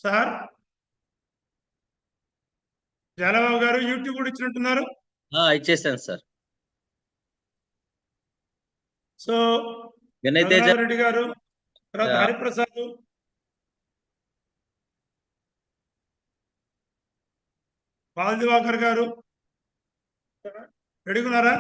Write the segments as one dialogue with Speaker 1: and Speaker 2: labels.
Speaker 1: Sir జాలబాబు గారు YouTube కూడా ఇచ్చినట్టున్నారు.
Speaker 2: ఇచ్చేసాను సార్.
Speaker 1: సో
Speaker 2: వినయ్ తేజ
Speaker 1: రఘునాథ్ రెడ్డి గారు, తర్వాత హరిప్రసాద్, పాల్ దివాకర్ గారు రెడీగున్నారా?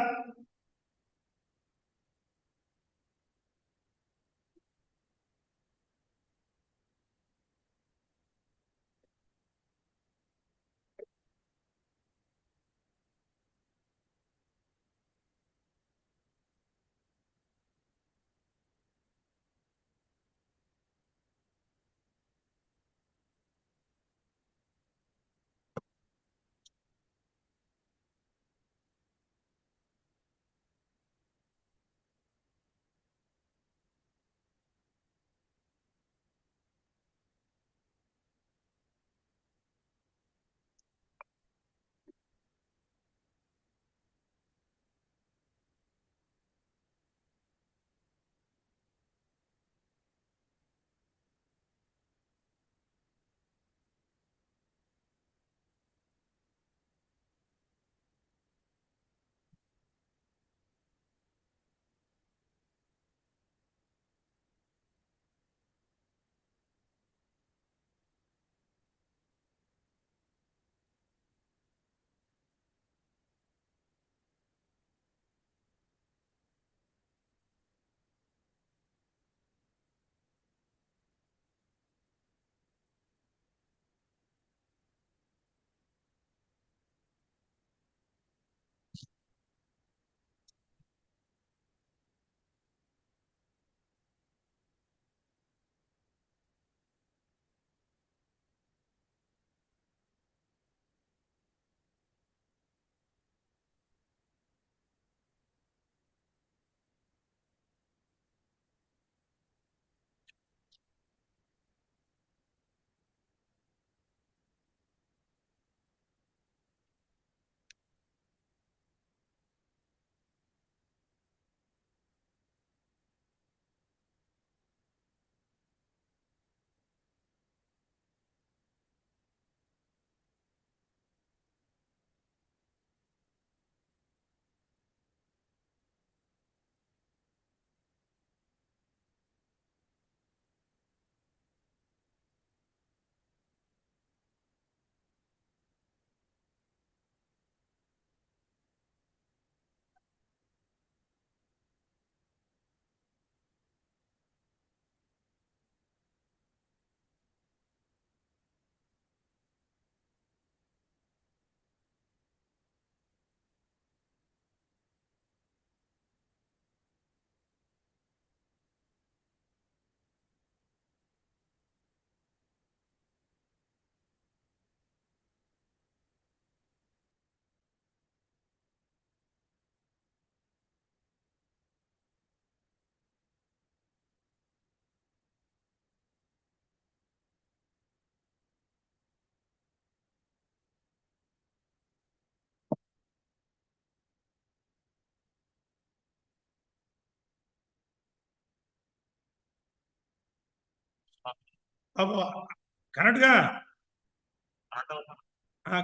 Speaker 1: కరెక్ట్ గా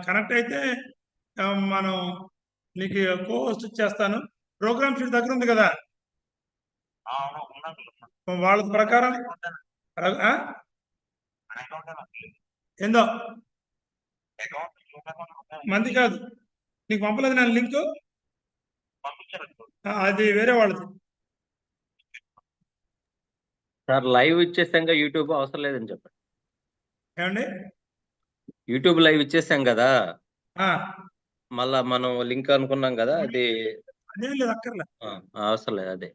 Speaker 1: కనెక్ట్ అయితే మనం నీకు కోస్ట్ చేస్తాను. ప్రోగ్రామ్ షీట్ దగ్గర ఉంది కదా, వాళ్ళ ప్రకారం ఆ? ఏందో మంది కాదు, నీకు పంపలేదు నేను లింక్, అది వేరే వాళ్ళది.
Speaker 2: సార్ లైవ్ ఇచ్చేసాక యూట్యూబ్ అవసరం లేదని చెప్పండి.
Speaker 1: ఏమండి?
Speaker 2: యూట్యూబ్ లైవ్ ఇచ్చేసాం కదా,
Speaker 1: ఆ,
Speaker 2: మళ్ళా మనం లింక్ అనుకున్నాం కదా, అది
Speaker 1: అదేం లేదు, అక్కర్లే.
Speaker 2: అవసరం లేదు. అదే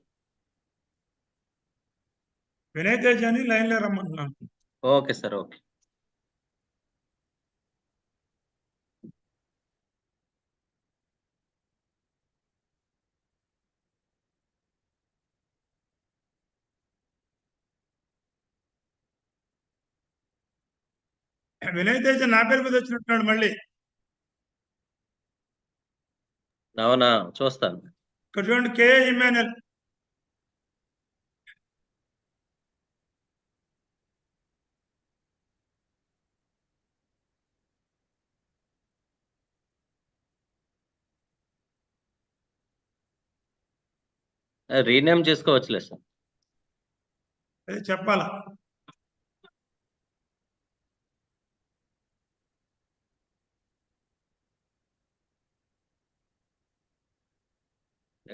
Speaker 1: వినయ్ తేజ్ అని లైన్లో రమ్మంటున్నాను.
Speaker 2: Okay sir, okay.
Speaker 1: Vinay Tej నా పేరు మీద వచ్చినట్టున్నాడు మళ్ళీ.
Speaker 2: అవునా, చూస్తాను.
Speaker 1: ఇక్కడ చూడండి, కేఏ ఇమాన్యుల్.
Speaker 2: Rename చేసుకోవచ్చులే sir.
Speaker 1: అది చెప్పాలా?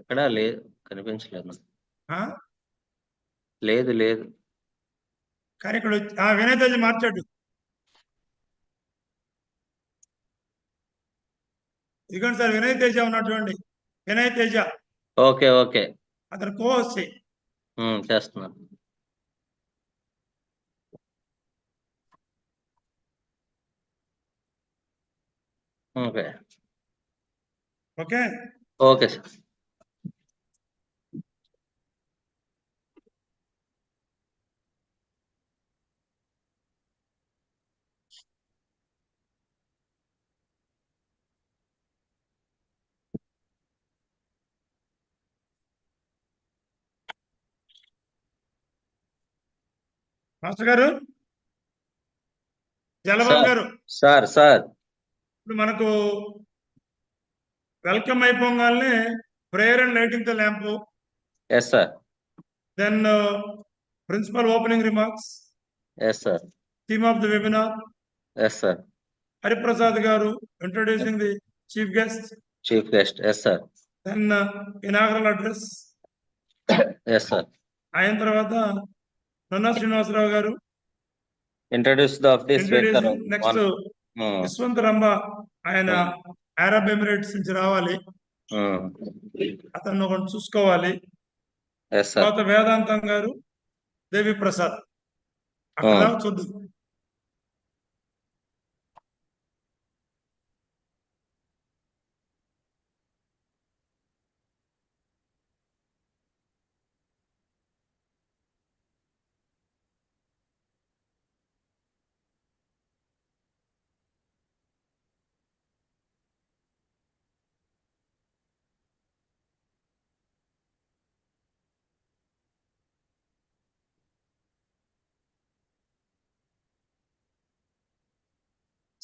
Speaker 2: ఎక్కడా లేదు, కనిపించలేదు.
Speaker 1: ఆ?
Speaker 2: లేదు లేదు.
Speaker 1: కానీ ఇక్కడ వినయ్ తేజ మార్చాడు. ఇదిగోండి సార్, వినయ్ తేజ ఉన్నాడు చూడండి. Vinay Teja
Speaker 2: okay okay.
Speaker 1: అతను కోవచ్చి.
Speaker 2: చేస్తున్నాను. Okay
Speaker 1: okay.
Speaker 2: Okay sir.
Speaker 1: Master garu, Jalababu
Speaker 2: sir
Speaker 1: garu,
Speaker 2: sir sir.
Speaker 1: ఇప్పుడు మనకు వెల్కమ్ అయిపోగానే prayer and lighting the lamp,
Speaker 2: yes sir.
Speaker 1: Then principal opening remarks,
Speaker 2: yes sir.
Speaker 1: Theme of the webinar,
Speaker 2: yes sir.
Speaker 1: Hariprasad garu introducing the chief guest,
Speaker 2: chief guest. Yes sir.
Speaker 1: Then inaugural address.
Speaker 2: Yes sir.
Speaker 1: అయిన తర్వాత నన్నా Srinivasarao garu
Speaker 2: introduce of the speaker
Speaker 1: introducing. Next
Speaker 2: one.
Speaker 1: Yashwant Rambha, ఆయన Arab Emirates నుంచి రావాలి, అతను ఒకటి చూసుకోవాలి.
Speaker 2: Yes sir.
Speaker 1: తర్వాత వేదాంతం గారు, దేవి ప్రసాద్, అక్కడ దాకా చూద్దాం.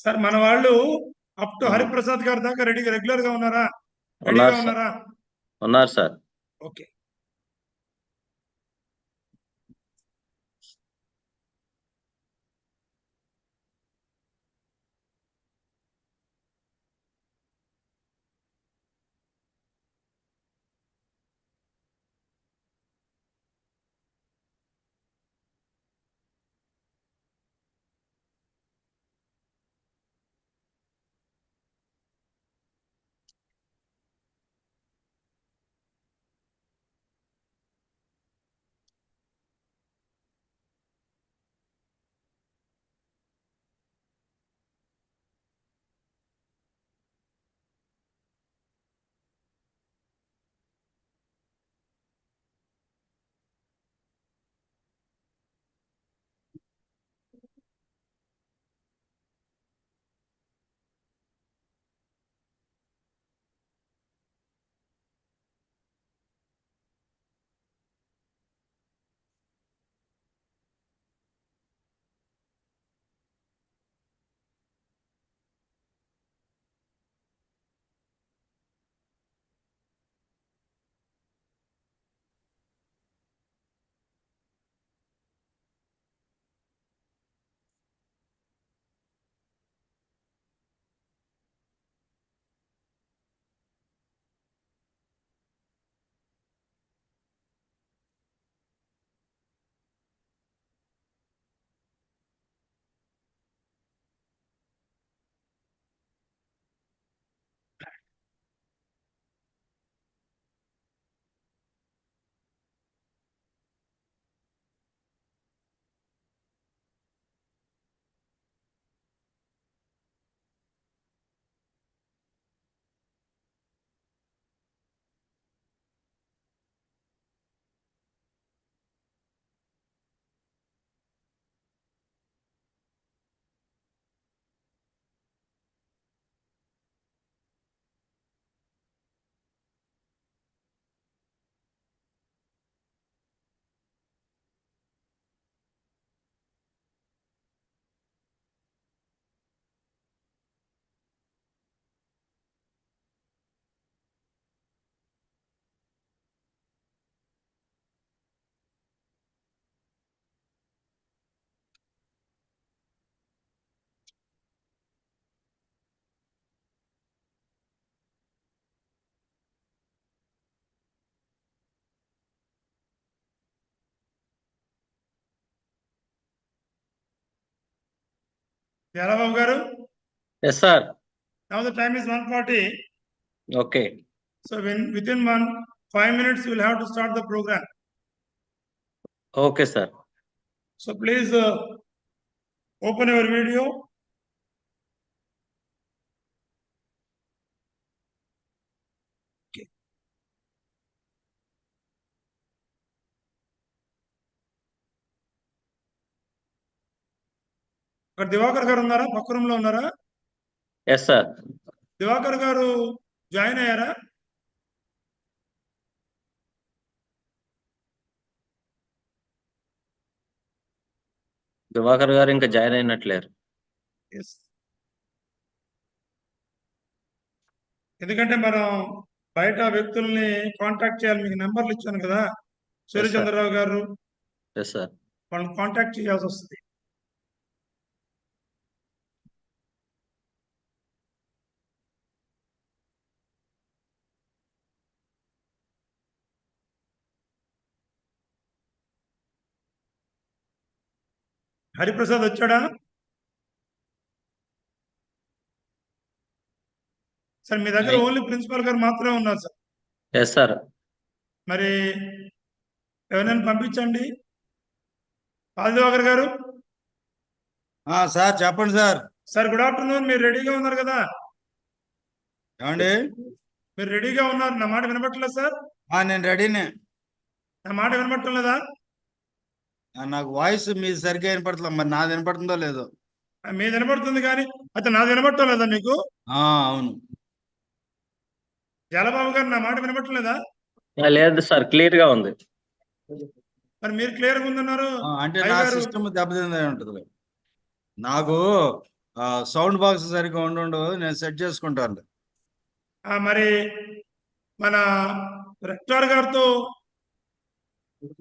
Speaker 1: సార్, మన వాళ్ళు అప్ టు హరిప్రసాద్ గారి దాకా రెగ్యులర్ గా ఉన్నారా? రెడీగా
Speaker 2: ఉన్నారు సార్.
Speaker 1: ఉన్నారా?
Speaker 2: ఉన్నారు sir.
Speaker 1: Okay. Yalababu garu.
Speaker 2: Yes, sir.
Speaker 1: Now the time is 1:40.
Speaker 2: Okay.
Speaker 1: So within 5 minutes, we'll have to start the program.
Speaker 2: Okay, sir.
Speaker 1: So please open your video. Okay. ఇక్కడ దివాకర్ గారు ఉన్నారా? పక్క రూమ్ లో ఉన్నారా?
Speaker 2: Yes, sir.
Speaker 1: దివాకర్ గారు join అయ్యారా?
Speaker 2: దివాకర్ గారు ఇంకా జాయిన్ అయినట్లేరు.
Speaker 1: ఎందుకంటే మనం బయట వ్యక్తుల్ని కాంటాక్ట్ చేయాలి. మీకు నెంబర్లు ఇచ్చాను కదా, సూర్యచంద్రరావు గారు,
Speaker 2: Yes, sir.
Speaker 1: వాళ్ళని కాంటాక్ట్ చేయాల్సి వస్తుంది. హరిప్రసాద్ వచ్చాడా? సార్ మీ దగ్గర ఓన్లీ ప్రిన్సిపాల్ గారు మాత్రమే ఉన్నారు సార్.
Speaker 2: Yes sir.
Speaker 1: మరి ఎవరైనా పంపించండి. దివాకర్ గారు.
Speaker 3: సార్ చెప్పండి సార్.
Speaker 1: Sir good afternoon. మీరు రెడీగా ఉన్నారు కదా?
Speaker 3: ఏమండి?
Speaker 1: మీరు రెడీగా ఉన్నారు. నా మాట వినపట్టలేదు సార్?
Speaker 3: నేను రెడీనే.
Speaker 1: నా మాట వినపట్టం లేదా?
Speaker 3: నాకు వాయిస్ మీది సరిగ్గా వినపడుతుంది. మరి నాది వినపడుతుందో లేదో?
Speaker 1: మీది వినపడుతుంది కానీ అయితే నాది వినపట్టం లేదా మీకు?
Speaker 3: అవును.
Speaker 1: జలబాబు గారు నా మాట వినపట్టం లేదా?
Speaker 2: లేదు సార్, క్లియర్ గా ఉంది.
Speaker 1: మరి మీరు క్లియర్ గా ఉందన్నారు.
Speaker 3: అంటే నా సిస్టమ్ దెబ్బతిందే ఉంటుంది. నాకు సౌండ్ బాక్స్ సరిగ్గా ఉండు, నేను సెట్ చేసుకుంటాను.
Speaker 1: మరి మన రెక్టార్ గారితో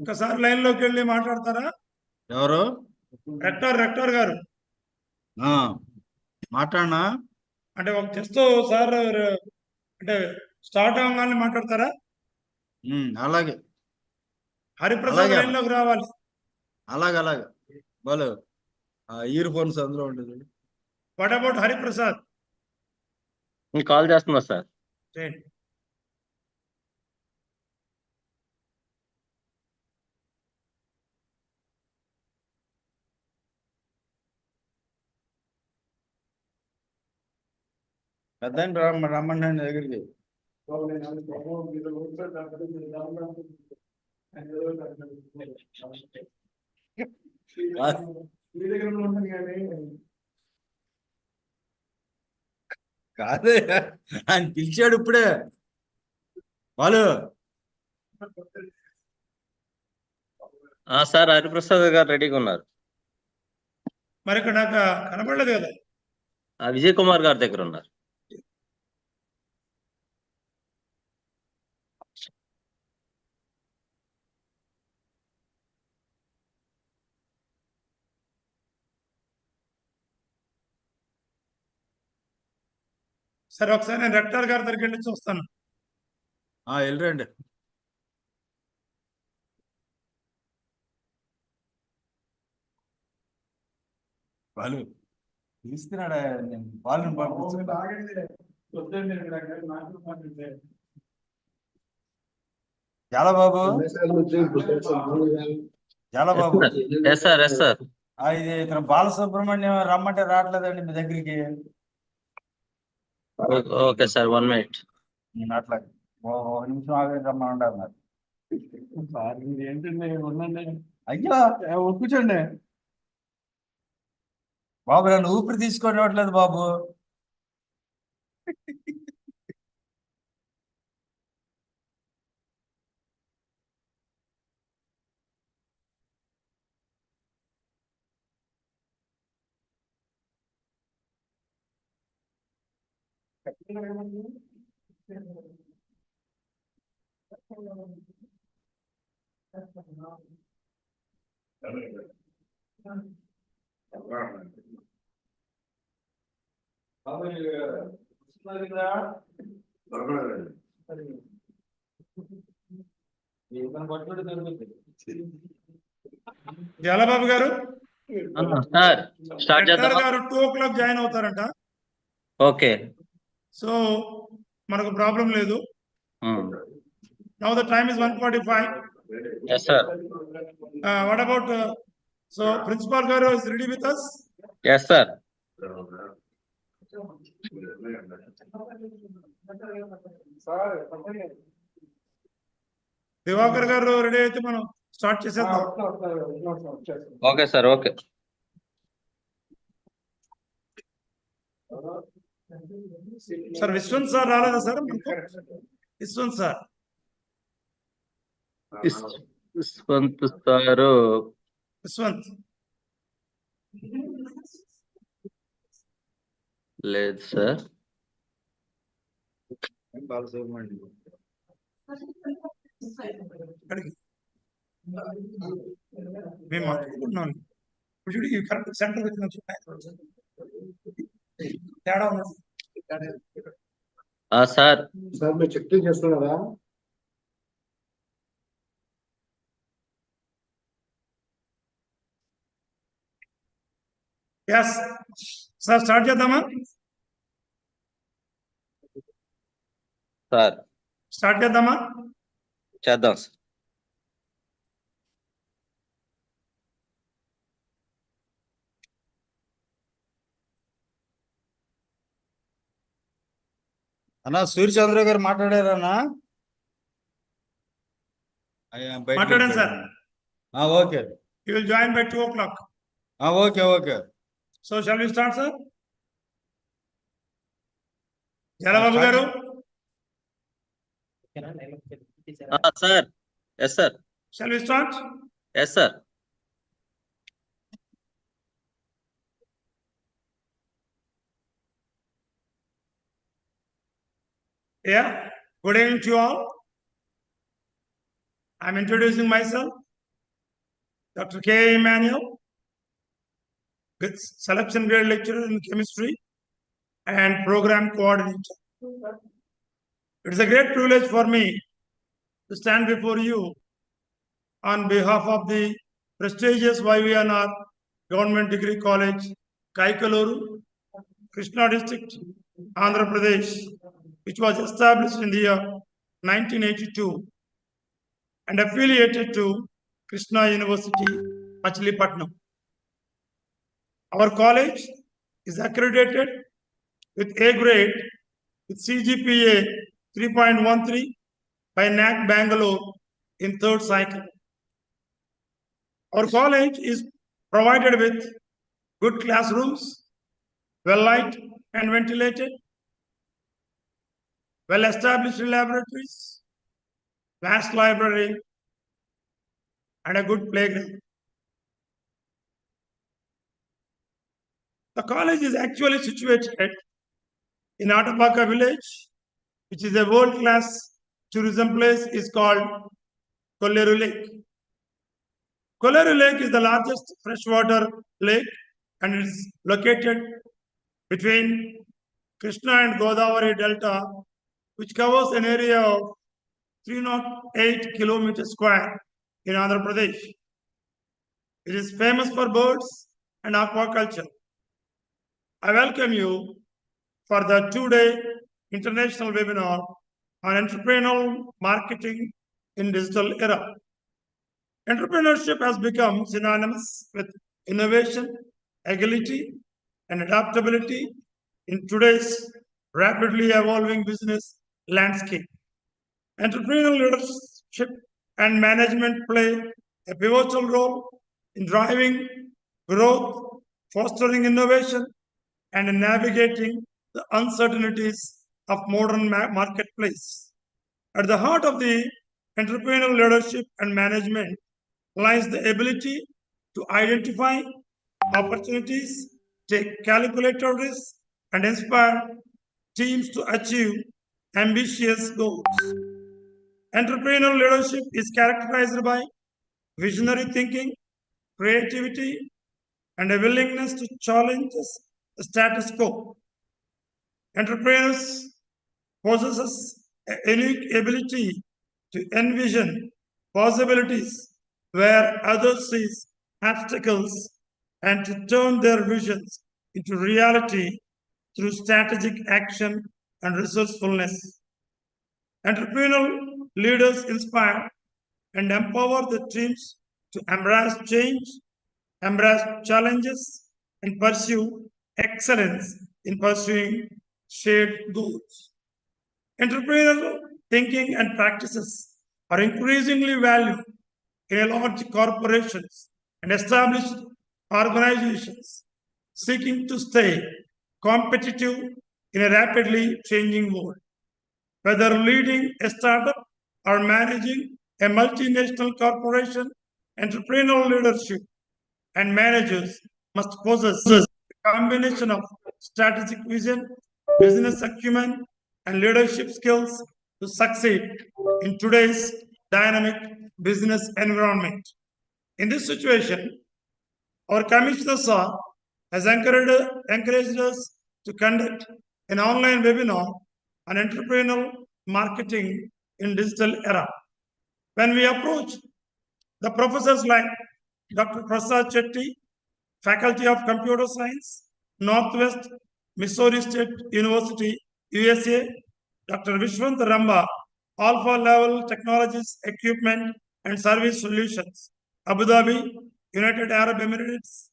Speaker 1: ఒకసారి లైన్ లోకి వెళ్ళి మాట్లాడతారా?
Speaker 3: ఎవరు?
Speaker 1: రెక్టార్ గారు.
Speaker 3: మాట్లాడనా?
Speaker 1: అంటే ఒక జస్ట్ సార్ అంటే స్టార్ట్ అవ్వగానే మాట్లాడతారా?
Speaker 3: అలాగే.
Speaker 1: హరిప్రసాద్ లైన్ లోకి రావాలి.
Speaker 3: అలాగే వాళ్ళు ఇయర్ ఫోన్స్ అందులో ఉంటుంది.
Speaker 1: What about Hariprasad?
Speaker 2: కాల్ చేస్తున్నా సార్.
Speaker 3: పెద్ద రమ్మండి దగ్గరికి. కాదే ఆయన పిలిచాడు ఇప్పుడే. వాళ్ళు
Speaker 2: సార్ హరిప్రసాద్ గారు రెడీగా ఉన్నారు.
Speaker 1: మరి ఇక్కడ నాకు కనపడలేదు కదా.
Speaker 2: విజయ్ కుమార్ గారి దగ్గర ఉన్నారు.
Speaker 1: సరే ఒకసారి నేను రెక్టార్ గారి దగ్గరికి వెళ్ళి చూస్తాను.
Speaker 3: వెళ్ళరండి. వాళ్ళు పిలుస్తున్నాడా? వాళ్ళని చాలా బాబు.
Speaker 2: Yes sir.
Speaker 3: ఇది ఇక్కడ బాలసుబ్రహ్మణ్యం రమ్మంటే రావట్లేదండి మీ దగ్గరికి.
Speaker 2: Okay sir, 1 minute.
Speaker 3: అట్లా ఒక నిమిషం ఆగండి, రమ్మని అన్నారు. అయ్యా కూర్చోండి బాబు. నన్ను ఊపిరి తీసుకొని రావట్లేదు బాబు.
Speaker 1: జలబాబు గారు
Speaker 2: సార్ స్టార్ట్
Speaker 1: ఎన్టీఆర్
Speaker 2: చేద్దామా?
Speaker 1: గారు 2 o'clock జాయిన్ అవుతారంట.
Speaker 2: ఓకే.
Speaker 1: సో మనకు ప్రాబ్లం లేదు. Now the time is 1:45.
Speaker 2: Yes sir.
Speaker 1: What about so principal garu is ready with us?
Speaker 2: Yes sir.
Speaker 1: Divakar garu ready అయితే మనం స్టార్ట్ చేసేద్దాం.
Speaker 2: Okay sir. Okay.
Speaker 1: Sir Vishwant sir రాలేదా sir? Vishwant sir
Speaker 2: Vishwant sir
Speaker 1: Vishwant
Speaker 2: లేదు sir.
Speaker 1: మేము మాట్లాడుకుంటున్నాం. ఇప్పుడు చూడు కరెక్ట్ సెంటర్ వచ్చిన తేడా ఉన్నది.
Speaker 2: సార్
Speaker 4: సార్ మీరు చెక్ చేస్తున్నారా?
Speaker 1: ఎస్ సార్ స్టార్ట్ చేద్దామా?
Speaker 2: సార్
Speaker 1: స్టార్ట్ చేద్దామా?
Speaker 2: చేద్దాం సార్.
Speaker 3: అన్నా సూర్యచంద్ర గారు మాట్లాడారన్నా?
Speaker 1: మాట్లాడండి sir.
Speaker 3: Okay.
Speaker 1: You will join by 2 o'clock.
Speaker 3: Okay okay.
Speaker 1: So shall we start, sir? Jalababu garu.
Speaker 2: Sir. Yes sir.
Speaker 1: Shall we start?
Speaker 2: Yes sir.
Speaker 1: Yeah. Good evening to you all. I'm introducing myself, Dr. K. Emmanuel, selection grade lecturer in chemistry and program coordinator. It is a great privilege for me to stand before you on behalf of the prestigious YVNR Government Degree College, Kaikaluru, Krishna District, Andhra Pradesh, which was established in the year 1982 and affiliated to Krishna University, Machilipatnam. Our college is accredited with A grade with CGPA 3.13 by NAC Bangalore in 3rd cycle. Our college is provided with good classrooms, well lighted and ventilated, well established laboratories, vast library, and a good playground. The college is actually situated in Atapaka village, which is a world-class tourism place, is called Kolleru Lake. Kolleru Lake is the largest freshwater lake and it is located between Krishna and Godavari Delta, which covers an area of 308 kilometers square in Andhra Pradesh. It is famous for birds and aquaculture. I welcome you for the 2-day international webinar on entrepreneurial marketing in digital era. Entrepreneurship has become synonymous with innovation, agility, and adaptability in today's rapidly evolving business landscape. Entrepreneurial leadership and management play a pivotal role in driving growth, fostering innovation, and in navigating the uncertainties of modern marketplace. At the heart of the entrepreneurial leadership and management lies the ability to identify opportunities, take calculated risks, and inspire teams to achieve ambitious goals. Entrepreneurial leadership is characterized by visionary thinking, creativity, and a willingness to challenge the status quo. Entrepreneurs possess a unique ability to envision possibilities where others see obstacles and to turn their visions into reality through strategic action and resourcefulness. Entrepreneurial leaders inspire and empower the teams to embrace change, embrace challenges, and pursue excellence in pursuing shared goals. Entrepreneurial thinking and practices are increasingly valued in large corporations and established organizations seeking to stay competitive in a rapidly changing world. Whether leading a startup or managing a multinational corporation, entrepreneurial leadership and managers must possess a combination of strategic vision, business acumen, and leadership skills to succeed in today's dynamic business environment. In this situation, our Commissioner Sir has encouraged us to conduct an online webinar on entrepreneurial marketing in digital era. When we approach the professors like Dr. Prasad Chetty, Faculty of Computer Science, Northwest Missouri State University, USA, Dr. Vishwant Ramba, Alpha Level Technologies, Equipment and Service Solutions, Abu Dhabi, United Arab Emirates,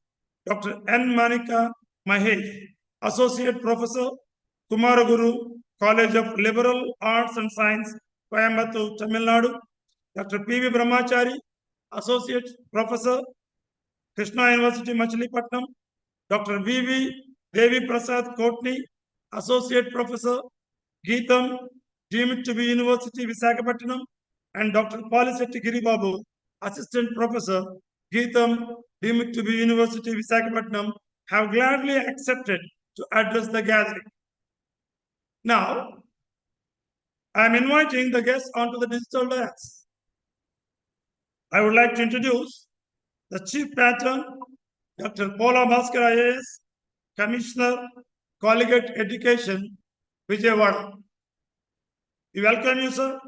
Speaker 1: Dr. N. Manika Mahesh, Associate Professor, Kumaraguru, College of Liberal Arts and Science, Coimbatore, Tamil Nadu, Dr. P. V. Brahmachari, Associate Professor, Krishna University, Machilipatnam, Dr. V. V. Devi Prasad Kotni, Associate Professor, Geetam, deemed to be University, Visakhapatnam, and Dr. Polisetti Giribabu, Assistant Professor, Geetam, deemed to be University, Visakhapatnam, have gladly accepted to address the gathering. Now, I am inviting the guests onto the digital dais. I would like to introduce the Chief Patron, Dr. Paula Bhaskar IAS, Commissioner, Collegiate Education, Vijayawada. We welcome you, sir.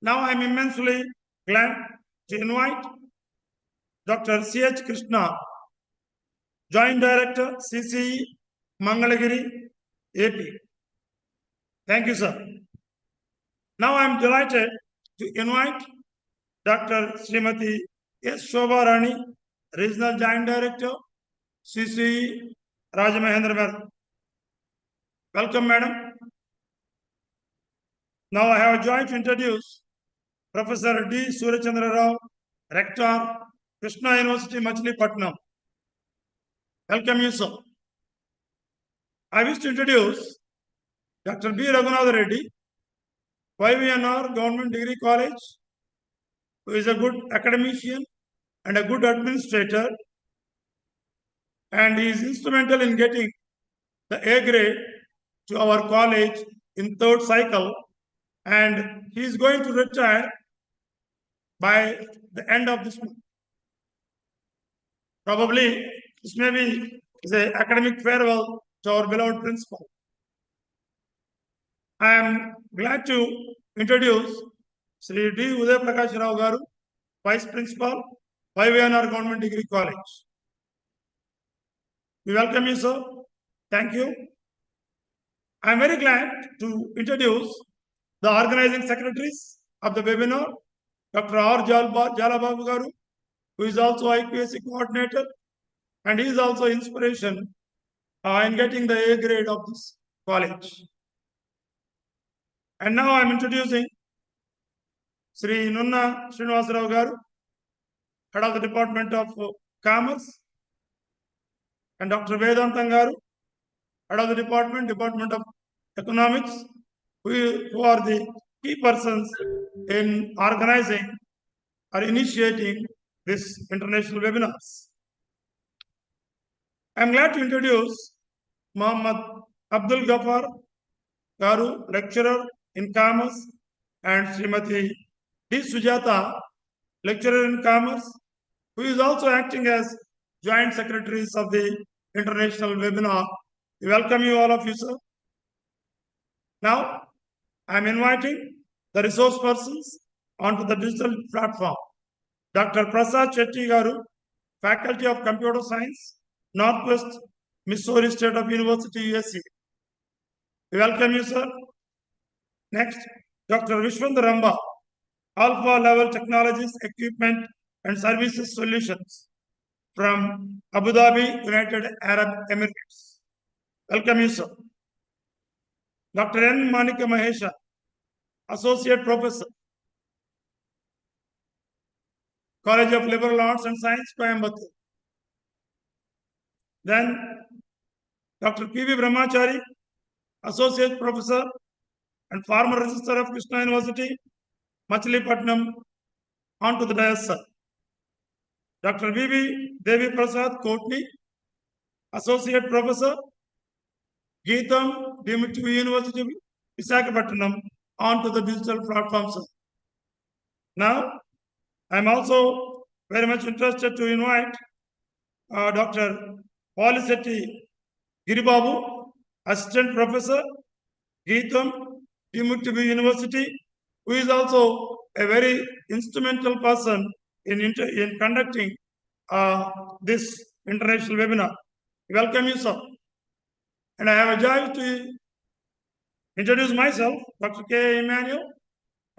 Speaker 1: Now I am immensely glad to invite Dr. C.H. Krishna, Joint Director, CCE, Mangalagiri, AP. Thank you, sir. Now I am delighted to invite Dr. Srimati S. Shobha Rani, Regional Joint Director, CCE, Rajamahendra. Welcome, madam. Now I have joy to introduce Professor D. Surachandra Rao, Rector, Krishna University, Machilipatnam. Welcome you, sir. I wish to introduce Dr. B. Raghunath Reddy, YVNR Government Degree College, who is a good academician and a good administrator, and he is instrumental in getting the A grade to our college in third cycle, and he is going to retire by the end of this month. Probably this may be the academic farewell to our beloved principal. I am glad to introduce Sri D. Uday Prakash Rao Garu, Vice Principal, YVNR Government Degree College. We welcome you, sir. Thank you. I am very glad to introduce the organizing secretaries of the webinar, Dr. R. Jalababu Garu, who is also IPSC coordinator, and he is also inspiration in getting the A grade of this college. And now I am introducing Sri Nunna Srinivasarao Garu, Head of the Department of Commerce, and Dr. Vedantam Garu, Head of the Department of Economics, who are the key persons in organizing or initiating this international webinars. I am glad to introduce Muhammad Abdul Ghaffar Garu, Lecturer in Commerce, and Srimati D. Sujata, Lecturer in Commerce, who is also acting as Joint Secretaries of the International Webinar. We welcome you, all of you, sir. Now, I am inviting the resource persons onto the digital platform. Dr. Prasad Chetty Garu, Faculty of Computer Science, Northwest Missouri State of University, USA. We welcome you, sir. Next, Dr. Vishwendra Ramba, Alpha Level Technologies, Equipment and Services Solutions from Abu Dhabi, United Arab Emirates. Welcome you, sir. Dr. N. Manika Mahesha, Associate Professor, College of Liberal Arts and Science, Coimbatore. Then Dr. P.V. Brahmachari, Associate Professor and former Registrar of Krishna University, Machilipatnam, on to the dais, sir. Dr. V.V. Devi Prasad Kotni, Associate Professor, Geetam, Dimitri University, Visakhapatnam, on to the digital platform, sir. Now, I am also very much interested to invite Dr. Polisetti Giribabu, Assistant Professor, Geetam, Dimitri University, who is also a very instrumental person in conducting this international webinar. Welcome you, sir. And I have a joy to introduce myself, Dr. K. Emmanuel,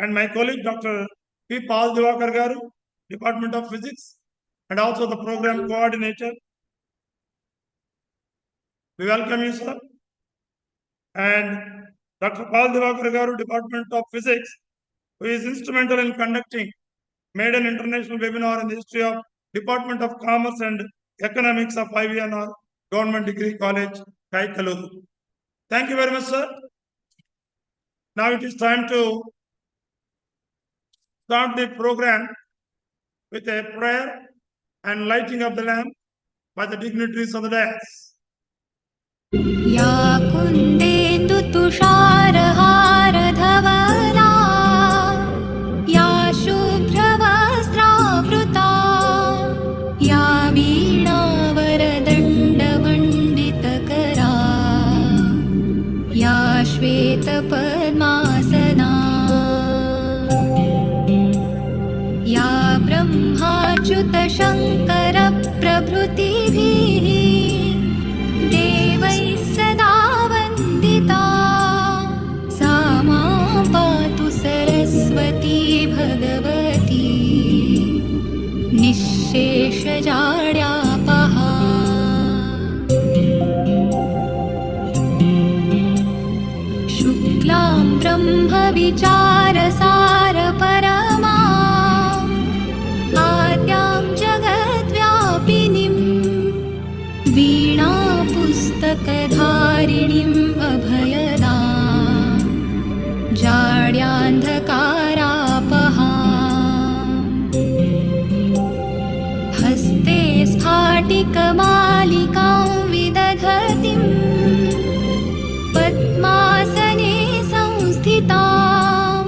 Speaker 1: and my colleague, Dr. P. Paul Divakar Garu, Department of Physics, and also the program coordinator. We welcome you, sir. And Dr. Paul Divakar Garu, Department of Physics, who is instrumental in conducting maiden international webinar in the history of Department of Commerce and Economics of IVNR Government Degree College, Kaikaluru. Thank you very much, sir. Now it is time to start the program with a prayer and lighting of the lamp by the dignitaries of the dais.
Speaker 5: या कुन्देन्दु तुषारहारधवला या शुभ्रवस्त्रावृता या वीणावरदण्डमण्डितकरा या श्वेतपद्मासना या ब्रह्माच्युतशङ्करप्रभृतिभिः देवैः सदा वन्दिता सा मां पातु सरस्वती भगवती निःशेषजाड्यापहा शुक्लां ब्रह्मविचारसारपरमा आद्यां जगद्व्यापिनीं वीणापुस्तकधारिणीम् अभयदा जाड्यान्धकारापहा हस्ते स्फाटिकमालिकां विदधतीं पद्मासने संस्थितां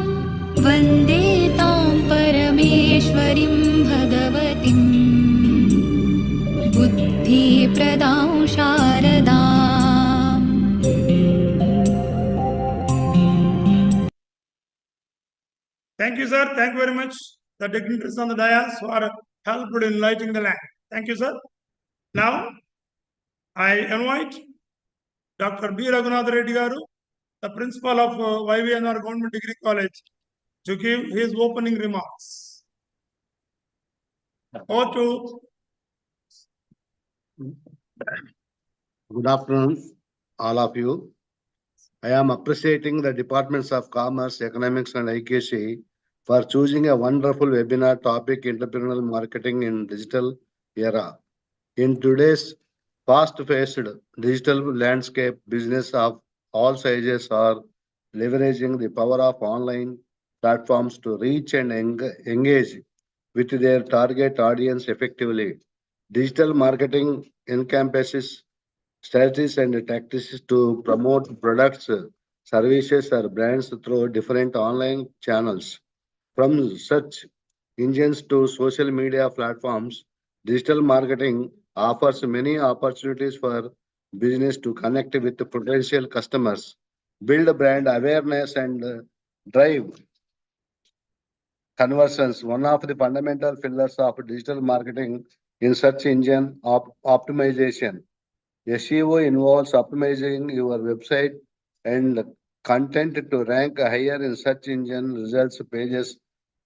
Speaker 5: वन्दे तां परमेश्वरीं भगवतीं बुद्धिप्रदां शारदाम्।
Speaker 1: Thank you, sir. Thank you very much. The dignitaries on the dais who are helped in lighting the lamp. Thank you, sir. Now, I invite Dr. B. Raghunath Reddy Garu, the principal of YVNR Government Degree College, to give his opening remarks. Over to
Speaker 4: Good afternoon, all of you. I am appreciating the Departments of Commerce, Economics and IKC for choosing a wonderful webinar topic, entrepreneurial marketing in digital era. In today's fast-paced digital landscape, business of all sizes are leveraging the power of online platforms to reach and engage with their target audience effectively. Digital marketing encompasses strategies and tactics to promote products, services, or brands through different online channels. From search engines to social media platforms, digital marketing offers many opportunities for business to connect with potential customers, build brand awareness, and drive conversions. One of the fundamental pillars of digital marketing in search engine optimization. SEO involves optimizing your website and content to rank higher in search engine results pages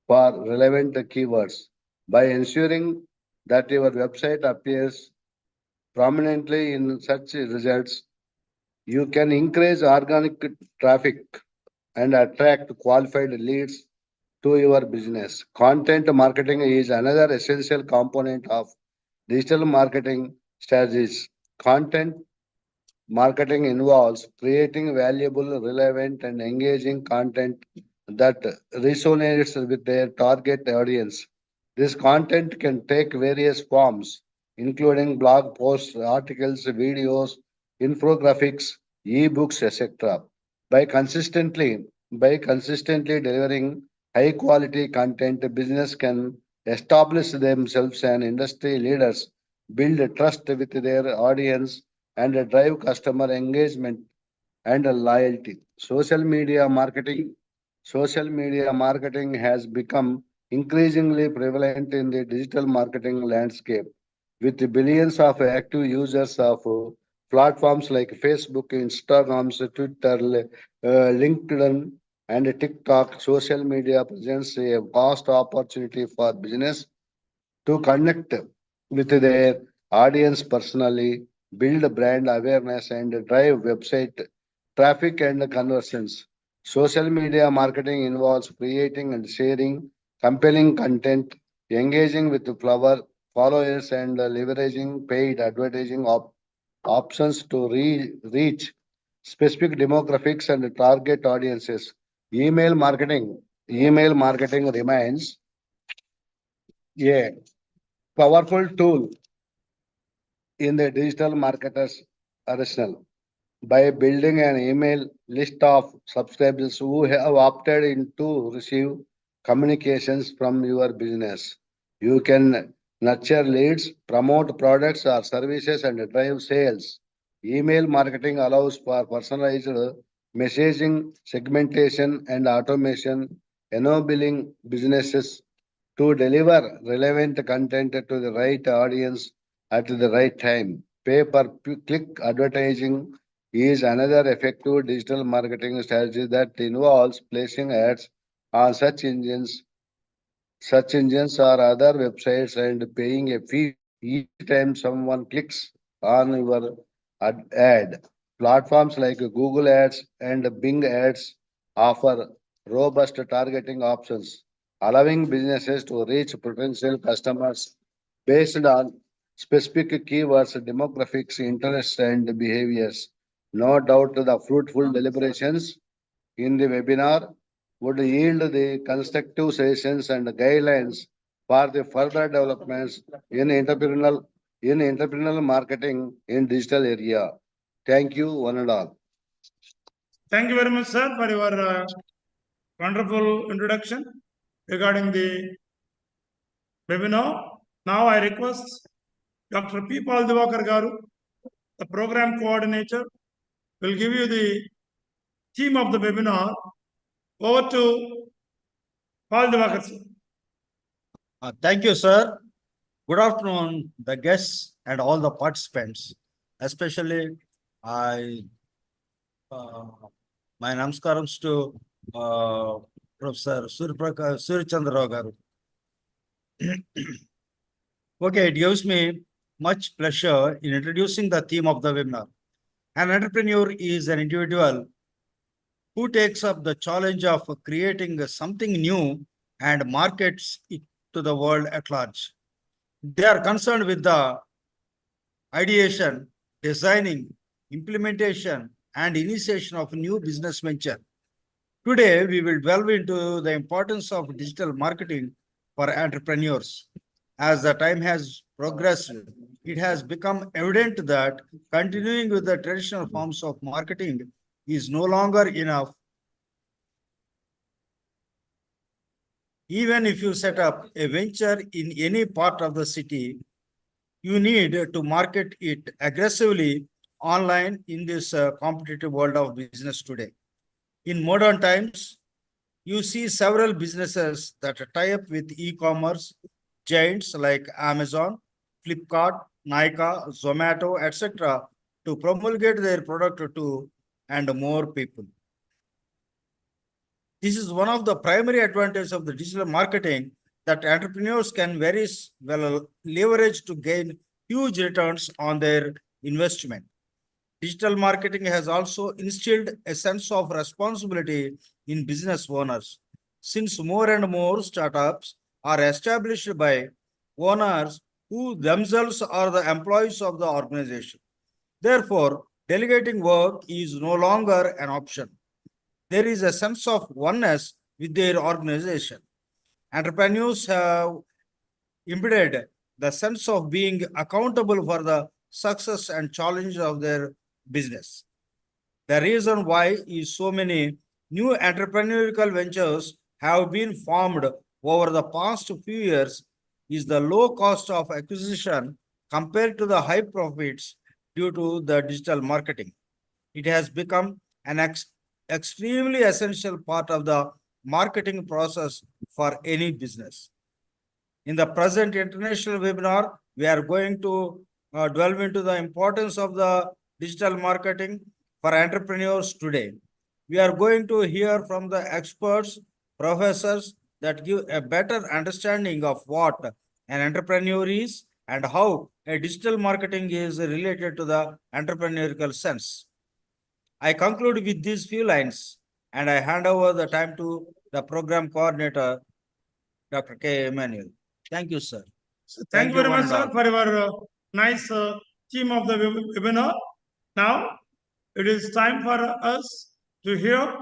Speaker 4: for relevant keywords. By ensuring that your website appears prominently in search results, you can increase organic traffic and attract qualified leads to your business. Content marketing is another essential component of digital marketing strategies. Content marketing involves creating valuable, relevant, and engaging content that resonates with their target audience. This content can take various forms, including blog posts, articles, videos, infographics, ebooks, etc. By consistently delivering high quality content, business can establish themselves as industry leaders, build trust with their audience, and drive customer engagement and loyalty. Social media marketing has become increasingly prevalent in the digital marketing landscape, with billions of active users of platforms like Facebook, Instagram, Twitter, LinkedIn, and TikTok. Social media presents a vast opportunity for business to connect with their audience personally, build brand awareness, and drive website traffic and conversions. Social media marketing involves creating and sharing compelling content, engaging with followers, and leveraging paid advertising options to reach specific demographics and target audiences. Email marketing. Email marketing remains a powerful tool in the digital marketer's arsenal. By building an email list of subscribers who have opted in to receive communications from your business. You can nurture leads, promote products or services, and drive sales. Email marketing allows for personalized messaging, segmentation, and automation, enabling businesses to deliver relevant content to the right audience at the right time. Pay per click advertising is another effective digital marketing strategy that involves placing ads on search engines or other websites and paying a fee each time someone clicks on your ad. Platforms like Google Ads and Bing Ads offer robust targeting options, allowing businesses to reach potential customers based on specific keywords, demographics, interests, and behaviors. No doubt the fruitful deliberations in the webinar would yield the constructive sessions and guidelines for the further developments in entrepreneurial marketing in digital area. Thank you, one and all.
Speaker 1: Thank you very much, sir, for your wonderful introduction regarding the webinar. Now I request Dr. P. Paul Divakar Garu, the program coordinator, will give you the theme of the webinar. Over to Paul Divakar, sir.
Speaker 3: Thank you, sir. Good afternoon, the guests and all the participants. Especially, my namaskars to Professor Surchandra Rao garu. Okay, it gives me much pleasure in introducing the theme of the webinar. An entrepreneur is an individual who takes up the challenge of creating something new and markets it to the world at large. They are concerned with the ideation, designing, implementation, and initiation of new business venture. Today, we will delve into the importance of digital marketing for entrepreneurs. As the time has progressed, it has become evident that continuing with the traditional forms of marketing is no longer enough. Even if you set up a venture in any part of the city, you need to market it aggressively online in this competitive world of business today. In modern times, you see several businesses that tie up with e-commerce giants like Amazon, Flipkart, Nykaa, Zomato, etc. to promulgate their product to and more people. This is one of the primary advantages of the digital marketing that entrepreneurs can very well leverage to gain huge returns on their investment. Digital marketing has also instilled a sense of responsibility in business owners, since more and more startups are established by owners who themselves are the employees of the organization. Therefore, delegating work is no longer an option. There is a sense of oneness with their organization. Entrepreneurs have embedded the sense of being accountable for the success and challenge of their business. The reason why is so many new entrepreneurial ventures have been formed over the past few years is the low cost of acquisition compared to the high profits due to the digital marketing. It has become an extremely essential part of the marketing process for any business. In the present international webinar, we are going to delve into the importance of the digital marketing for entrepreneurs today. We are going to hear from the experts, professors that give a better understanding of what an entrepreneur is and how a digital marketing is related to the entrepreneurial sense. I conclude with these few lines and I hand over the time to the program coordinator, Dr. K. Emmanuel. Thank you, sir.
Speaker 1: So thank you very
Speaker 3: one
Speaker 1: much,
Speaker 3: and
Speaker 1: sir,
Speaker 3: all.
Speaker 1: for your nice theme of the webinar. Now, it is time for us to hear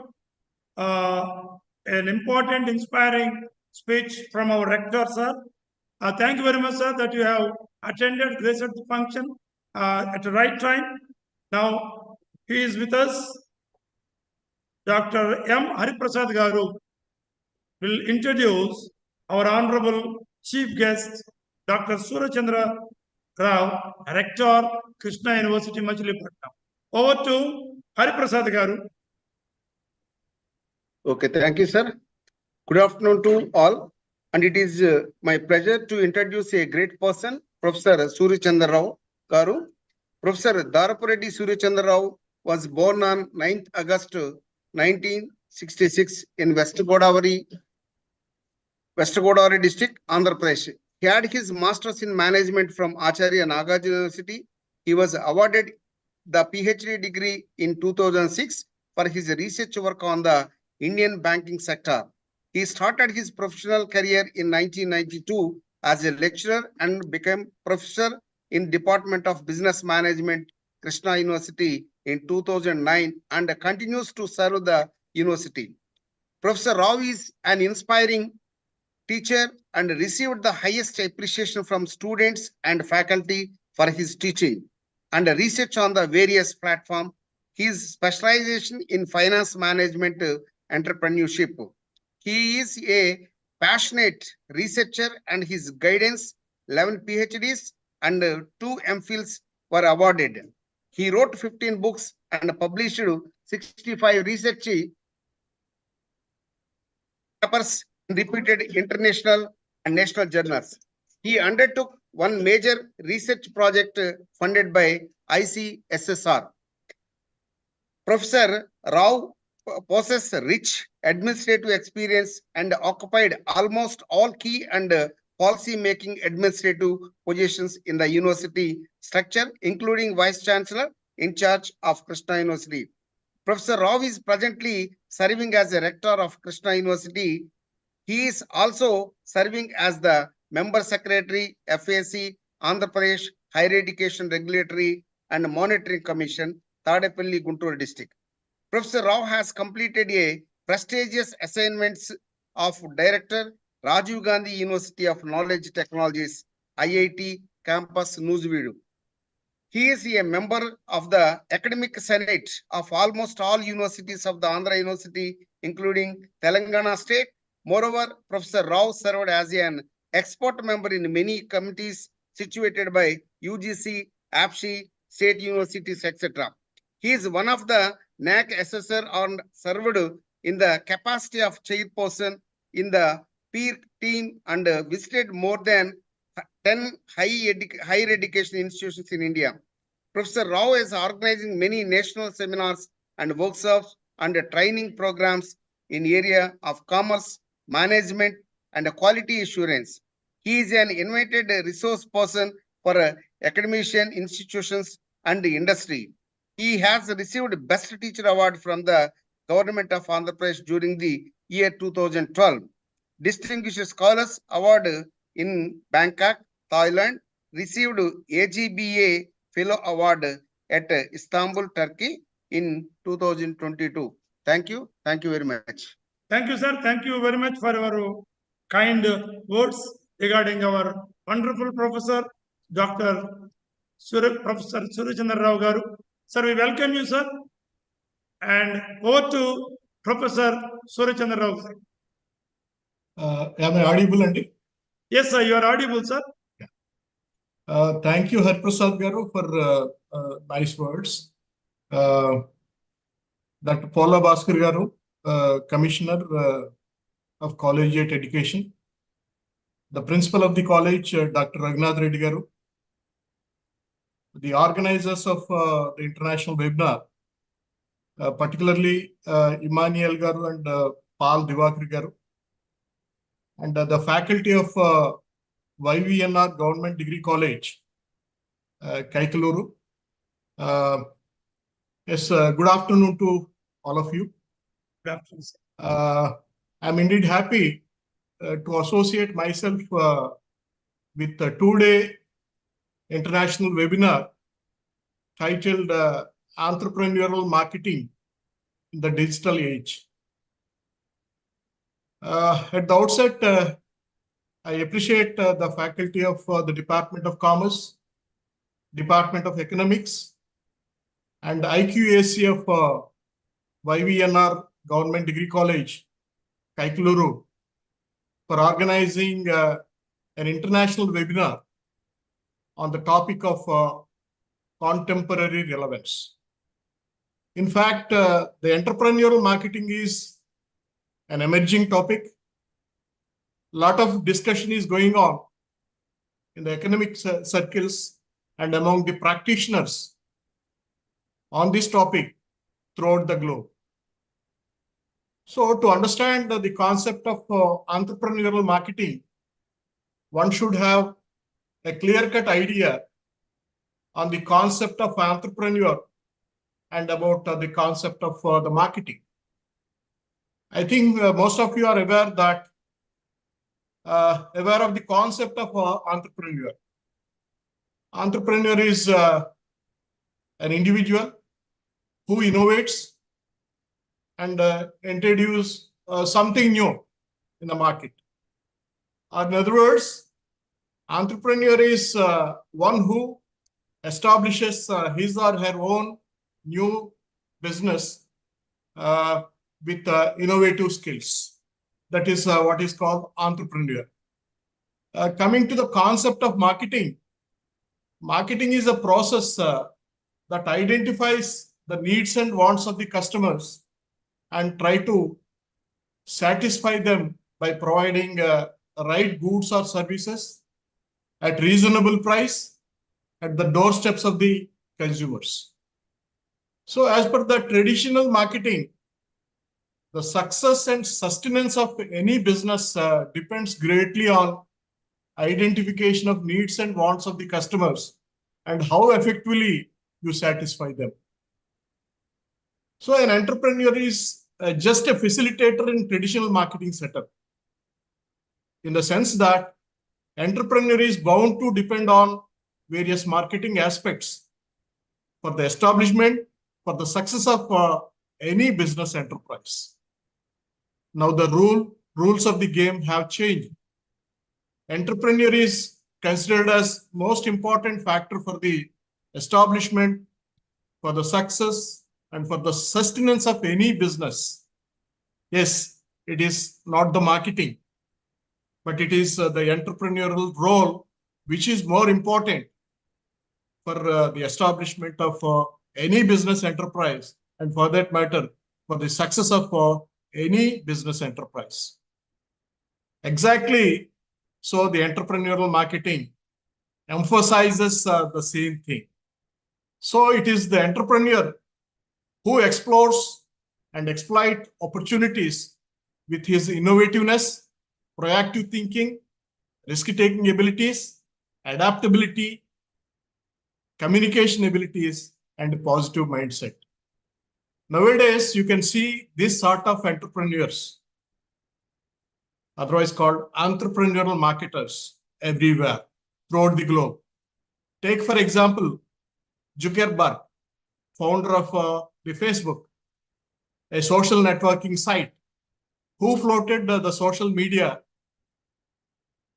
Speaker 1: an important, inspiring speech from our rector, sir. Thank you very much, sir, that you have attended this function at the right time. Now, he is with us. Dr. M. Hariprasad Garu will introduce our honorable chief guest, Dr. Surachandra Rao, Rector, Krishna University, Machilipatnam. Over to Hariprasad Garu.
Speaker 6: Okay, thank you, sir. Good afternoon to all. And it is my pleasure to introduce a great person, Professor Surachandra Rao Garu. Professor Darapureddy Surachandra Rao was born on 9th August 1966 in West Godavari district, Andhra Pradesh. He had his master's in management from Acharya Nagarjuna University. He was awarded the PhD degree in 2006 for his research work on the Indian banking sector. He started his professional career in 1992 as a lecturer and became professor in Department of Business Management, Krishna University in 2009 and continues to serve the university. Professor Rao is an inspiring teacher and received the highest appreciation from students and faculty for his teaching and research on the various platforms. His specialization in finance management entrepreneurship. He is a passionate researcher and his guidance, 11 PhDs and 2 MPhils were awarded. He wrote 15 books and published 65 research papers in reputed international and national journals. He undertook one major research project funded by ICSSR. Professor Rao possesses rich administrative experience and occupied almost all key and policy-making administrative positions in the university structure, including Vice Chancellor in charge of Krishna University. Professor Rao is presently serving as a rector of Krishna University. He is also serving as the member secretary, FAC, Andhra Pradesh Higher Education Regulatory and Monitoring Commission, Tadepalli, Guntur district. Professor Rao has completed a prestigious assignments of Director, Rajiv Gandhi University of Knowledge Technologies, IIT Campus, Nuzvidu. He is a member of the Academic Senate of almost all universities of the Andhra University, including Telangana State. Moreover, Professor Rao served as an expert member in many committees situated by UGC, APSI, state universities, etc. He is one of the NAC assessor and served in the capacity of chairperson in the peer team and visited more than 10 higher education institutions in India. Professor Rao is organizing many national seminars and workshops and training programs in area of commerce, management, and quality assurance. He is an invited resource person for academician institutions and industry. He has received Best Teacher Award from the Government of Andhra Pradesh during the year 2012. Distinguished Scholars Award in Bangkok, Thailand, received AGBA Fellow Award at Istanbul, Turkey in 2022. Thank you. Thank you very much.
Speaker 1: Thank you, sir. Thank you very much for your kind words regarding our wonderful professor, Dr. Professor Surachandra Rao Garu. Sir, we welcome you, sir. And over to Professor Surachandra Rao, sir.
Speaker 7: Am I audible, Andy?
Speaker 1: Yes, sir, you are audible, sir.
Speaker 7: Thank you, Harprasad Garu, for nice words. Dr. Paula Bhaskar Garu, Commissioner of Collegiate Education, the Principal of the College, Dr. Raghunath Reddy Garu, the organizers of the international webinar, particularly Emmanuel Garu and Paul Divakar Garu, and the faculty of YVNR Government Degree College, Kaikaluru. Yes, good afternoon to all of you.
Speaker 1: Good afternoon, sir.
Speaker 7: I'm indeed happy to associate myself with a two-day international webinar titled Entrepreneurial Marketing in the Digital Age. At the outset, I appreciate the faculty of the Department of Commerce, Department of Economics, and IQAC of YVNR Government Degree College, Kaikaluru, for organizing an international webinar on the topic of contemporary relevance. In fact, the entrepreneurial marketing is an emerging topic. A lot of discussion is going on in the economic circles and among the practitioners on this topic throughout the globe. So to understand the concept of entrepreneurial marketing, one should have a clear-cut idea on the concept of entrepreneur and about the concept of the marketing. I think most of you are aware of the concept of entrepreneur. Entrepreneur is an individual who innovates and introduce something new in the market. In other words, entrepreneur is one who establishes his or her own new business with innovative skills. That is what is called entrepreneur. Coming to the concept of marketing, marketing is a process that identifies the needs and wants of the customers and try to satisfy them by providing right goods or services at reasonable price at the doorsteps of the consumers. So as per the traditional marketing, the success and sustenance of any business depends greatly on identification of needs and wants of the customers and how effectively you satisfy them. So an entrepreneur is just a facilitator in traditional marketing setup, in the sense that entrepreneur is bound to depend on various marketing aspects for the establishment, for the success of any business enterprise. Now the rules of the game have changed. Entrepreneur is considered as most important factor for the establishment, for the success, and for the sustenance of any business. Yes, it is not the marketing, but it is the entrepreneurial role which is more important for the establishment of any business enterprise, and for that matter, for the success of any business enterprise. Exactly. So the entrepreneurial marketing emphasizes the same thing. So it is the entrepreneur who explores and exploit opportunities with his innovativeness, proactive thinking, risk-taking abilities, adaptability, communication abilities, and positive mindset. Nowadays, you can see this sort of entrepreneurs, otherwise called entrepreneurial marketers, everywhere throughout the globe. Take, for example, Zuckerberg, founder of the Facebook, a social networking site, who floated the social media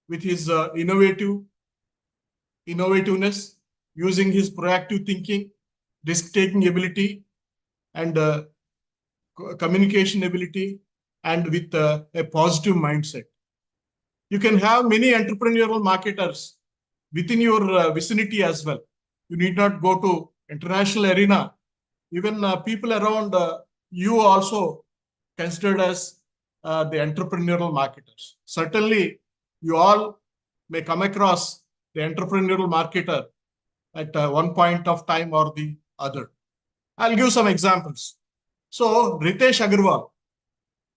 Speaker 7: with his innovativeness, using his proactive thinking, risk-taking ability, and communication ability, and with a positive mindset. You can have many entrepreneurial marketers within your vicinity as well. You need not go to international arena. Even people around you also considered as the entrepreneurial marketers. Certainly, you all may come across the entrepreneurial marketer at one point of time or the other. I'll give some examples. So Ritesh Agarwal,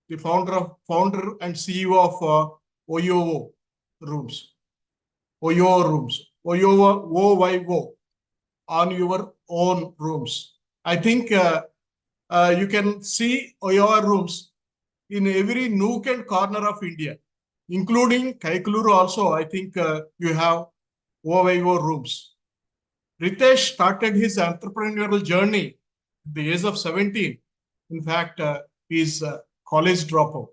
Speaker 7: the founder and CEO of OYO Rooms, OYO, on your own rooms. I think you can see OYO Rooms in every nook and corner of India, including Kaikuluru also. I think you have OYO Rooms. Ritesh started his entrepreneurial journey at the age of 17. In fact, he's a college dropout.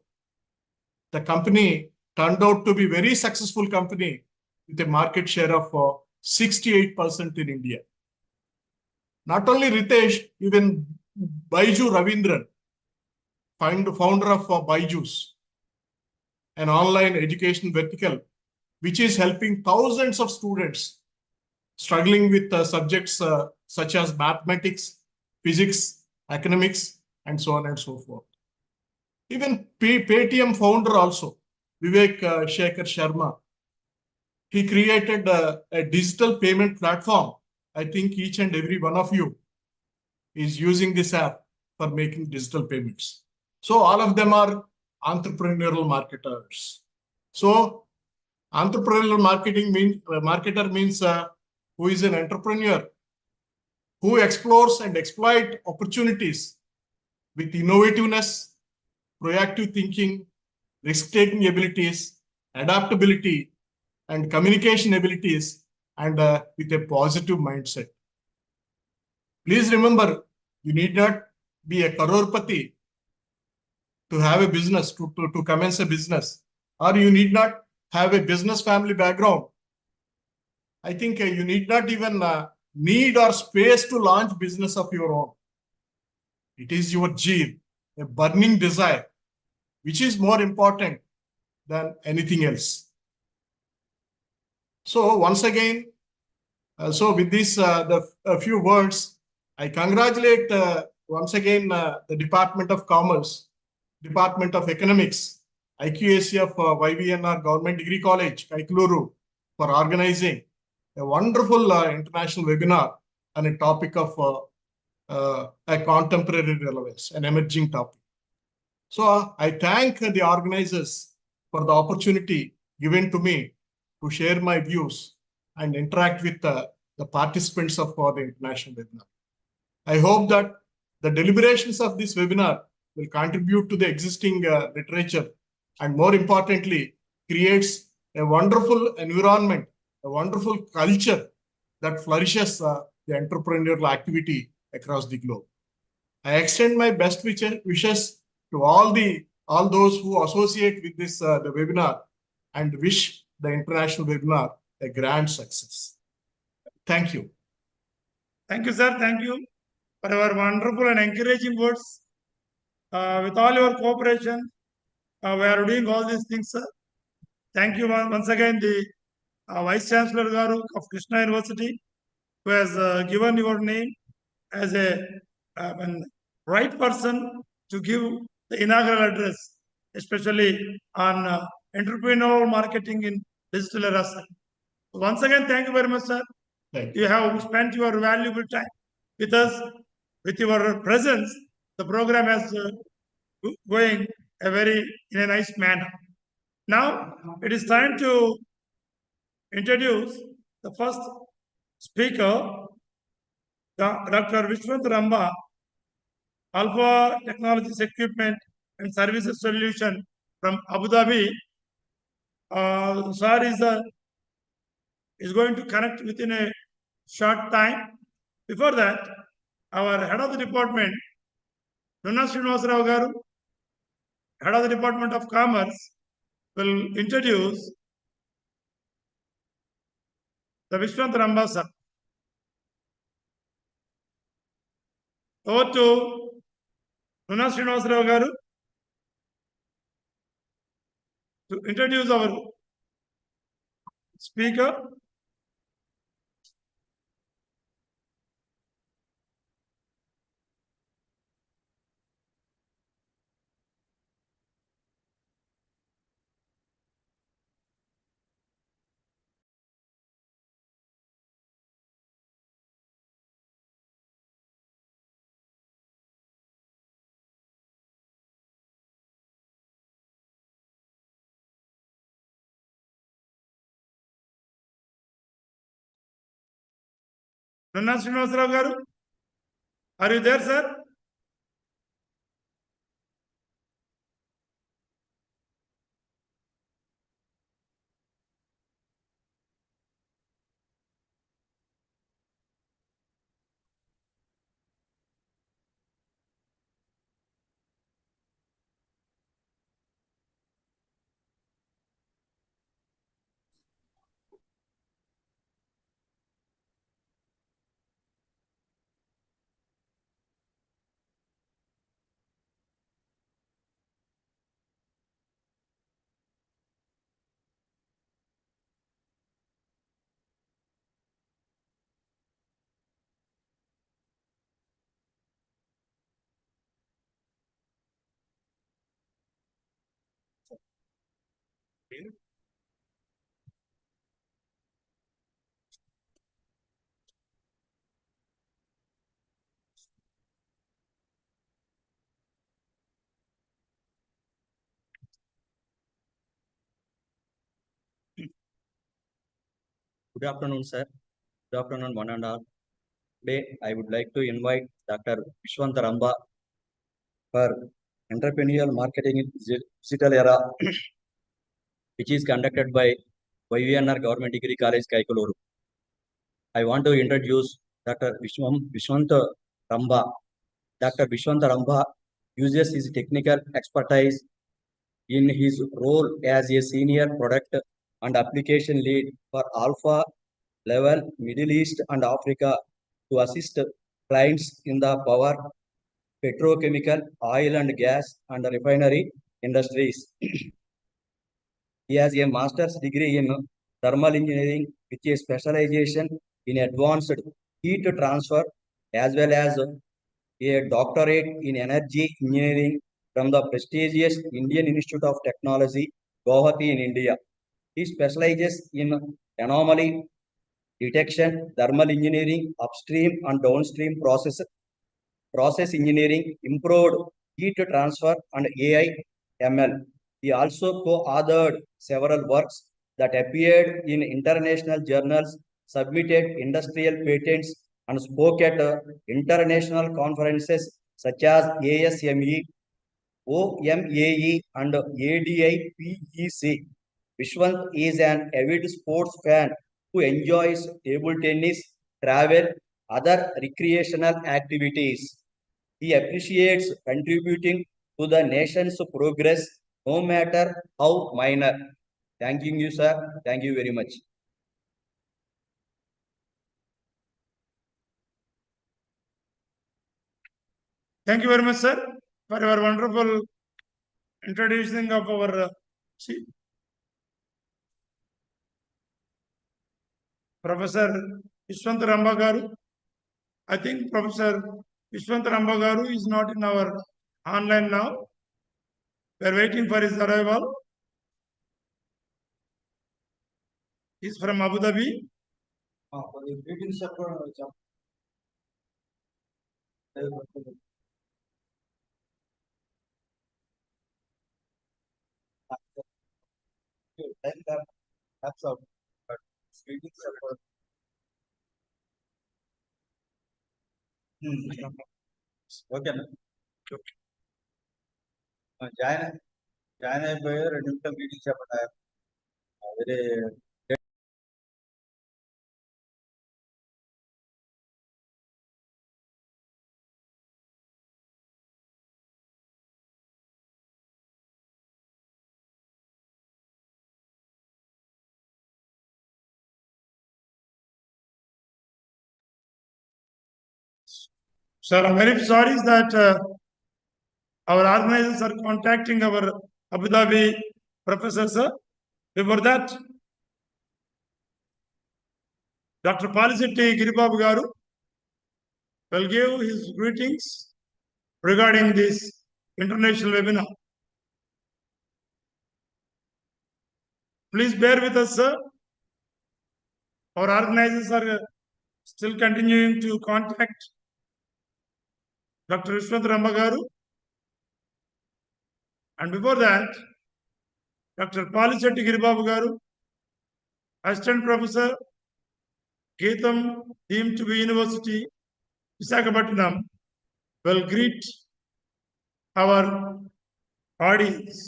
Speaker 7: The company turned out to be a very successful company with a market share of 68% in India. Not only Ritesh, even Baiju Ravindran, founder of Byju's, an online education vertical, which is helping thousands of students struggling with subjects such as mathematics, physics, economics, and so on and so forth. Even Paytm founder also, Vivek Shekhar Sharma, he created a digital payment platform. I think each and every one of you is using this app for making digital payments. So all of them are entrepreneurial marketers. So entrepreneurial marketer means who is an entrepreneur who explores and exploit opportunities with innovativeness, proactive thinking, risk-taking abilities, adaptability, and communication abilities, and with a positive mindset. Please remember, you need not be a crorepati to have a business, to commence a business, or you need not have a business family background. I think you need not even need or space to launch business of your own. It is your gene, a burning desire, which is more important than anything else. So once again, so with this, a few words, I congratulate once again the Department of Commerce, Department of Economics, IQAC of YVNR Government Degree College, Kaikuluru, for organizing a wonderful international webinar on a topic of a contemporary relevance, an emerging topic. So I thank the organizers for the opportunity given to me to share my views and interact with the participants of the international webinar. I hope that the deliberations of this webinar will contribute to the existing literature, and more importantly, creates a wonderful environment, a wonderful culture that flourishes the entrepreneurial activity across the globe. I extend my best wishes to all those who associate with this the webinar, and wish the international webinar a grand success. Thank you.
Speaker 1: Thank you, sir. Thank you for your wonderful and encouraging words. With all your cooperation, we are doing all these things, sir. Thank you once again, the Vice Chancellor Garu of Krishna University, who has given your name as a right person to give the inaugural address, especially on entrepreneurial marketing in digital era. Once again, thank you very much, sir.
Speaker 7: Thank you.
Speaker 1: You have spent your valuable time with us. With your presence, the program has going in a nice manner. Now it is time to introduce the first speaker, Dr. Vishwant Ramba, Alpha Technologies Equipment and Services Solution from Abu Dhabi. Sir is going to connect within a short time. Before that, our head of the department, Nunna Srinivasarao garu, head of the Department of Commerce, will introduce the Vishwant Ramba sir. Over to Nunna Srinivasarao garu to introduce our speaker. Nunna Srinivasarao garu, are you there, sir?
Speaker 8: Good afternoon, sir. Good afternoon, one and all. Today, I would like to invite Dr. Vishwant Ramba for Entrepreneurial Marketing in Digital Era, which is conducted by YVNR Government Degree College, Kaikuluru. I want to introduce Dr. Vishwant Ramba. Dr. Vishwant Ramba uses his technical expertise in his role as a senior product and application lead for Alpha level Middle East and Africa to assist clients in the power, petrochemical, oil and gas and refinery industries. He has a master's degree in thermal engineering with a specialization in advanced heat transfer as well as a doctorate in energy engineering from the prestigious Indian Institute of Technology, Guwahati in India. He specializes in anomaly detection, thermal engineering, upstream and downstream process engineering, improved heat transfer, and AI ML. He also co-authored several works that appeared in international journals, submitted industrial patents, and spoke at international conferences such as ASME, OMAE, and ADIPEC. Vishwant is an avid sports fan who enjoys table tennis, travel, other recreational activities. He appreciates contributing to the nation's progress, no matter how minor. Thank you, sir. Thank you very much.
Speaker 1: Thank you very much, sir, for your wonderful introducing of our Professor Vishwant Ramba garu. I think Professor Vishwant Ramba garu is not in our online now. We are waiting for his arrival. is from Abu Dhabi.
Speaker 3: Greetings, sir. Okay. Join అయిపోయి 2 నిమిషాలు meeting చెప్పండి. వేరే
Speaker 1: Sir, I'm very sorry that our organizers are contacting our Abu Dhabi professor, sir. Before that, Dr. Palisetti Giribabu Garu will give his greetings regarding this international webinar. Please bear with us, sir. Our organizers are still continuing to contact Dr. Vishwanth Ramagaru. And before that, Dr. Palisetti Giribabu Garu, Assistant Professor, Geetham, deemed to be University, Visakhapatnam, will greet our audience.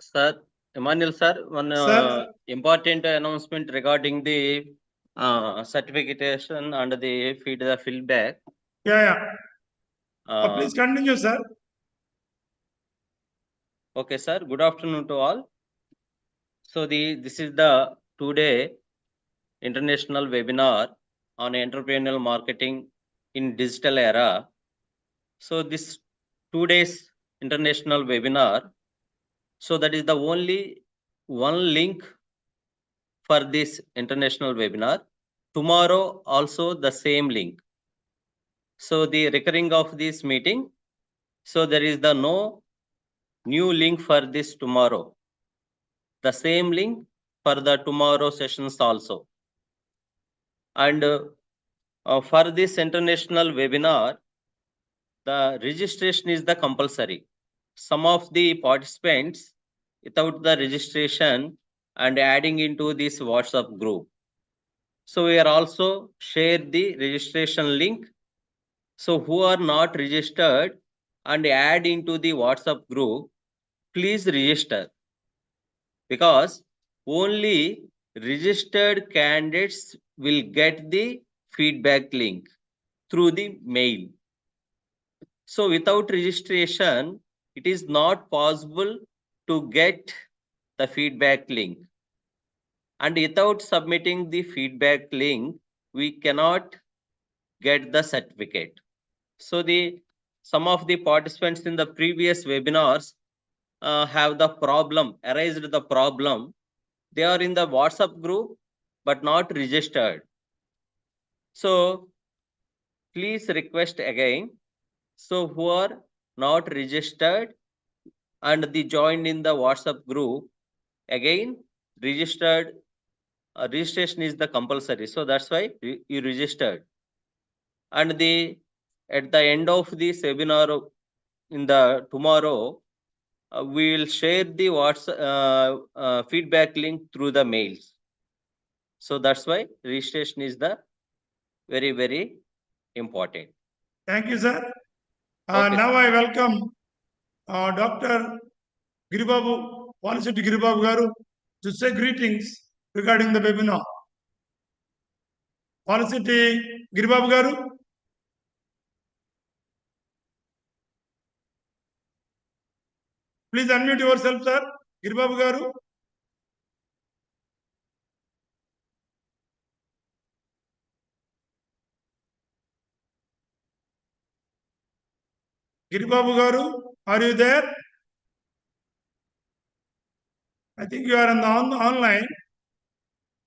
Speaker 2: Sir, Emmanuel sir, one
Speaker 1: Sir.
Speaker 2: important announcement regarding the certification and the feedback.
Speaker 1: Yeah.
Speaker 2: Uh,
Speaker 1: Please continue, sir.
Speaker 2: Okay, sir. Good afternoon to all. So this is the today international webinar on entrepreneurial marketing in digital era. So this 2 days international webinar. So that is the only one link for this international webinar. Tomorrow also the same link. So the recurring of this meeting. So there is the no new link for this tomorrow. The same link for the tomorrow sessions also. And for this international webinar, the registration is the compulsory. Some of the participants without the registration and adding into this WhatsApp group. So we are also share the registration link. So who are not registered and add into the WhatsApp group, please register, because only registered candidates will get the feedback link through the mail. So without registration, it is not possible to get the feedback link. And without submitting the feedback link, we cannot get the certificate. So some of the participants in the previous webinars have the problem, arised the problem. They are in the WhatsApp group, but not registered. So please request again. So who are not registered and the joined in the WhatsApp group, again, registered, registration is the compulsory. So that's why you registered. And at the end of this webinar in the tomorrow, we will share the WhatsApp feedback link through the mails. So that's why registration is the very, very important.
Speaker 1: Thank you, sir.
Speaker 2: Okay.
Speaker 1: Now I welcome Dr. Giribabu, Palisetti Giribabu Garu, to say greetings regarding the webinar. Palisetti Giribabu Garu. Please unmute yourself, sir. Giribabu Garu. Giribabu Garu, are you there? I think you are on the online.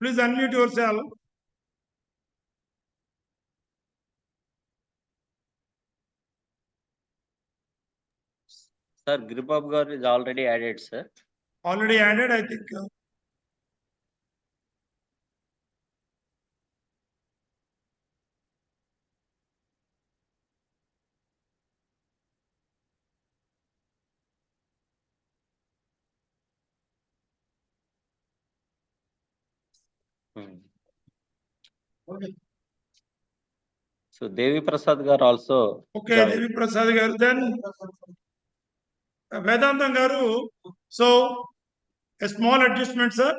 Speaker 1: Please unmute yourself.
Speaker 2: Sir, Giribab is already added, sir.
Speaker 1: Already added, I think. Okay.
Speaker 2: So Devi Prasad garu also
Speaker 1: Okay,
Speaker 2: joined.
Speaker 1: Devi Prasad Garu. Then Vedantam Garu. So a small adjustment, sir.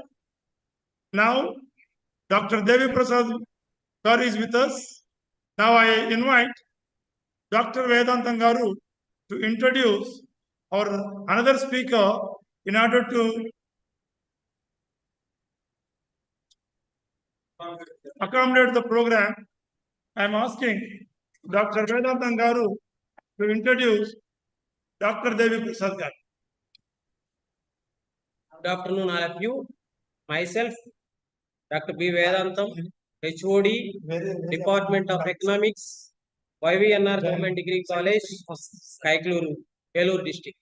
Speaker 1: Now Dr. Devi Prasad Garu is with us. Now I invite Dr. Vedantam Garu to introduce our another speaker in order to accommodate the program. I am asking Dr. Vedantam Garu to introduce Dr. Devi Prasad Garu.
Speaker 9: Good afternoon, all of you. Myself, Dr. B. Vedantam, HOD, Department of Economics, YVNR Government Degree College, Kaikluru, Elur District.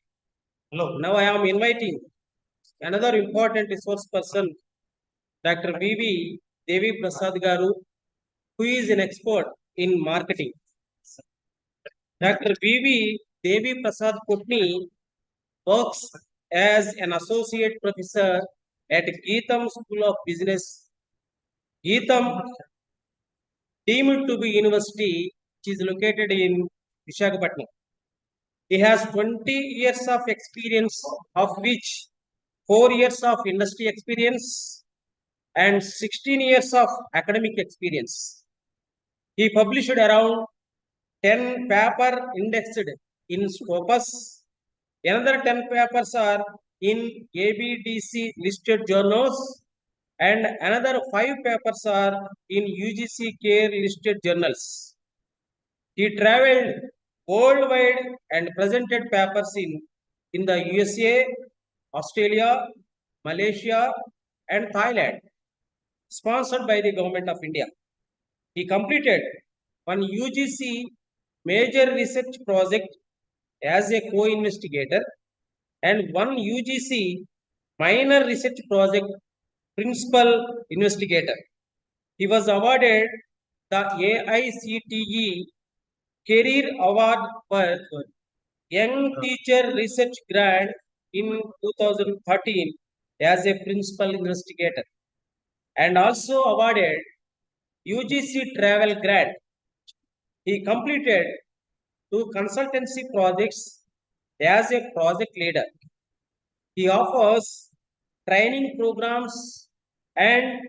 Speaker 9: Now I am inviting another important resource person, Dr. B.V. Devi Prasad Garu, who is an expert in marketing. Dr. B.V. Devi Prasad Putni works as an associate professor at Geetham School of Business, Geetham, deemed to be university, which is located in Visakhapatnam. He has 20 years of experience, of which 4 years of industry experience and 16 years of academic experience. He published around 10 papers indexed in Scopus. Another 10 papers are in ABDC listed journals, and another 5 papers are in UGC CARE listed journals. He traveled worldwide and presented papers in the USA, Australia, Malaysia, and Thailand, sponsored by the Government of India. He completed one UGC major research project as a co-investigator and one UGC minor research project principal investigator. He was awarded the AICTE Career Award for Young Teacher Research Grant in 2013 as a principal investigator, and also awarded UGC Travel Grant. He completed 2 consultancy projects as a project leader. He offers training programs and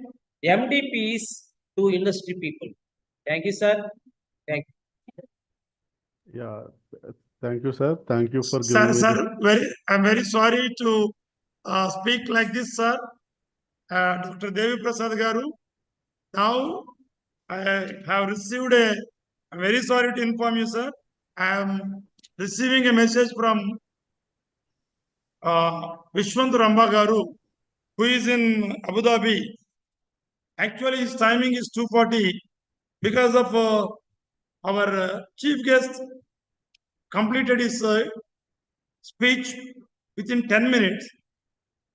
Speaker 9: MDPs to industry people. Thank you, sir. Thank you.
Speaker 10: Yeah, thank you, sir. Thank you for
Speaker 1: Sir,
Speaker 10: giving me this.
Speaker 1: I'm very sorry to speak like this, sir. Dr. Devi Prasad Garu. Now I have received I'm very sorry to inform you, sir. I am receiving a message from Vishwant Ramba Garu, who is in Abu Dhabi. Actually, his timing is 2:40 because of our chief guest completed his speech within 10 minutes.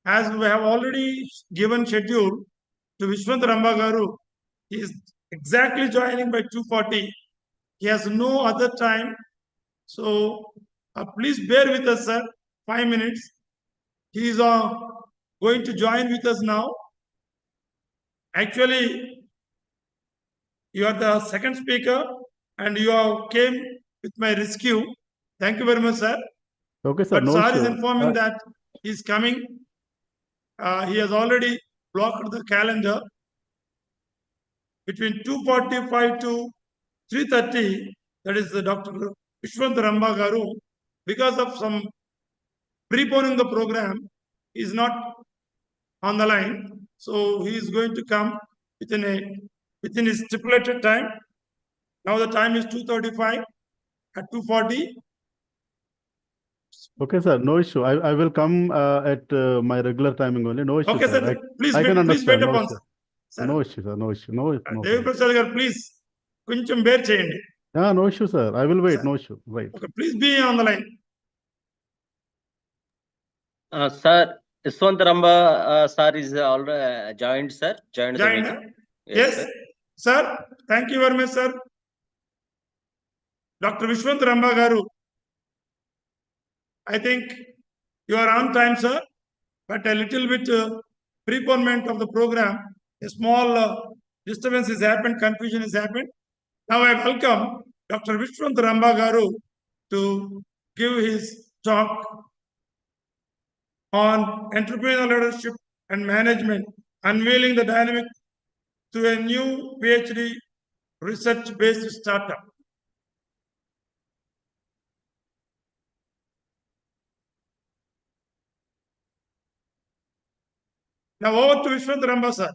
Speaker 1: As we have already given schedule to Vishwant Ramba Garu, he is exactly joining by 2:40. He has no other time. So please bear with us, sir. 5 minutes. He is going to join with us now. Actually, you are the second speaker and you have came with my rescue. Thank you very much, sir.
Speaker 10: Okay, sir.
Speaker 1: But
Speaker 10: No
Speaker 1: sir is
Speaker 10: issue.
Speaker 1: informing that he is coming. He has already blocked the calendar between 2:45 to 3:30. That is Dr. Vishwant Ramba Garu. Because of some preponing the program, he is not on the line. So he is going to come within his stipulated time. Now the time is 2:35. At 2:40,
Speaker 10: Okay, sir, no issue. I will come at my regular timing only. No issue,
Speaker 1: Okay,
Speaker 10: sir.
Speaker 1: sir. Please
Speaker 10: I can
Speaker 1: wait, please wait
Speaker 10: understand. No
Speaker 1: upon,
Speaker 10: issue.
Speaker 1: sir.
Speaker 10: No issue, sir. No issue. No
Speaker 1: Devi
Speaker 10: problem.
Speaker 1: Prasad garu, please. Koncham bear cheyandi.
Speaker 10: Yeah, no issue, sir. I will wait.
Speaker 1: Sir.
Speaker 10: No issue. Right.
Speaker 1: Okay, please be on the line.
Speaker 2: Sir, Yashwantaramba sir is already joined, sir. Joined the
Speaker 1: Join,
Speaker 2: meeting.
Speaker 1: yes, sir. Thank you very much, sir. Dr. Vishwant Ramba garu, I think you are on time, sir, but a little bit preponement of the program, a small disturbance has happened, confusion has happened. Now I welcome Dr. Vishwant Ramba garu to give his talk on entrepreneurial leadership and management, unveiling the dynamic to a new PhD research-based startup. Now over to Vishwant Ramba, sir.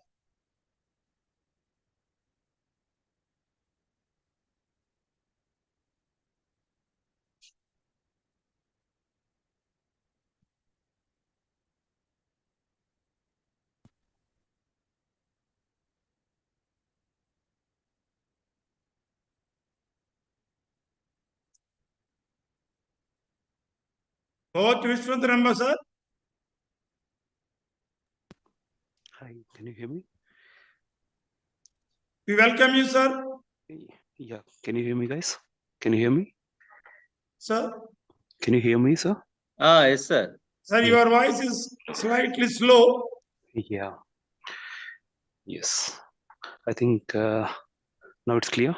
Speaker 1: Over to Vishwant Ramba, sir.
Speaker 11: Hi, can you hear me?
Speaker 1: We welcome you, sir.
Speaker 11: Yeah, can you hear me, guys? Can you hear me?
Speaker 1: Sir.
Speaker 11: Can you hear me, sir?
Speaker 2: Yes, sir.
Speaker 1: Sir, your voice is slightly slow.
Speaker 11: Yeah. Yes. I think now it's clear.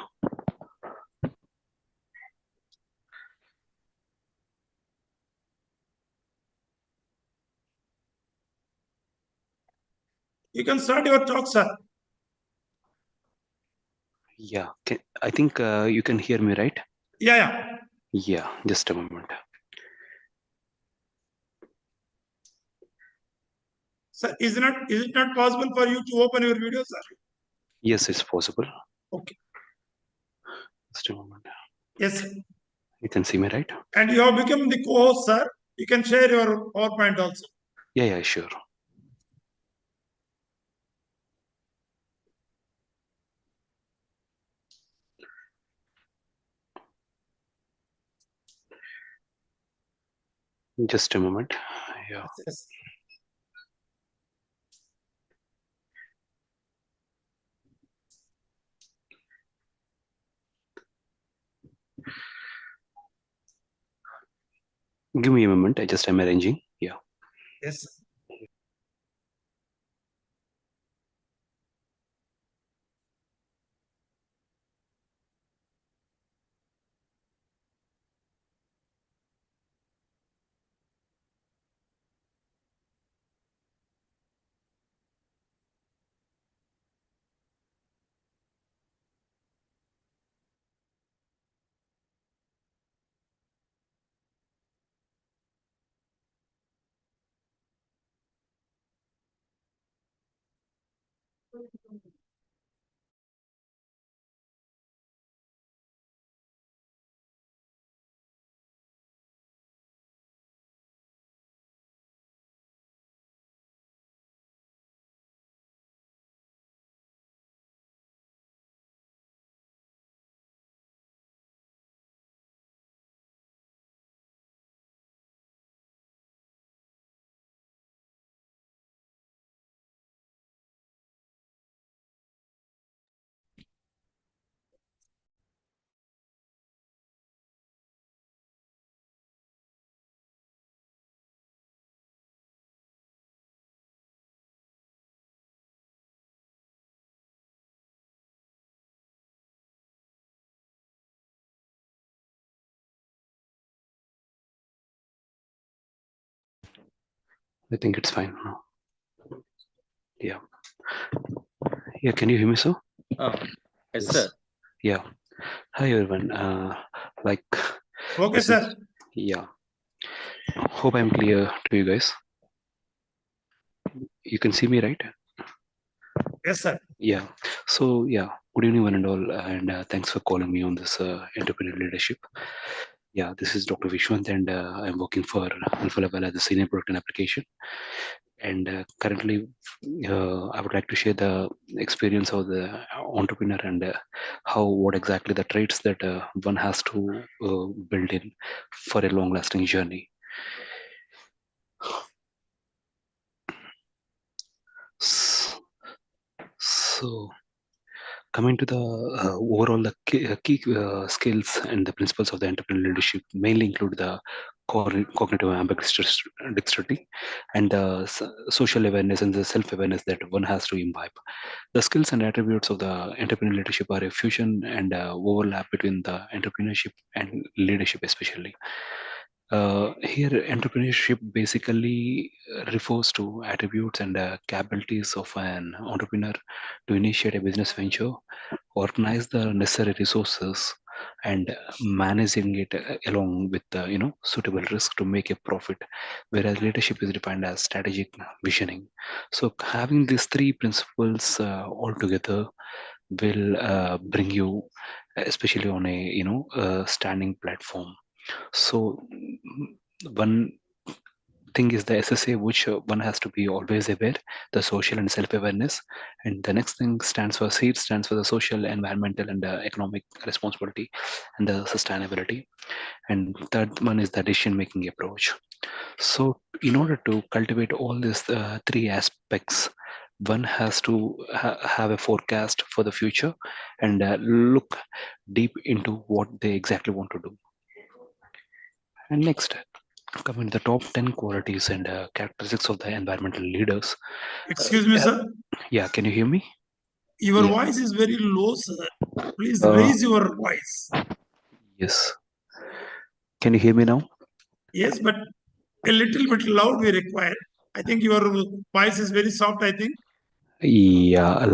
Speaker 1: You can start your talk, sir.
Speaker 11: Yeah. I think you can hear me, right?
Speaker 1: Yeah.
Speaker 11: Yeah, just a moment.
Speaker 1: Sir, is it not possible for you to open your video, sir?
Speaker 11: Yes, it's possible.
Speaker 1: Okay.
Speaker 11: Just a moment.
Speaker 1: Yes, sir.
Speaker 11: You can see me, right?
Speaker 1: And you have become the co-host, sir. You can share your PowerPoint also.
Speaker 11: Yeah, sure. Just a moment. Yeah.
Speaker 1: Yes.
Speaker 11: Give me a moment. I'm arranging. Yeah.
Speaker 1: Yes, sir.
Speaker 11: I think it's fine now. Yeah. Yeah, can you hear me, sir?
Speaker 2: Yes, sir.
Speaker 11: Yeah. Hi, everyone.
Speaker 1: Okay, sir.
Speaker 11: Yeah. Hope I'm clear to you guys. You can see me, right?
Speaker 1: Yes, sir.
Speaker 11: Yeah. So, yeah. Good evening, one and all. And thanks for calling me on this entrepreneurial leadership. Yeah, this is Dr. Vishwant, and I'm working for Alpha Level as a senior product and application. And currently, I would like to share the experience of the entrepreneur and what exactly the traits that one has to build in for a long-lasting journey. So, coming to the overall, the key skills and the principles of the entrepreneurial leadership mainly include the cognitive ambidextrosity and the social awareness and the self-awareness that one has to imbibe. The skills and attributes of the entrepreneurial leadership are a fusion and overlap between the entrepreneurship and leadership, especially. Here, entrepreneurship basically refers to attributes and capabilities of an entrepreneur to initiate a business venture, organize the necessary resources, and managing it along with suitable risk to make a profit. Whereas leadership is defined as strategic visioning. So having these three principles all together will bring you, especially on a standing platform. So one thing is the SSA, which one has to be always aware, the social and self-awareness. And the next thing stands for SEED, stands for the social, environmental, and economic responsibility and the sustainability. And third one is the decision-making approach. So in order to cultivate all these three aspects, one has to have a forecast for the future and look deep into what they exactly want to do. And next, coming to the top 10 qualities and characteristics of the environmental leaders.
Speaker 1: Excuse me, sir.
Speaker 11: Yeah, can you hear me?
Speaker 1: Your
Speaker 11: Yeah.
Speaker 1: voice is very low, sir. Please
Speaker 11: Uh,
Speaker 1: raise your voice.
Speaker 11: Yes. Can you hear me now?
Speaker 1: Yes, but a little bit loud we require. I think your voice is very soft, I think.
Speaker 11: Yeah,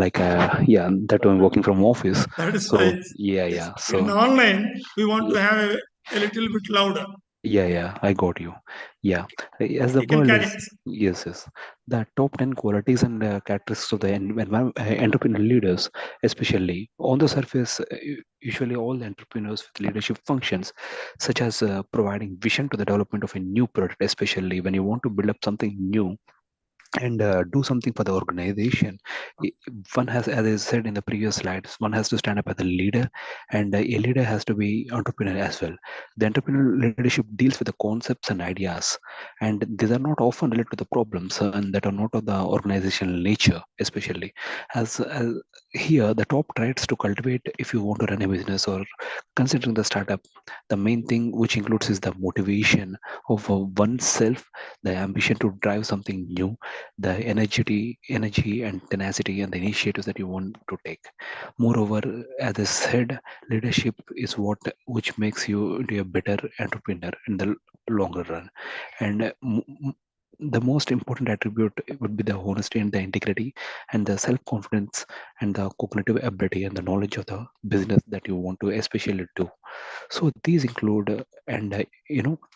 Speaker 11: that I'm working from office.
Speaker 1: That is
Speaker 11: So
Speaker 1: why
Speaker 11: yeah.
Speaker 1: in
Speaker 11: So
Speaker 1: online, we want to have a little bit louder.
Speaker 11: yeah, I got you. Yeah, as the
Speaker 1: You can
Speaker 11: world
Speaker 1: carry
Speaker 11: is,
Speaker 1: it.
Speaker 11: yes. The top 10 qualities and characteristics of the entrepreneur leaders, especially on the surface, usually all the entrepreneurs with leadership functions, such as providing vision to the development of a new product, especially when you want to build up something new and do something for the organization. One has, as I said in the previous slides, one has to stand up as a leader, and a leader has to be entrepreneur as well. The entrepreneurial leadership deals with the concepts and ideas, and these are not often related to the problems and that are not of the organizational nature, especially as here the top traits to cultivate if you want to run a business or considering the startup. The main thing which includes is the motivation of oneself, the ambition to drive something new, the energy and tenacity and the initiatives that you want to take. Moreover, as I said, leadership is which makes you into a better entrepreneur in the longer run. And the most important attribute would be the honesty and the integrity and the self-confidence and the cognitive ability and the knowledge of the business that you want to especially do. So these include and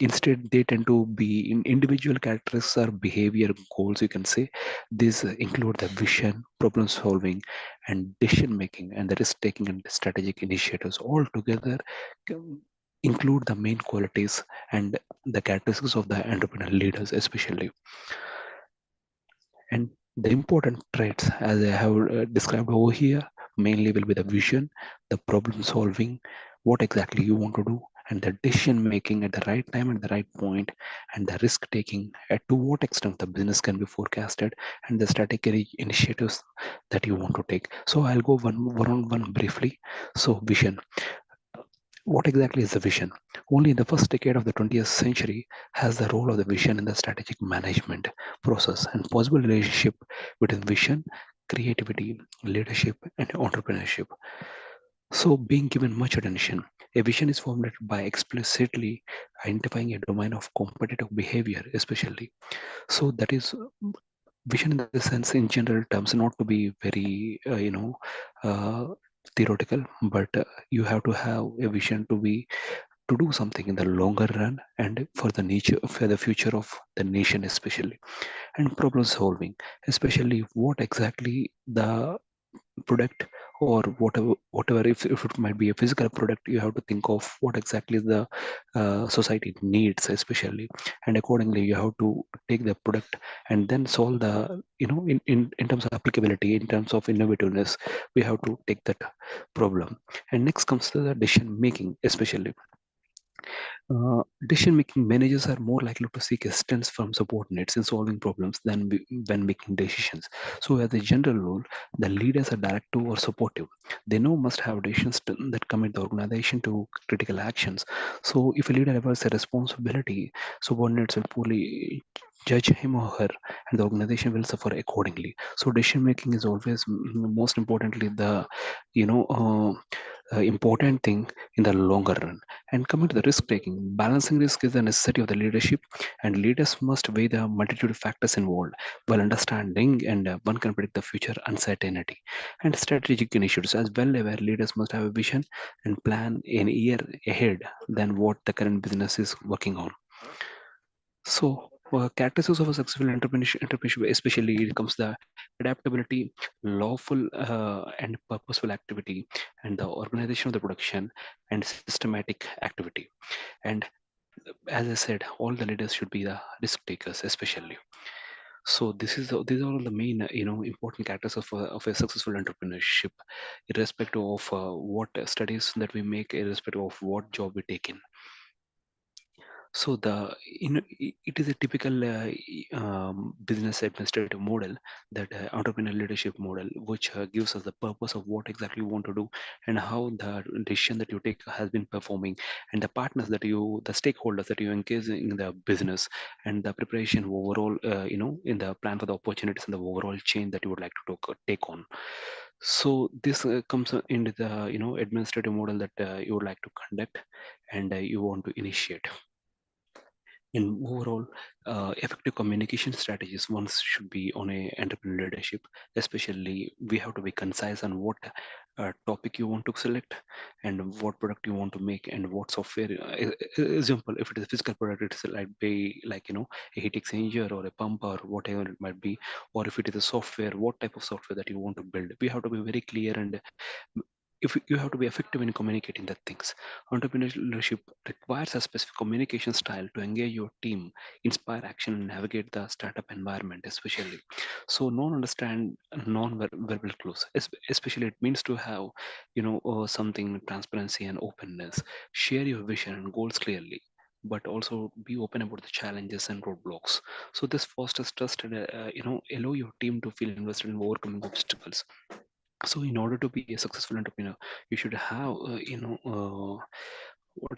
Speaker 11: instead they tend to be in individual characteristics or behavior goals, you can say. These include the vision, problem solving, and decision making, and the risk taking and strategic initiatives all together include the main qualities and the characteristics of the entrepreneurial leaders especially. And the important traits, as I have described over here, mainly will be the vision, the problem solving, what exactly you want to do, and the decision making at the right time and the right point, and the risk taking at to what extent the business can be forecasted, and the strategic initiatives that you want to take. So I'll go one on one briefly. So vision. What exactly is the vision? Only in the first decade of the 20th century has the role of the vision in the strategic management process and possible relationship between vision, creativity, leadership, and entrepreneurship. So, being given much attention, a vision is formulated by explicitly identifying a domain of competitive behavior, especially. So, that is vision in the sense, in general terms, not to be very, uh, theoretical, but you have to have a vision to do something in the longer run and for the nature for the future of the nation especially. And problem solving, especially what exactly the product or whatever if it might be a physical product, you have to think of what exactly the society needs especially, and accordingly you have to take the product and then solve the in terms of applicability, in terms of innovativeness, we have to take that problem. And next comes to the decision making especially. Decision making managers are more likely to seek assistance from subordinates in solving problems than when making decisions. So, as a general rule, the leaders are directive or supportive. They know must have decisions that commit the organization to critical actions. So, if a leader ever a responsibility, subordinates will poorly judge him or her, and the organization will suffer accordingly. So, decision making is always most importantly the you know important thing in the longer run. And coming to the risk taking, balancing risk is a necessity of the leadership, and leaders must weigh the multitude of factors involved while understanding and one can predict the future uncertainty. And strategic initiatives as well, where leaders must have a vision and plan an year ahead than what the current business is working on. So, characteristics of a successful entrepreneurship, especially it comes the adaptability, lawful and purposeful activity, and the organization of the production and systematic activity. And as I said, all the leaders should be the risk takers, especially. So these are all the main important characters of a successful entrepreneurship, irrespective of what studies that we make, irrespective of what job we take in. So it is a typical business administrative model, that entrepreneurial leadership model, which gives us the purpose of what exactly you want to do and how the decision that you take has been performing, and the partners the stakeholders that you engage in the business, and the preparation overall, in the plan for the opportunities and the overall change that you would like to take on. So this comes into the administrative model that you would like to conduct and you want to initiate. In overall, effective communication strategies once should be on a entrepreneurial leadership. Especially, we have to be concise on what topic you want to select and what product you want to make and what software. Example, if it is a physical product, it's like a heat exchanger or a pump or whatever it might be. Or if it is a software, what type of software that you want to build. We have to be very clear, and if you have to be effective in communicating the things. Entrepreneurship requires a specific communication style to engage your team, inspire action, and navigate the startup environment, especially. So, non-understand non-verbal clues, especially it means to have, something transparency and openness. Share your vision and goals clearly, but also be open about the challenges and roadblocks. So this fosters trust and allow your team to feel invested in overcoming obstacles. So in order to be a successful entrepreneur, you should have what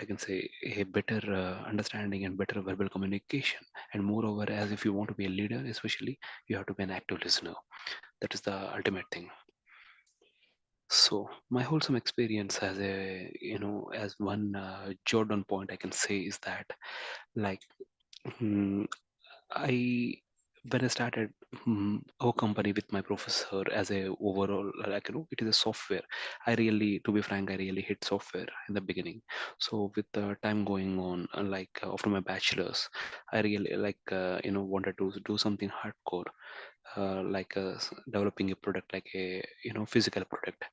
Speaker 11: I can say, a better understanding and better verbal communication. And moreover, as if you want to be a leader especially, you have to be an active listener. That is the ultimate thing. So my wholesome experience as a as one Jordan point I can say is that, like, mm, I when I started our company with my professor as a overall, like, it is a software. I really, to be frank, I really hate software in the beginning. So with the time going on, after my bachelor's, I really wanted to do something hardcore, developing a product like a physical product.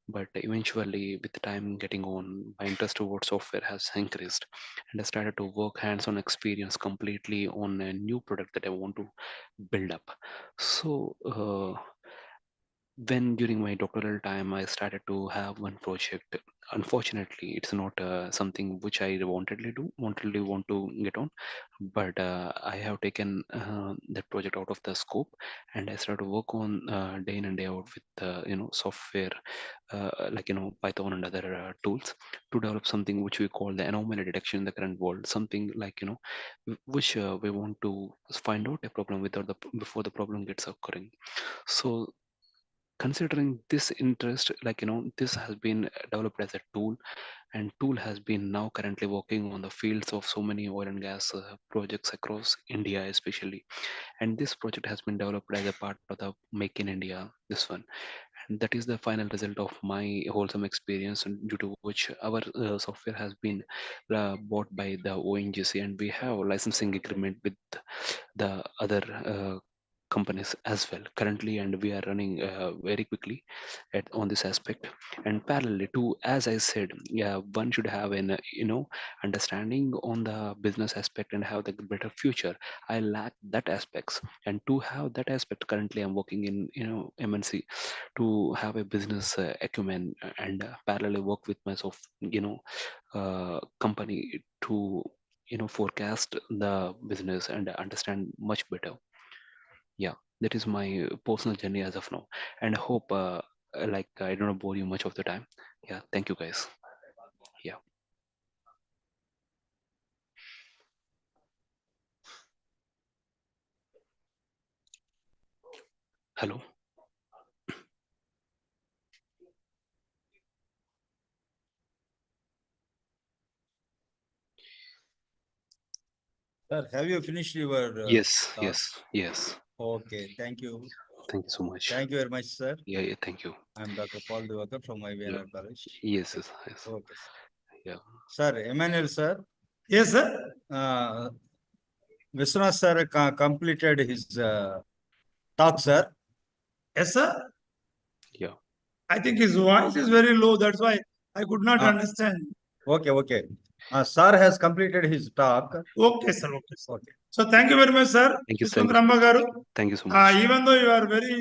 Speaker 11: But eventually, with the time getting on, my interest towards software has increased, and I started to work hands-on experience completely on a new product that I want to build up. So when during my doctoral time I started to have one project. Unfortunately, it's not something which I wantedly want to get on, but I have taken that project out of the scope, and I started to work on day in and day out with software, Python and other tools, to develop something which we call the anomaly detection in the current world. Something like, which we want to find out a problem before the problem gets occurring. So considering this interest, this has been developed as a tool, and tool has been now currently working on the fields of so many oil and gas projects across India especially. And this project has been developed as a part of the Make in India, this one. And that is the final result of my wholesome experience, and due to which our software has been bought by the ONGC, and we have licensing agreement with the other companies as well currently, and we are running very quickly on this aspect. And parallelly to, as I said, yeah, one should have an understanding on the business aspect and have the better future. I lack that aspects, and to have that aspect, currently I'm working in MNC to have a business acumen, and parallelly work with myself company to forecast the business and understand much better. Yeah, that is my personal journey as of now, and I hope like I don't bore you much of the time. Yeah, thank you guys. Yeah. Hello.
Speaker 3: Sir, have you finished your?
Speaker 11: Yes,
Speaker 3: talk?
Speaker 11: yes.
Speaker 3: Okay, thank you.
Speaker 11: Thank you so much.
Speaker 3: Thank you very much, sir.
Speaker 11: Yeah, thank you.
Speaker 3: I'm Dr. Paul Divakar from IVNR College.
Speaker 11: Yes.
Speaker 3: Okay, sir.
Speaker 11: Yeah.
Speaker 3: Sir, Emmanuel, sir.
Speaker 1: Yes, sir.
Speaker 3: Vishwanath sir completed his talk, sir.
Speaker 1: Yes, sir.
Speaker 11: Yeah.
Speaker 1: I think his voice is very low. That's why I could not understand.
Speaker 3: Okay. Sir has completed his talk.
Speaker 1: Okay, sir. Okay. So thank you very much, sir.
Speaker 11: Thank you,
Speaker 1: Vishwanath Ramba garu.
Speaker 11: Thank you so much.
Speaker 1: Even though you are very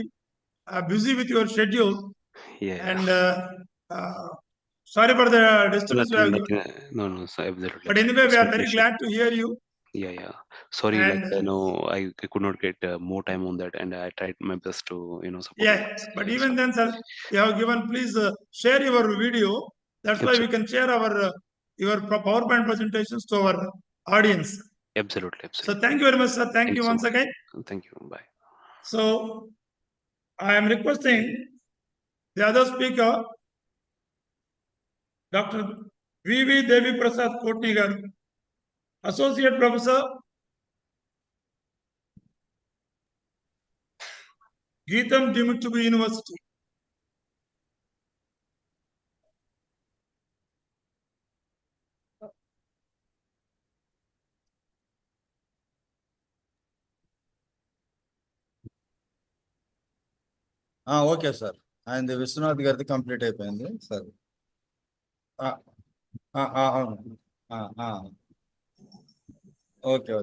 Speaker 1: busy with your schedule,
Speaker 11: Yeah.
Speaker 1: and sorry for the disturbance we have given.
Speaker 11: No, sir, absolutely.
Speaker 1: But anyway, we are very glad to hear you.
Speaker 11: Yeah. Sorry,
Speaker 1: And
Speaker 11: I could not get more time on that, and I tried my best to support.
Speaker 1: yeah, but even then, sir, you have given. Please share your video. That's why we can share our your PowerPoint presentations to our audience.
Speaker 11: Absolutely.
Speaker 1: So thank you very much, sir. Thank you once again.
Speaker 11: Thank you. Bye.
Speaker 1: So I am requesting the other speaker, Dr. V.V. Devi Prasad Kotnigar, Associate Professor, Geetam Dimitubu University.
Speaker 3: Okay, sir. And Vishwanath గారిది complete అయిపోయింది sir. Okay.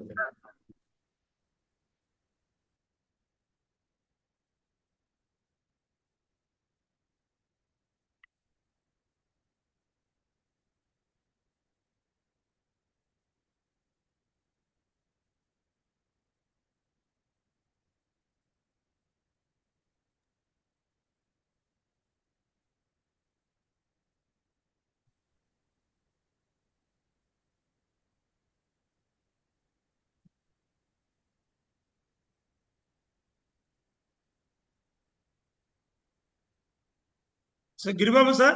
Speaker 1: So Giribabu sir,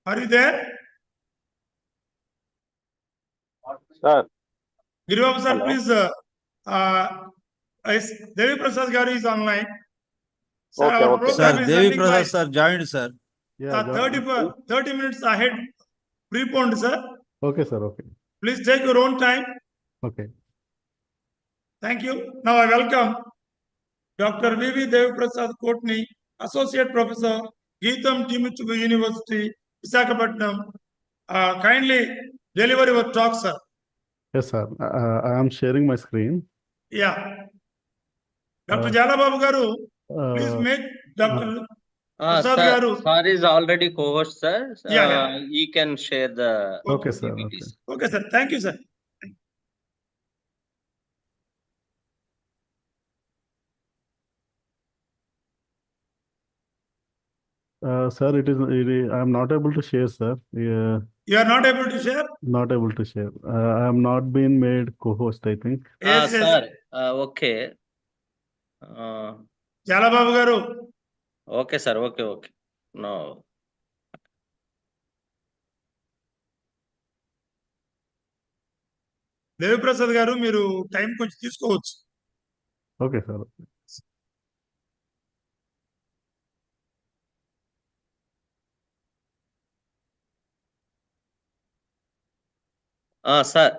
Speaker 1: are you there?
Speaker 12: Sir.
Speaker 1: Giribabu sir,
Speaker 12: Hello.
Speaker 1: please. Devi Prasad Garu is online. Sir,
Speaker 12: Okay,
Speaker 1: our
Speaker 12: okay.
Speaker 1: program
Speaker 3: Sir,
Speaker 1: is
Speaker 3: Devi
Speaker 1: running
Speaker 3: Prasad
Speaker 1: by
Speaker 3: sir joined, sir.
Speaker 1: 30 minutes ahead. Preponed, sir.
Speaker 10: Okay, sir. Okay.
Speaker 1: Please take your own time.
Speaker 10: Okay.
Speaker 1: Thank you. Now I welcome Dr. V.V. Devi Prasad Kotni, Associate Professor, Geetam Timitubu University, Visakhapatnam. Kindly deliver your talk, sir.
Speaker 10: Yes, sir. I am sharing my screen.
Speaker 1: Yeah. Dr. Jalababu Garu, please make Dr. Prasad
Speaker 2: Sir,
Speaker 1: Garu.
Speaker 2: sir is already co-host, sir.
Speaker 1: Yeah.
Speaker 2: He can share the
Speaker 10: Okay, sir.
Speaker 2: PPTs.
Speaker 1: Okay, sir. Thank you, sir.
Speaker 10: Sir, I am not able to share, sir.
Speaker 1: You are not able to share?
Speaker 10: Not able to share. I am not being made co-host, I think.
Speaker 1: Yes.
Speaker 2: Sir, okay.
Speaker 1: Jalababu Garu.
Speaker 2: Okay, sir. Okay. No.
Speaker 1: Devi Prasad Garu, మీరు time కొంచెం తీసుకోవచ్చు.
Speaker 10: Okay, sir.
Speaker 2: Sir.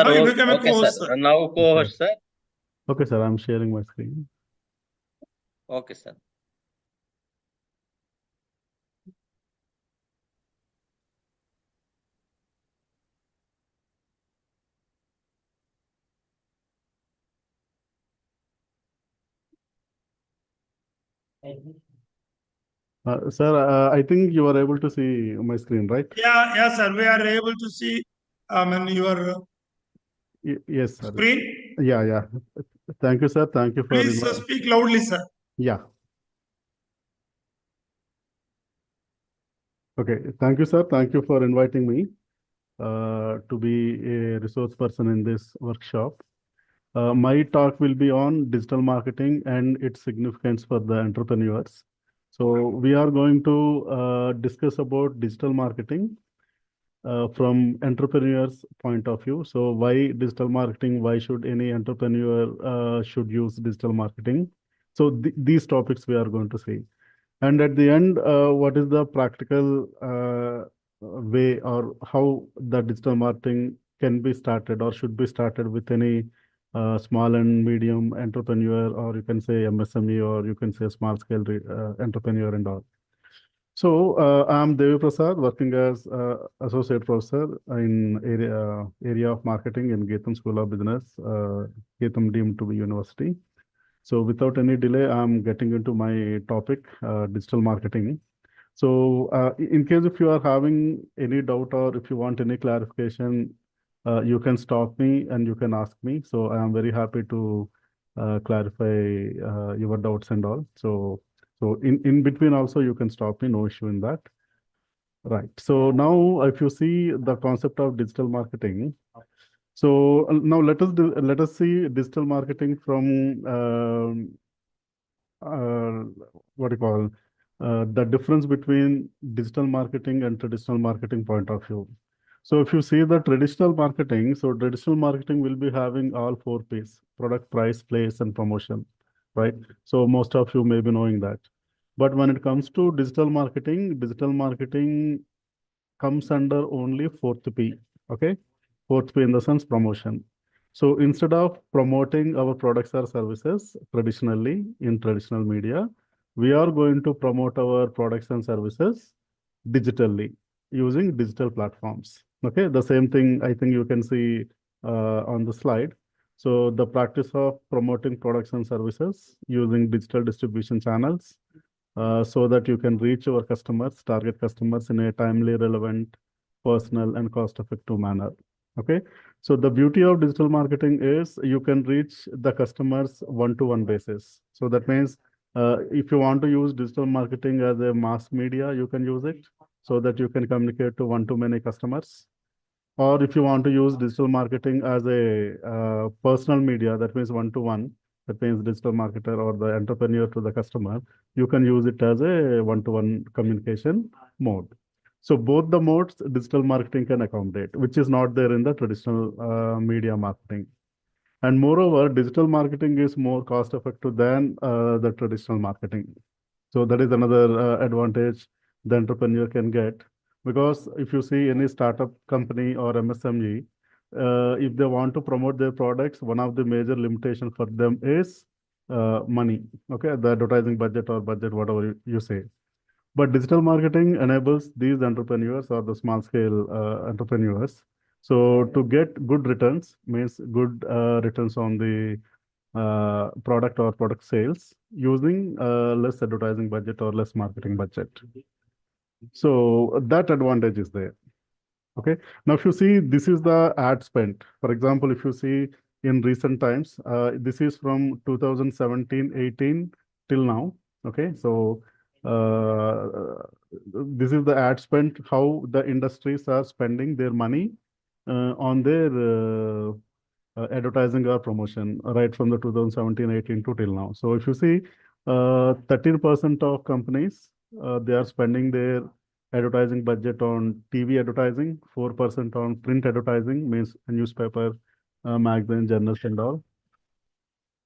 Speaker 1: Now you become a
Speaker 2: Okay,
Speaker 1: co-host,
Speaker 2: sir.
Speaker 1: sir.
Speaker 2: Now co-host, sir.
Speaker 10: Okay, sir. I'm sharing my screen.
Speaker 2: Okay, sir.
Speaker 10: Sir, I think you are able to see my screen, right?
Speaker 1: Yeah, sir. We are able to see your
Speaker 10: Yes, sir.
Speaker 1: screen.
Speaker 10: Yeah. Thank you, sir. Thank you for
Speaker 1: Please speak loudly, sir.
Speaker 10: Yeah. Okay. Thank you, sir. Thank you for inviting me to be a resource person in this workshop. My talk will be on digital marketing and its significance for the entrepreneurs. So we are going to discuss about digital marketing from entrepreneurs' point of view. So why digital marketing? Why should any entrepreneur should use digital marketing? So these topics we are going to see. And at the end, what is the practical way or how the digital marketing can be started or should be started with any small and medium entrepreneur, or you can say MSME, or you can say small scale entrepreneur and all. So I'm Devi Prasad, working as associate professor in area of marketing in Geetham School of Business, Geetham deemed to be university. So without any delay, I'm getting into my topic, digital marketing. So in case if you are having any doubt or if you want any clarification, you can stop me and you can ask me. So I am very happy to clarify your doubts and all. So in between also you can stop me, no issue in that. Right. So now if you see the concept of digital marketing, so now let us see digital marketing from what do you call the difference between digital marketing and traditional marketing point of view. So if you see the traditional marketing, so traditional marketing will be having all four P's: product, price, place, and promotion, right? So most of you may be knowing that. But when it comes to digital marketing comes under only fourth P, okay? Fourth P in the sense promotion. So instead of promoting our products or services traditionally in traditional media, we are going to promote our products and services digitally using digital platforms. Okay, the same thing I think you can see on the slide. So the practice of promoting products and services using digital distribution channels so that you can reach your customers, target customers in a timely, relevant, personal, and cost-effective manner. Okay, so the beauty of digital marketing is you can reach the customers one-to-one basis. So that means if you want to use digital marketing as a mass media, you can use it so that you can communicate to one-to-many customers. Or if you want to use digital marketing as a personal media, that means one-to-one, that means digital marketer or the entrepreneur to the customer, you can use it as a one-to-one communication mode. So both the modes digital marketing can accommodate, which is not there in the traditional media marketing. And moreover, digital marketing is more cost effective than the traditional marketing. So that is another advantage the entrepreneur can get. Because if you see any startup company or MSME, if they want to promote their products, one of the major limitations for them is money. Okay, the advertising budget or budget, whatever you say. But digital marketing enables these entrepreneurs or the small scale entrepreneurs. So to get good returns means good returns on the product or product sales using less advertising budget or less marketing budget. So that advantage is there. Okay. Now, if you see, this is the ad spend. For example, if you see in recent times, this is from 2017-18 till now. Okay. So this is the ad spend, how the industries are spending their money on their advertising or promotion right from the 2017-18 to till now. So if you see 13% of companies, they are spending their advertising budget on TV advertising, 4% on print advertising, means newspaper, magazine, journals and all.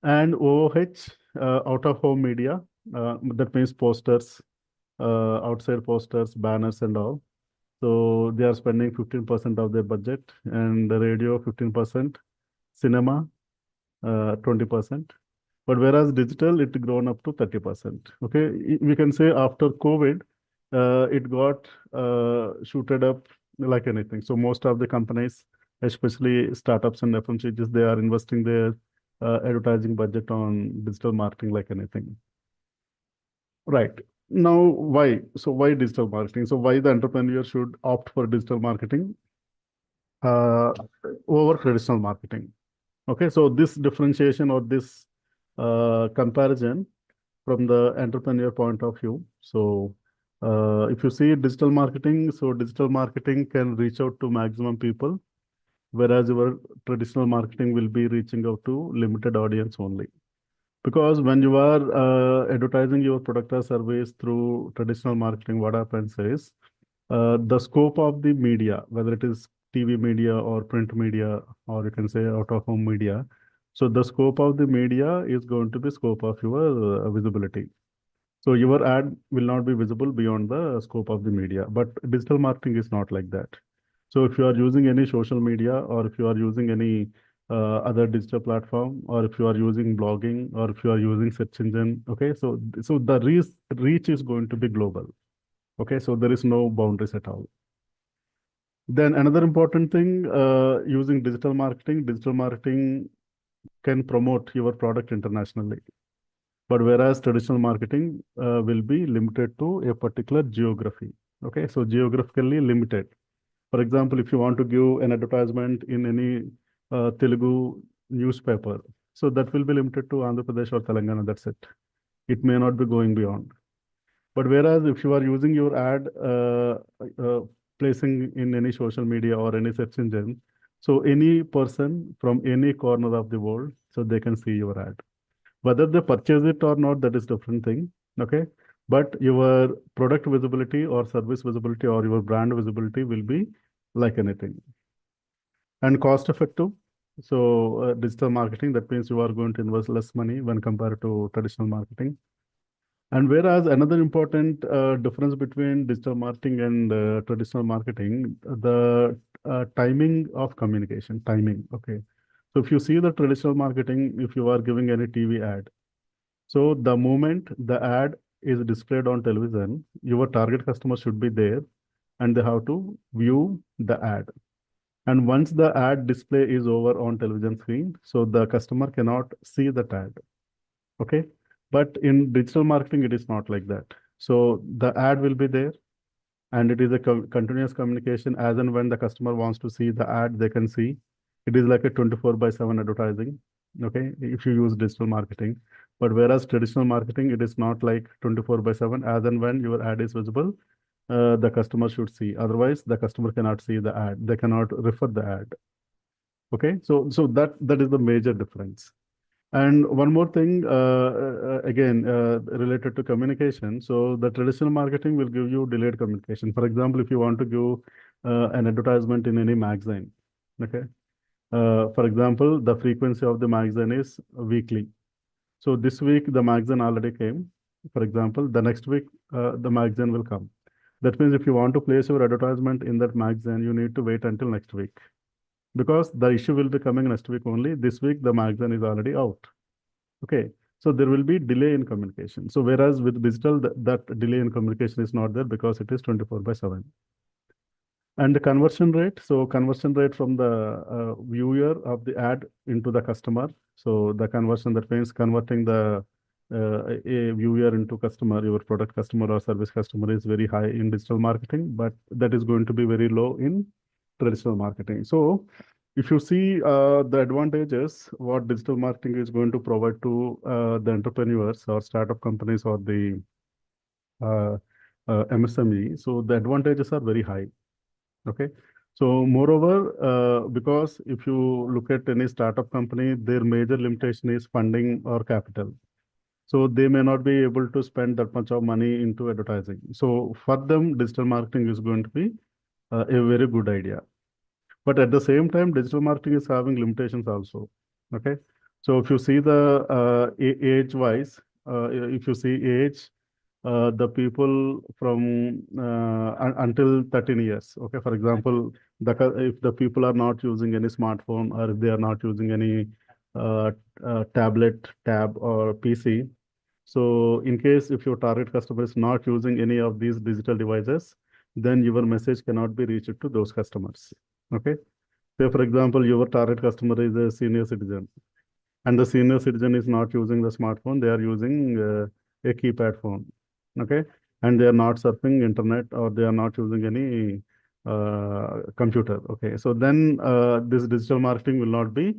Speaker 10: And OOH, out of home media, that means posters, outside posters, banners and all. So they are spending 15% of their budget, and the radio 15%, cinema 20%. But whereas digital, it grown up to 30%. Okay, we can say after COVID, it got shooted up like anything. So most of the companies, especially startups and FMCGs, they are investing their advertising budget on digital marketing like anything. Right. Now, why? So why digital marketing? So why the entrepreneur should opt for digital marketing over traditional marketing? Okay, so this differentiation or this comparison from the entrepreneur point of view. So if you see digital marketing, so digital marketing can reach out to maximum people, whereas your traditional marketing will be reaching out to limited audience only. Because when you are advertising your product or service through traditional marketing, what happens is the scope of the media, whether it is TV media or print media, or you can say out of home media. So the scope of the media is going to be scope of your visibility. So your ad will not be visible beyond the scope of the media, but digital marketing is not like that. So if you are using any social media, or if you are using any other digital platform, or if you are using blogging, or if you are using search engine, okay, so the reach is going to be global. Okay, so there is no boundaries at all. Then another important thing, using digital marketing can promote your product internationally. But whereas traditional marketing will be limited to a particular geography. Okay, so geographically limited. For example, if you want to give an advertisement in any Telugu newspaper, so that will be limited to Andhra Pradesh or Telangana, that's it. It may not be going beyond. But whereas if you are using your ad, placing in any social media or any search engine, so any person from any corner of the world, so they can see your ad. Whether they purchase it or not, that is different thing. Okay. But your product visibility or service visibility or your brand visibility will be like anything. And cost effective. So digital marketing, that means you are going to invest less money when compared to traditional marketing. And whereas another important difference between digital marketing and traditional marketing, the timing of communication, timing. Okay. So if you see the traditional marketing, if you are giving any TV ad, so the moment the ad is displayed on television, your target customer should be there and they have to view the ad. And once the ad display is over on television screen, so the customer cannot see that ad. Okay. But in digital marketing, it is not like that. So the ad will be there and it is a continuous communication. As and when the customer wants to see the ad, they can see. It is like a 24/7 advertising. Okay. If you use digital marketing. But whereas traditional marketing, it is not like 24/7. As and when your ad is visible, the customer should see. Otherwise, the customer cannot see the ad. They cannot refer the ad. Okay. So that is the major difference. And one more thing, again, related to communication. So the traditional marketing will give you delayed communication. For example, if you want to give an advertisement in any magazine, okay. For example, the frequency of the magazine is weekly. So this week the magazine already came. For example, the next week the magazine will come. That means if you want to place your advertisement in that magazine, you need to wait until next week, because the issue will be coming next week only. This week the magazine is already out. Okay, so there will be delay in communication. So whereas with digital, that delay in communication is not there because it is 24/7. And the conversion rate, so conversion rate from the viewer of the ad into the customer. So the conversion, that means converting the a viewer into customer, your product customer or service customer, is very high in digital marketing, but that is going to be very low in traditional marketing. So if you see the advantages, what digital marketing is going to provide to the entrepreneurs or startup companies or the MSME, so the advantages are very high. Okay. So moreover, because if you look at any startup company, their major limitation is funding or capital. So they may not be able to spend that much of money into advertising. So for them, digital marketing is going to be a very good idea. But at the same time, digital marketing is having limitations also. Okay. So if you see the age wise, if you see age, the people from until 13 years. Okay. For example, if the people are not using any smartphone or if they are not using any tablet, tab, or PC. So in case if your target customer is not using any of these digital devices, then your message cannot be reached to those customers. Okay. Say for example, your target customer is a senior citizen, and the senior citizen is not using the smartphone; they are using a keypad phone. Okay, and they are not surfing internet, or they are not using any computer. Okay, so then this digital marketing will not be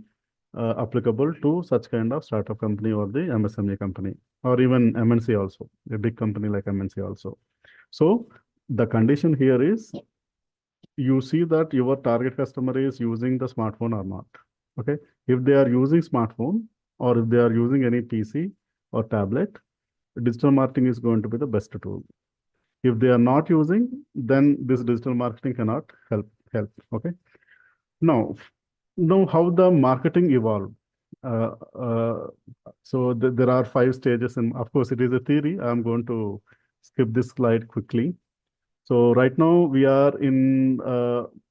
Speaker 10: applicable to such kind of startup company or the MSME company, or even MNC also, a big company like MNC also. So the condition here is you see that your target customer is using the smartphone or not. Okay, if they are using smartphone, or if they are using any PC or tablet, digital marketing is going to be the best tool. If they are not using, then this digital marketing cannot help. Okay, now how the marketing evolved. uh, uh, so there are 5 stages, and of course it is a theory. I'm going to skip this slide quickly. So right now we are in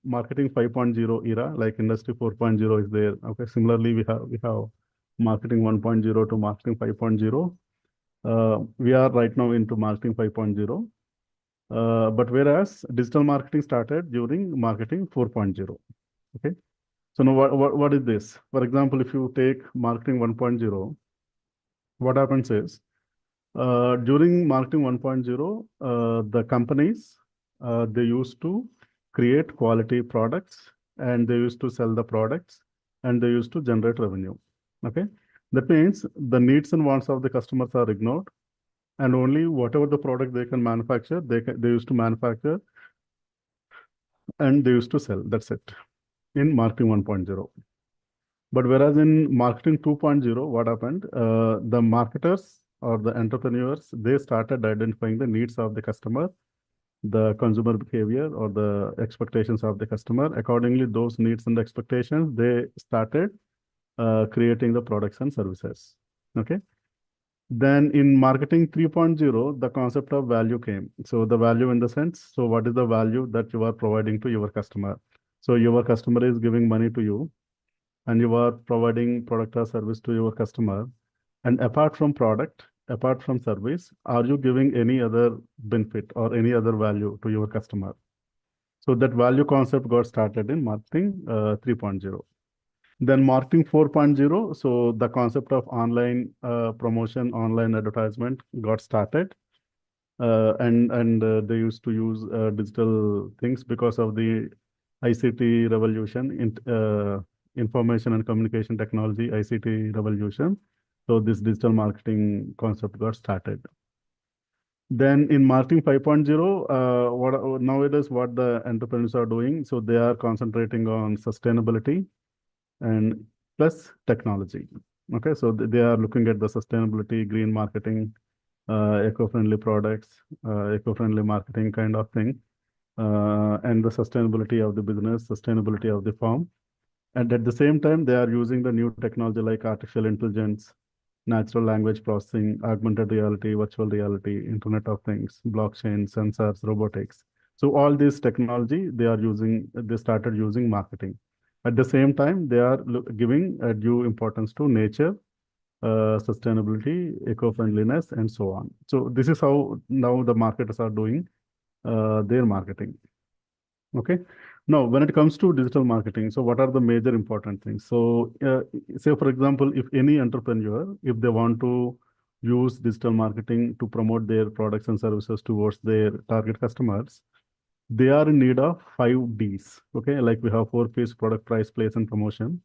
Speaker 10: marketing 5.0 era, like industry 4.0 is there. Okay, similarly we have marketing 1.0 to marketing 5.0. We are right now into marketing 5.0. But whereas digital marketing started during marketing 4.0. Okay. So now what is this? For example, if you take marketing 1.0, what happens is during marketing 1.0, the companies they used to create quality products, and they used to sell the products, and they used to generate revenue. Okay, that means the needs and wants of the customers are ignored, and only whatever the product they can manufacture, they used to manufacture, and they used to sell. That's it in marketing 1.0. But whereas in marketing 2.0, what happened? The marketers or the entrepreneurs, they started identifying the needs of the customer, the consumer behavior, or the expectations of the customer. Accordingly, those needs and expectations, they started creating the products and services. Okay. Then in marketing 3.0, the concept of value came. So the value in the sense, so what is the value that you are providing to your customer? So your customer is giving money to you, and you are providing product or service to your customer. And apart from product, apart from service, are you giving any other benefit or any other value to your customer? So that value concept got started in marketing 3.0. Then marketing 4.0, so the concept of online promotion, online advertisement got started. And they used to use digital things because of the ICT revolution, information and communication technology, ICT revolution. So this digital marketing concept got started. Then in marketing 5.0, what nowadays what the entrepreneurs are doing, so they are concentrating on sustainability and plus technology. Okay, so they are looking at the sustainability, green marketing, eco-friendly products, eco-friendly marketing kind of thing, and the sustainability of the business, sustainability of the firm. And at the same time, they are using the new technology like artificial intelligence, natural language processing, augmented reality, virtual reality, Internet of Things, blockchain, sensors, robotics. So all this technology they started using marketing. At the same time, they are giving due importance to nature, sustainability, eco-friendliness, and so on. So this is how now the marketers are doing their marketing. Okay. Now, when it comes to digital marketing, so what are the major important things? So, say for example, if any entrepreneur, if they want to use digital marketing to promote their products and services towards their target customers, they are in need of 5 Ds. Okay, like we have 4 Ps: product, price, place, and promotion.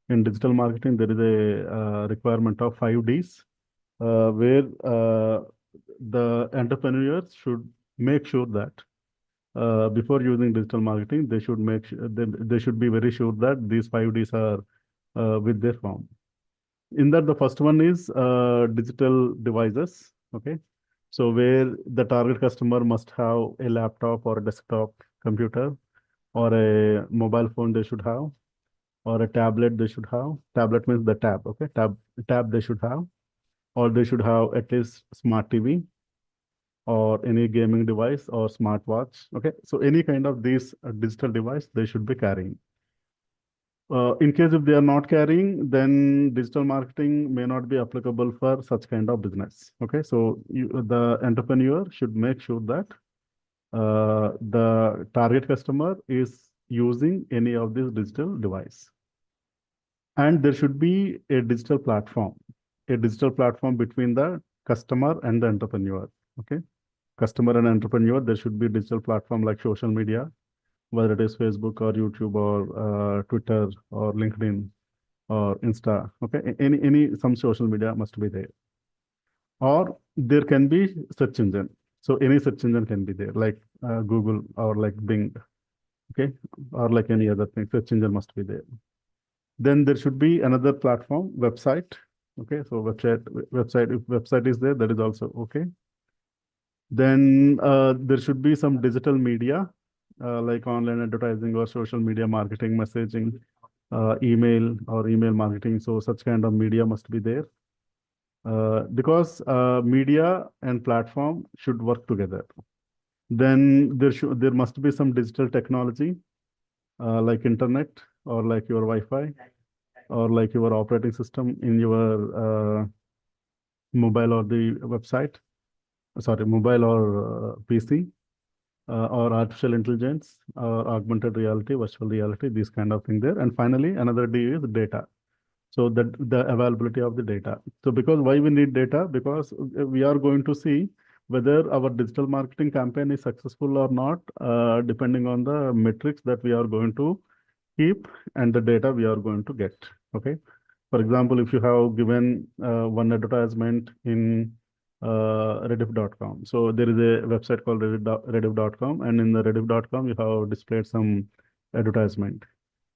Speaker 10: In digital marketing, there is a requirement of 5 Ds, where the entrepreneurs should make sure that before using digital marketing, they should make sure they should be very sure that these 5 Ds are with their firm. In that, the first one is digital devices. Okay, so where the target customer must have a laptop or a desktop computer, or a mobile phone they should have, or a tablet they should have. Tablet means the tab. Okay, tab they should have, or they should have at least smart TV, or any gaming device or smartwatch. Okay, so any kind of these digital device they should be carrying. In case if they are not carrying, then digital marketing may not be applicable for such kind of business. Okay, so the entrepreneur should make sure that the target customer is using any of these digital device. And there should be a digital platform between the customer and the entrepreneur. Okay, customer and entrepreneur, there should be a digital platform like social media, whether it is Facebook or YouTube or Twitter or LinkedIn or Insta. Okay, some social media must be there. Or there can be search engine. So any search engine can be there, like Google or like Bing. Okay, or like any other thing, search engine must be there. Then there should be another platform, website. Okay, so if website is there, that is also okay. Then there should be some digital media, like online advertising or social media marketing, messaging, email or email marketing. So such kind of media must be there. Because media and platform should work together. Then there must be some digital technology, like internet or like your Wi-Fi or like your operating system in your mobile or the website. Sorry, mobile or PC. Or artificial intelligence or augmented reality, virtual reality, these kind of thing there. And finally, another D is data. So that the availability of the data. So because why we need data? Because we are going to see whether our digital marketing campaign is successful or not, depending on the metrics that we are going to keep and the data we are going to get. Okay. For example, if you have given one advertisement in rediff.com. So there is a website called rediff.com, and in the rediff.com you have displayed some advertisement.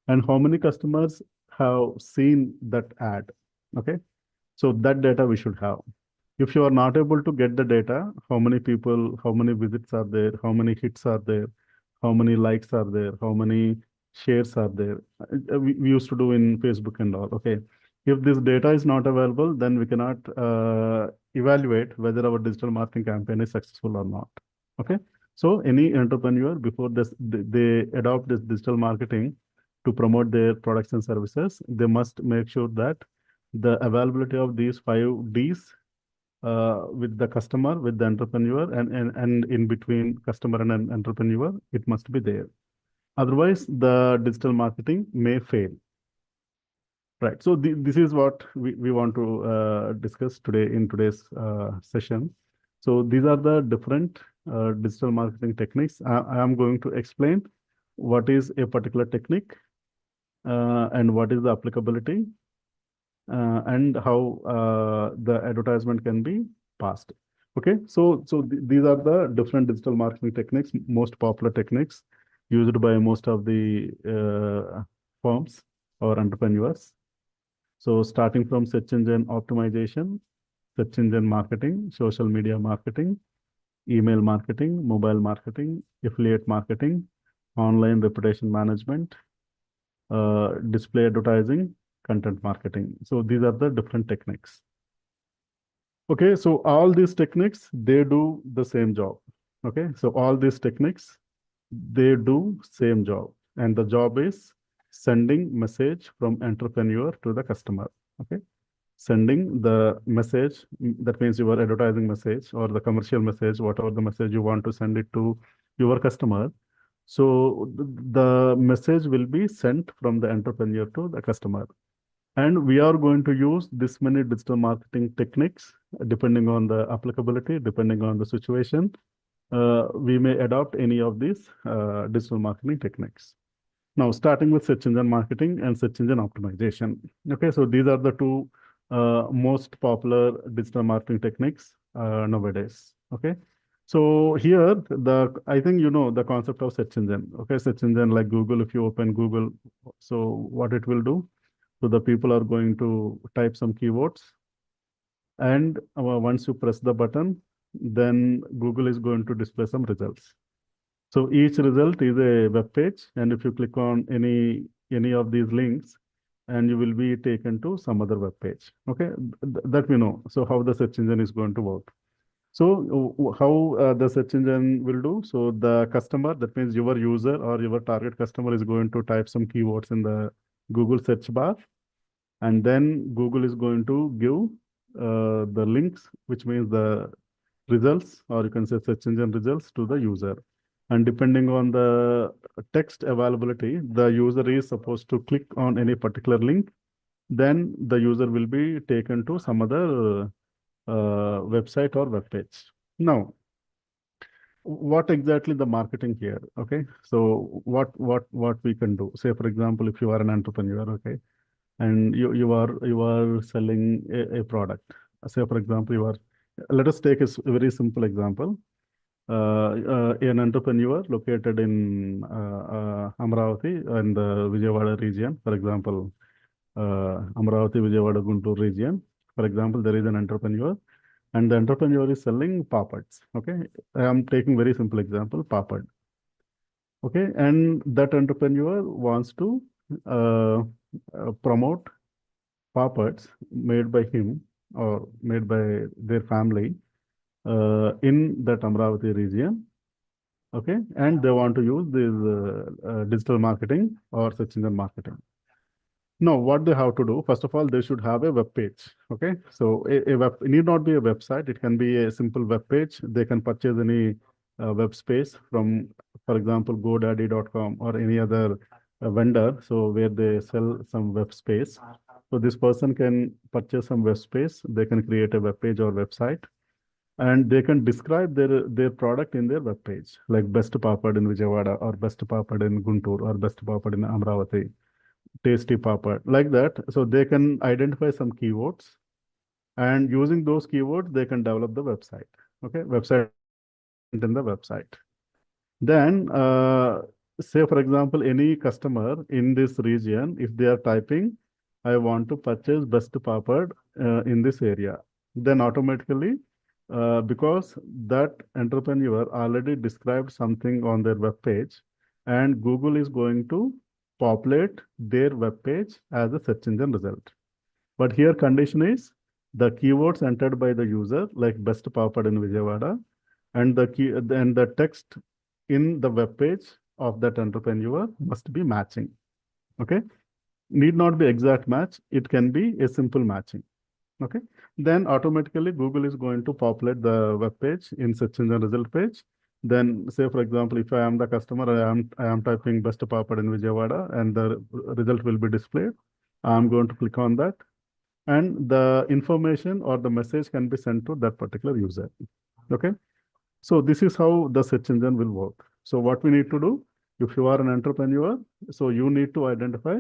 Speaker 10: And how many customers have seen that ad? Okay, so that data we should have. If you are not able to get the data, how many people, how many visits are there, how many hits are there, how many likes are there, how many shares are there, we used to do in Facebook and all. Okay, if this data is not available, then we cannot evaluate whether our digital marketing campaign is successful or not. Okay, so any entrepreneur, before they adopt this digital marketing to promote their products and services, they must make sure that the availability of these 5 Ds with the customer, with the entrepreneur, and in between customer and an entrepreneur, it must be there. Otherwise, the digital marketing may fail. Right. So this is what we want to discuss today in today's session. So these are the different digital marketing techniques. I am going to explain what is a particular technique and what is the applicability and how the advertisement can be passed. Okay, so these are the different digital marketing techniques, most popular techniques used by most of the firms or entrepreneurs. So starting from search engine optimization, search engine marketing, social media marketing, email marketing, mobile marketing, affiliate marketing, online reputation management, display advertising, content marketing. So these are the different techniques. Okay, so all these techniques, they do the same job. Okay, so all these techniques, they do same job. And the job is sending message from entrepreneur to the customer. Okay, sending the message, that means your advertising message or the commercial message, whatever the message you want to send it to your customer. So the message will be sent from the entrepreneur to the customer. And we are going to use this many digital marketing techniques, depending on the applicability, depending on the situation. We may adopt any of these digital marketing techniques. Now, starting with search engine marketing and search engine optimization. Okay, so these are the two most popular digital marketing techniques nowadays. Okay, so here I think you know the concept of search engine. Okay, search engine like Google. If you open Google, so what it will do? So the people are going to type some keywords, and once you press the button, then Google is going to display some results. So each result is a web page, and if you click on any of these links, and you will be taken to some other web page. Okay, that we know. So how the search engine is going to work. So how the search engine will do? So the customer, that means your user or your target customer, is going to type some keywords in the Google search bar, and then Google is going to give the links, which means the results, or you can say search engine results to the user. And depending on the text availability, the user is supposed to click on any particular link. Then the user will be taken to some other website or web page. Now, what exactly the marketing here? Okay, so what we can do? Say, for example, if you are an entrepreneur, okay, and you are selling a product. Say, for example, let us take a very simple example. An entrepreneur located in Amravati and the Vijayawada region, for example, Amravati, Vijayawada, Guntur region. For example, there is an entrepreneur, and the entrepreneur is selling papads. Okay, I am taking very simple example, papad. Okay, and that entrepreneur wants to promote papads made by him or made by their family in that Amravati region. Okay, and they want to use this digital marketing or search engine marketing. Now, what they have to do, first of all, they should have a web page. Okay, so a web, it need not be a website. It can be a simple web page. They can purchase any web space from, for example, GoDaddy.com or any other vendor. So where they sell some web space. So this person can purchase some web space. They can create a web page or website, and they can describe their product in their web page, like best papad in Vijayawada, or best papad in Guntur, or best papad in Amravati, tasty papad, like that. So they can identify some keywords, and using those keywords, they can develop the website. Okay, website in the website. Then, say, for example, any customer in this region, if they are typing, I want to purchase best papad in this area, then automatically, because that entrepreneur already described something on their web page, and Google is going to populate their web page as a search engine result. But here condition is the keywords entered by the user, like best papad in Vijayawada, and the text in the web page of that entrepreneur must be matching. Okay, need not be exact match. It can be a simple matching. Okay, then automatically Google is going to populate the web page in search engine result page. Then, say, for example, if I am the customer, I am typing best papad in Vijayawada, and the result will be displayed. I'm going to click on that, and the information or the message can be sent to that particular user. Okay, so this is how the search engine will work. So what we need to do, if you are an entrepreneur, so you need to identify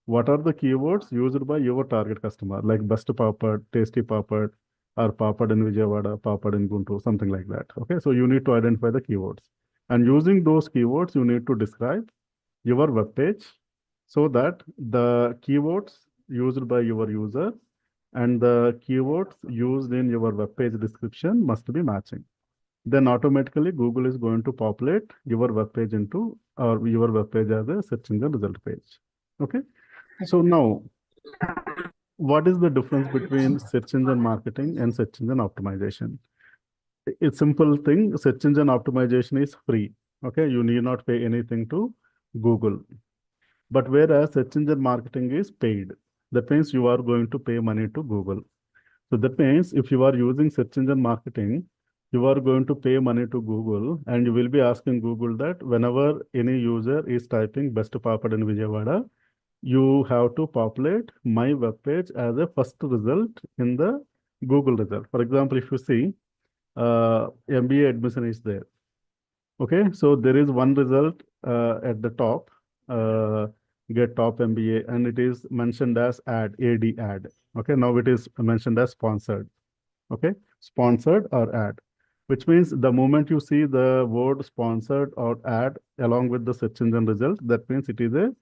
Speaker 10: what are the keywords used by your target customer, like best papad, tasty papad, or papad in Vijayawada, papad in Guntur, something like that. Okay, so you need to identify the keywords, and using those keywords, you need to describe your web page so that the keywords used by your user and the keywords used in your web page description must be matching. Then automatically Google is going to populate your web page into, or your web page as a search engine result page. Okay, so now, what is the difference between search engine marketing and search engine optimization? It's simple thing. Search engine optimization is free. Okay, you need not pay anything to Google. But whereas search engine marketing is paid, that means you are going to pay money to Google. So that means if you are using search engine marketing, you are going to pay money to Google, and you will be asking Google that whenever any user is typing best papad in Vijayawada, you have to populate my web page as a first result in the Google result. For example, if you see MBA admission is there. Okay, so there is one result at the top, get top MBA, and it is mentioned as ad. Okay, now it is mentioned as sponsored. Okay, sponsored or ad, which means the moment you see the word sponsored or ad along with the search engine result, that means it is a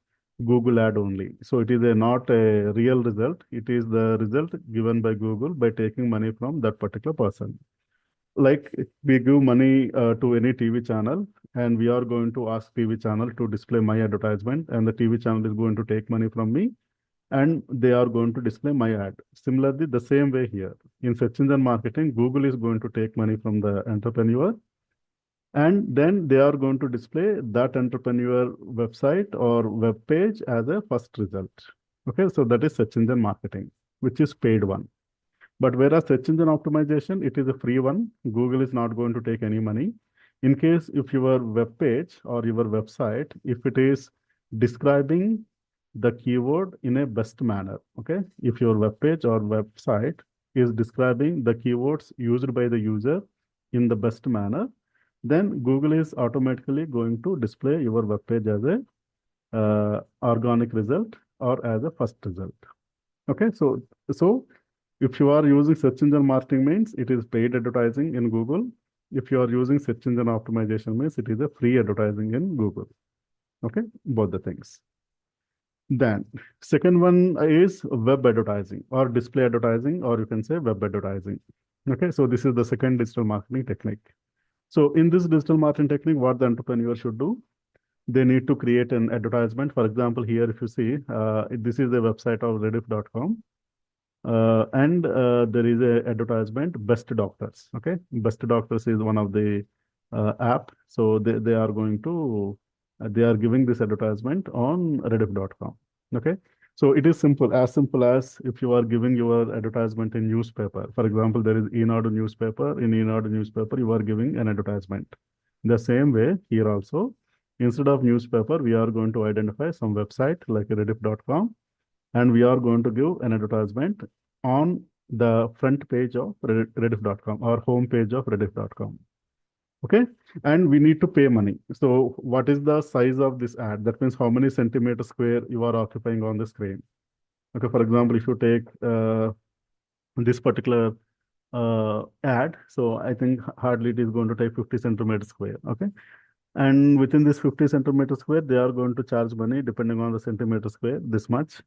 Speaker 10: Google ad only. So it is not a real result. It is the result given by Google by taking money from that particular person. Like we give money to any TV channel, and we are going to ask TV channel to display my advertisement, and the TV channel is going to take money from me, and they are going to display my ad. Similarly, the same way here in search engine marketing, Google is going to take money from the entrepreneur, And then they are going to display that entrepreneur website or web page as a first result. Okay, so that is search engine marketing, which is paid one. But whereas search engine optimization, it is a free one. Google is not going to take any money. In case if your web page or your website, if it is describing the keyword in a best manner, okay? If your web page or website is describing the keywords used by the user in the best manner, then Google is automatically going to display your web page as a organic result or as a first result. Okay, so if you are using search engine marketing means it is paid advertising in Google. If you are using search engine optimization means it is a free advertising in Google. Okay, both the things. Then second one is web advertising or display advertising, or you can say web advertising. Okay, so this is the second digital marketing technique. So in this digital marketing technique, what the entrepreneur should do, they need to create an advertisement. For example, here if you see, this is the website of rediff.com. And there is a advertisement, Best Doctors. Okay, Best Doctors is one of the app. So they are going to they are giving this advertisement on rediff.com. Okay, so it is simple as if you are giving your advertisement in newspaper. For example, there is Enadu newspaper. In Enadu newspaper, you are giving an advertisement. The same way here also, instead of newspaper, we are going to identify some website like rediff.com. And we are going to give an advertisement on the front page of rediff.com or home page of rediff.com. Okay, and we need to pay money. So what is the size of this ad? That means how many centimeter square you are occupying on the screen. Okay, for example, if you take this particular ad, so I think hardly it is going to take 50 centimeter square. Okay, and within this 50 centimeter square, they are going to charge money depending on the centimeter square, this much.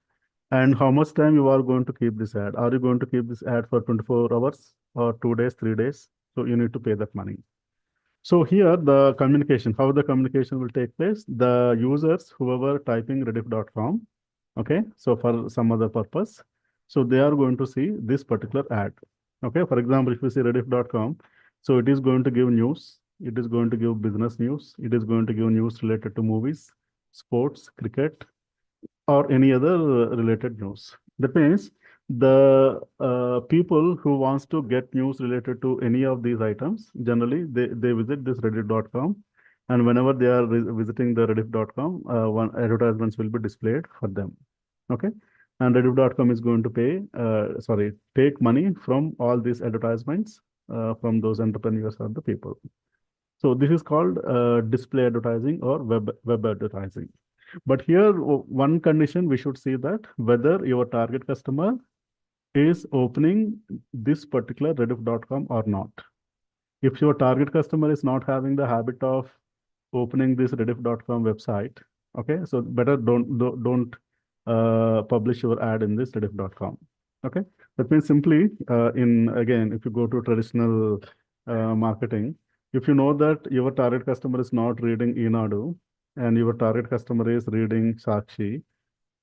Speaker 10: And how much time you are going to keep this ad? Are you going to keep this ad for 24 hours or 2 days, 3 days? So you need to pay that money. So here the communication, how the communication will take place, the users, whoever typing rediff.com, okay, so for some other purpose, so they are going to see this particular ad. Okay, for example, if you see rediff.com, so it is going to give news, it is going to give business news, it is going to give news related to movies, sports, cricket, or any other related news. That means the people who wants to get news related to any of these items, generally they visit this rediff.com, and whenever they are visiting the rediff.com, one advertisements will be displayed for them. Okay, and rediff.com is going to take money from all these advertisements from those entrepreneurs or the people. So this is called display advertising or web advertising. But here, one condition we should see that whether your target customer is opening this particular rediff.com or not. If your target customer is not having the habit of opening this rediff.com website, okay, so better don't publish your ad in this rediff.com. Okay, that means simply if you go to traditional marketing, if you know that your target customer is not reading Enadu, and your target customer is reading Sakshi,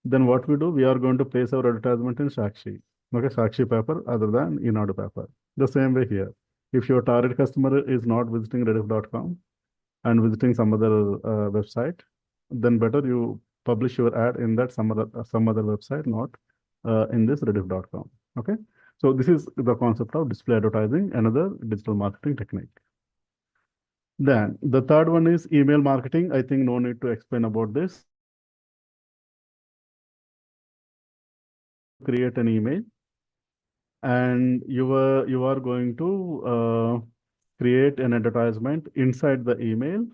Speaker 10: then what we do, we are going to place our advertisement in Sakshi. Okay, Sakshi paper other than Enadu paper. The same way here. If your target customer is not visiting rediff.com and visiting some other website, then better you publish your ad in that some other website, not in this rediff.com. Okay, so this is the concept of display advertising, another digital marketing technique. Then the third one is email marketing. I think no need to explain about this. Create an email, and you are going to create an advertisement inside the email,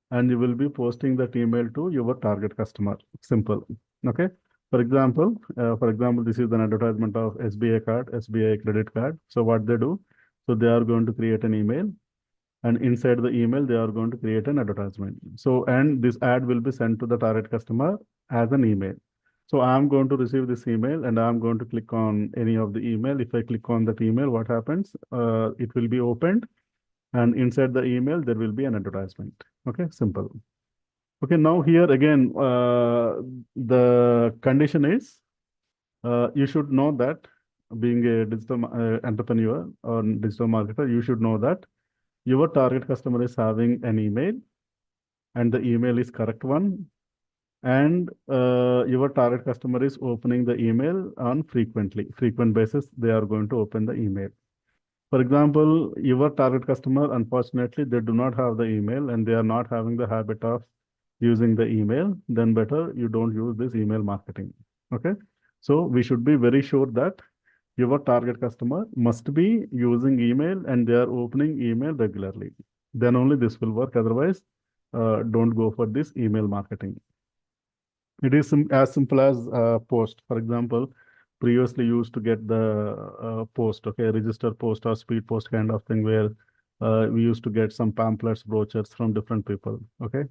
Speaker 10: and you will be posting that email to your target customer. Simple. Okay. For example, this is an advertisement of SBI card, SBI credit card. So what they do, so they are going to create an email. And inside the email, they are going to create an advertisement. So, and this ad will be sent to the target customer as an email. So I'm going to receive this email and I'm going to click on any of the email. If I click on that email, what happens? It will be opened, and inside the email, there will be an advertisement. Okay, simple. Okay, now here again, the condition is you should know that being a digital entrepreneur or digital marketer, you should know that your target customer is having an email and the email is correct one, and your target customer is opening the email on frequent basis, they are going to open the email. For example, your target customer, unfortunately, they do not have the email and they are not having the habit of using the email, then better you don't use this email marketing. Okay. So we should be very sure that your target customer must be using email and they are opening email regularly. Then only this will work. Otherwise, don't go for this email marketing. It is as simple as post. For example, previously used to get the post, okay, register post or speed post kind of thing, where we used to get some pamphlets, brochures from different people. Okay.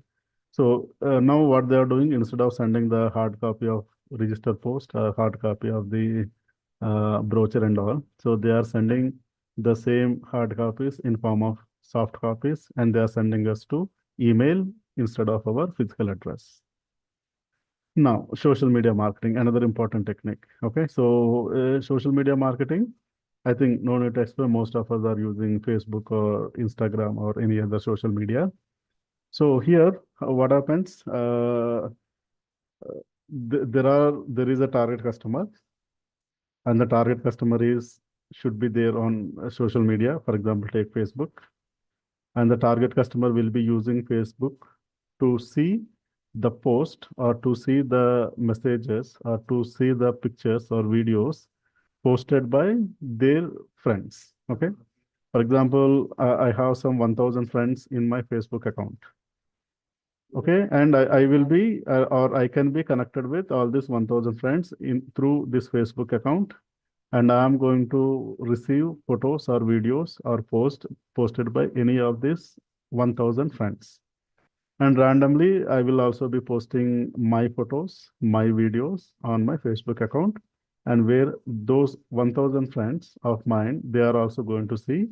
Speaker 10: So now what they are doing, instead of sending the hard copy of register post, hard copy of the brochure and all, so they are sending the same hard copies in form of soft copies, and they are sending us to email instead of our physical address. Now, social media marketing, another important technique. Okay, so social media marketing, I think no need to explain, most of us are using Facebook or Instagram or any other social media. So here, what happens? There is a target customer, and the target customer should be there on social media. For example, take Facebook, and the target customer will be using Facebook to see the post or to see the messages or to see the pictures or videos posted by their friends. Okay. For example, I have some 1000 friends in my Facebook account. Okay. And I will be, or I can be connected with all these 1000 friends through this Facebook account. And I am going to receive photos or videos or posted by any of these 1000 friends. And randomly, I will also be posting my photos, my videos on my Facebook account, and where those 1000 friends of mine, they are also going to see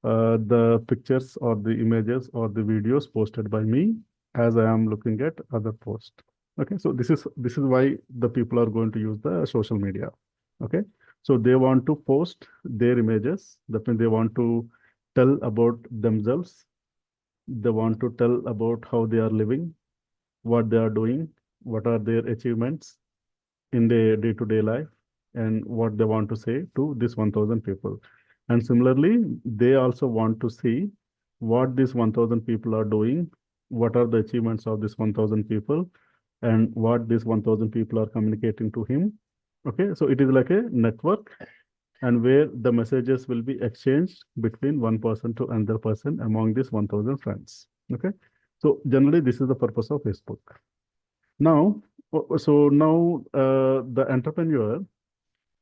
Speaker 10: the pictures or the images or the videos posted by me as I am looking at other posts. Okay, so this is why the people are going to use the social media. Okay, so they want to post their images. That means they want to tell about themselves. They want to tell about how they are living, what they are doing, what are their achievements in their day-to-day life, and what they want to say to this 1000 people. And similarly, they also want to see what these 1000 people are doing, what are the achievements of this 1000 people, and what these 1000 people are communicating to him. Okay, so it is like a network, and where the messages will be exchanged between one person to another person among these 1000 friends. Okay, so generally this is the purpose of Facebook. Now, the entrepreneur,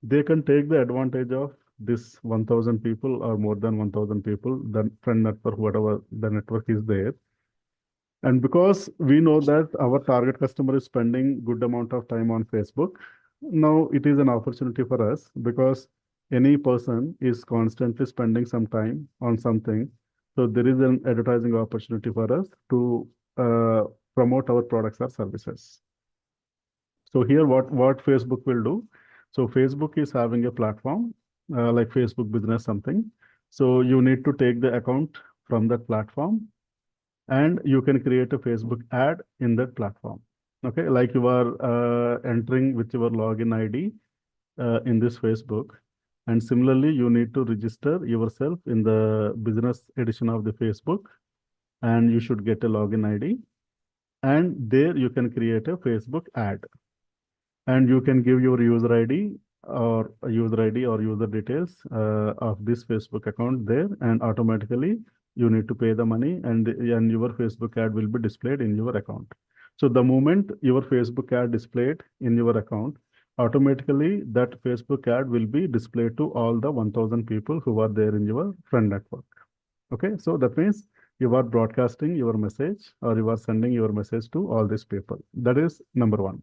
Speaker 10: they can take the advantage of this 1000 people or more than 1000 people, the friend network, whatever the network is there. And because we know that our target customer is spending good amount of time on Facebook, now it is an opportunity for us, because any person is constantly spending some time on something. So there is an advertising opportunity for us to promote our products or services. So here what Facebook will do. So Facebook is having a platform like Facebook Business something. So you need to take the account from that platform, and you can create a Facebook ad in that platform. Okay, like you are entering with your login ID in this Facebook. And similarly, you need to register yourself in the business edition of the Facebook, and you should get a login ID. And there you can create a Facebook ad. And you can give your user ID or user details of this Facebook account there, and automatically you need to pay the money, and your Facebook ad will be displayed in your account. So the moment your Facebook ad displayed in your account, automatically that Facebook ad will be displayed to all the 1000 people who are there in your friend network. Okay, so that means you are broadcasting your message, or you are sending your message to all these people. That is number one.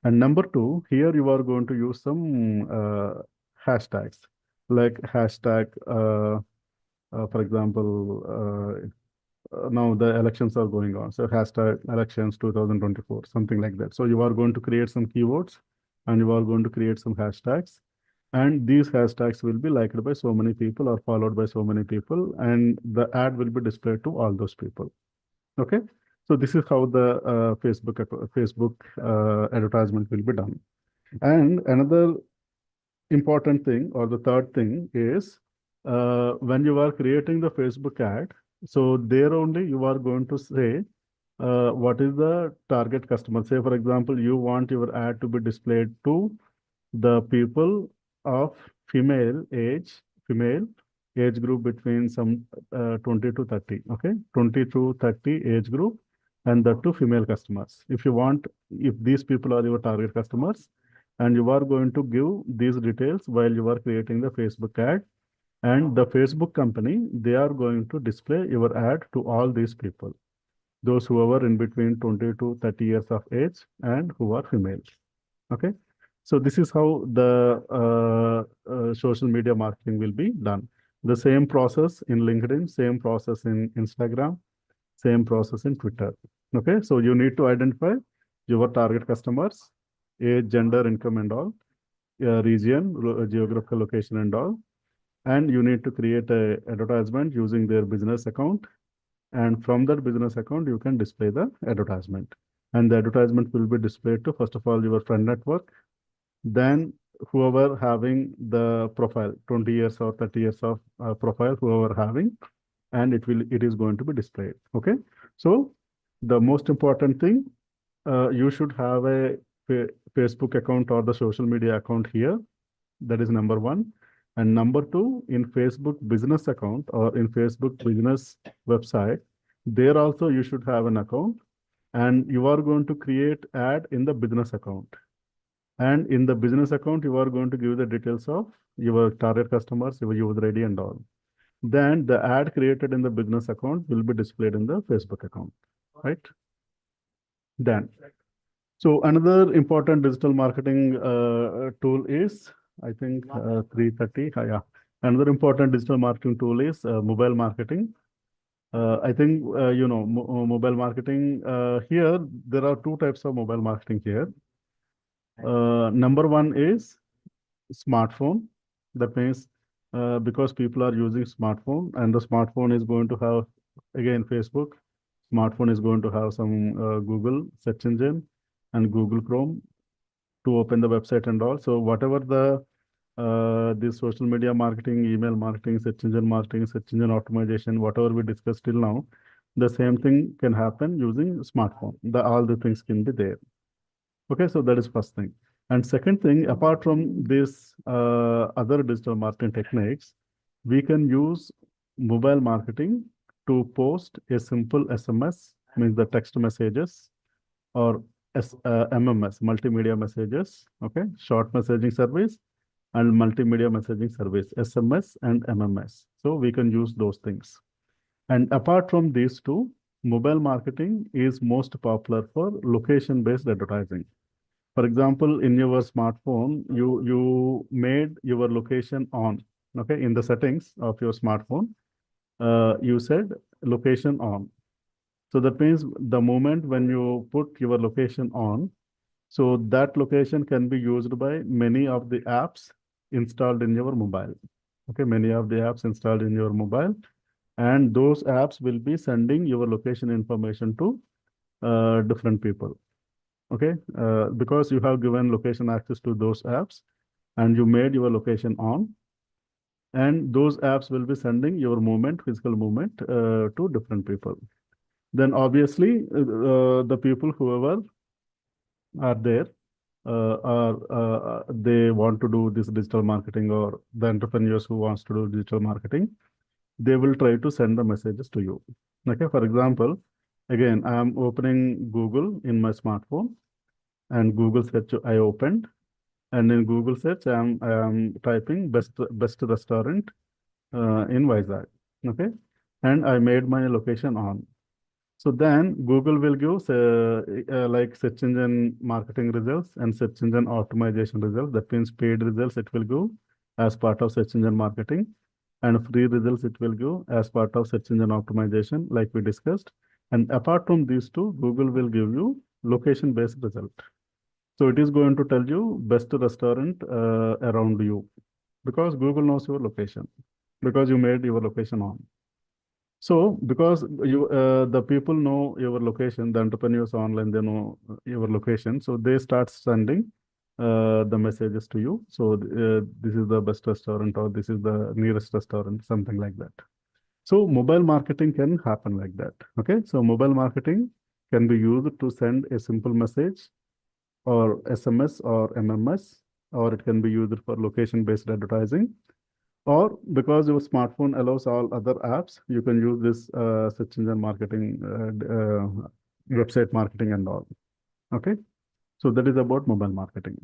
Speaker 10: And number two, here you are going to use some hashtags, like hashtag, for example, now the elections are going on. So hashtag elections 2024, something like that. So you are going to create some keywords, and you are going to create some hashtags. And these hashtags will be liked by so many people or followed by so many people, and the ad will be displayed to all those people. Okay, so this is how the Facebook advertisement will be done. And another important thing, or the third thing, is when you are creating the Facebook ad, so there only you are going to say what is the target customer. Say, for example, you want your ad to be displayed to the people of female age group between some 20 to 30, okay, 20 to 30 age group, and that to female customers. If these people are your target customers, and you are going to give these details while you are creating the Facebook ad, and the Facebook company, they are going to display your ad to all these people, those who are in between 20 to 30 years of age and who are female. Okay, so this is how the social media marketing will be done. The same process in LinkedIn, same process in Instagram, same process in Twitter. Okay, so you need to identify your target customers, age, gender, income, and all, region, geographical location, and all. And you need to create a advertisement using their business account. And from that business account, you can display the advertisement. And the advertisement will be displayed to, first of all, your friend network, then whoever having the profile, 20 years or 30 years of profile, whoever having, and it is going to be displayed. Okay, so the most important thing, you should have a Facebook account or the social media account here. That is number one. And number two, in Facebook business account or in Facebook business website, there also you should have an account, and you are going to create ad in the business account. And in the business account, you are going to give the details of your target customers, your user ID and all. Then the ad created in the business account will be displayed in the Facebook account, right? Then, so another important digital marketing tool is, I think 3:30, yeah. Another important digital marketing tool is mobile marketing. I think, mobile marketing, here, there are two types of mobile marketing here. Number one is smartphone. That means because people are using smartphone, and the smartphone is going to have, again, Facebook. Smartphone is going to have some Google search engine and Google Chrome to open the website and all. So whatever the social media marketing, email marketing, search engine optimization, whatever we discussed till now, the same thing can happen using smartphone. All the things can be there. Okay, so that is first thing. And second thing, apart from this other digital marketing techniques, we can use mobile marketing to post a simple SMS, means the text messages, or MMS, multimedia messages, okay, short messaging service, and multimedia messaging service, SMS and MMS. So we can use those things. And apart from these two, mobile marketing is most popular for location-based advertising. For example, in your smartphone, you made your location on, okay, in the settings of your smartphone, you said location on. So that means the moment when you put your location on, so that location can be used by many of the apps installed in your mobile. Okay, many of the apps installed in your mobile, and those apps will be sending your location information to different people. Okay, because you have given location access to those apps, and you made your location on, and those apps will be sending your movement, physical movement, to different people. Then obviously the people whoever are there they want to do this digital marketing, or the entrepreneurs who wants to do digital marketing, they will try to send the messages to you. Okay, for example, again, I am opening Google in my smartphone, and Google search I opened, and in Google search I am typing best restaurant in Vizag. Okay, and I made my location on. So then Google will give like search engine marketing results and search engine optimization results. That means paid results it will give as part of search engine marketing, and free results it will give as part of search engine optimization, like we discussed. And apart from these two, Google will give you location-based result. So it is going to tell you best restaurant around you, because Google knows your location, because you made your location on. So because the people know your location, the entrepreneurs online, they know your location, so they start sending the messages to you. So this is the best restaurant, or this is the nearest restaurant, something like that. So mobile marketing can happen like that. Okay, so mobile marketing can be used to send a simple message, or SMS or MMS, or it can be used for location-based advertising. Or because your smartphone allows all other apps, you can use this search engine marketing, website marketing and all. Okay, so that is about mobile marketing.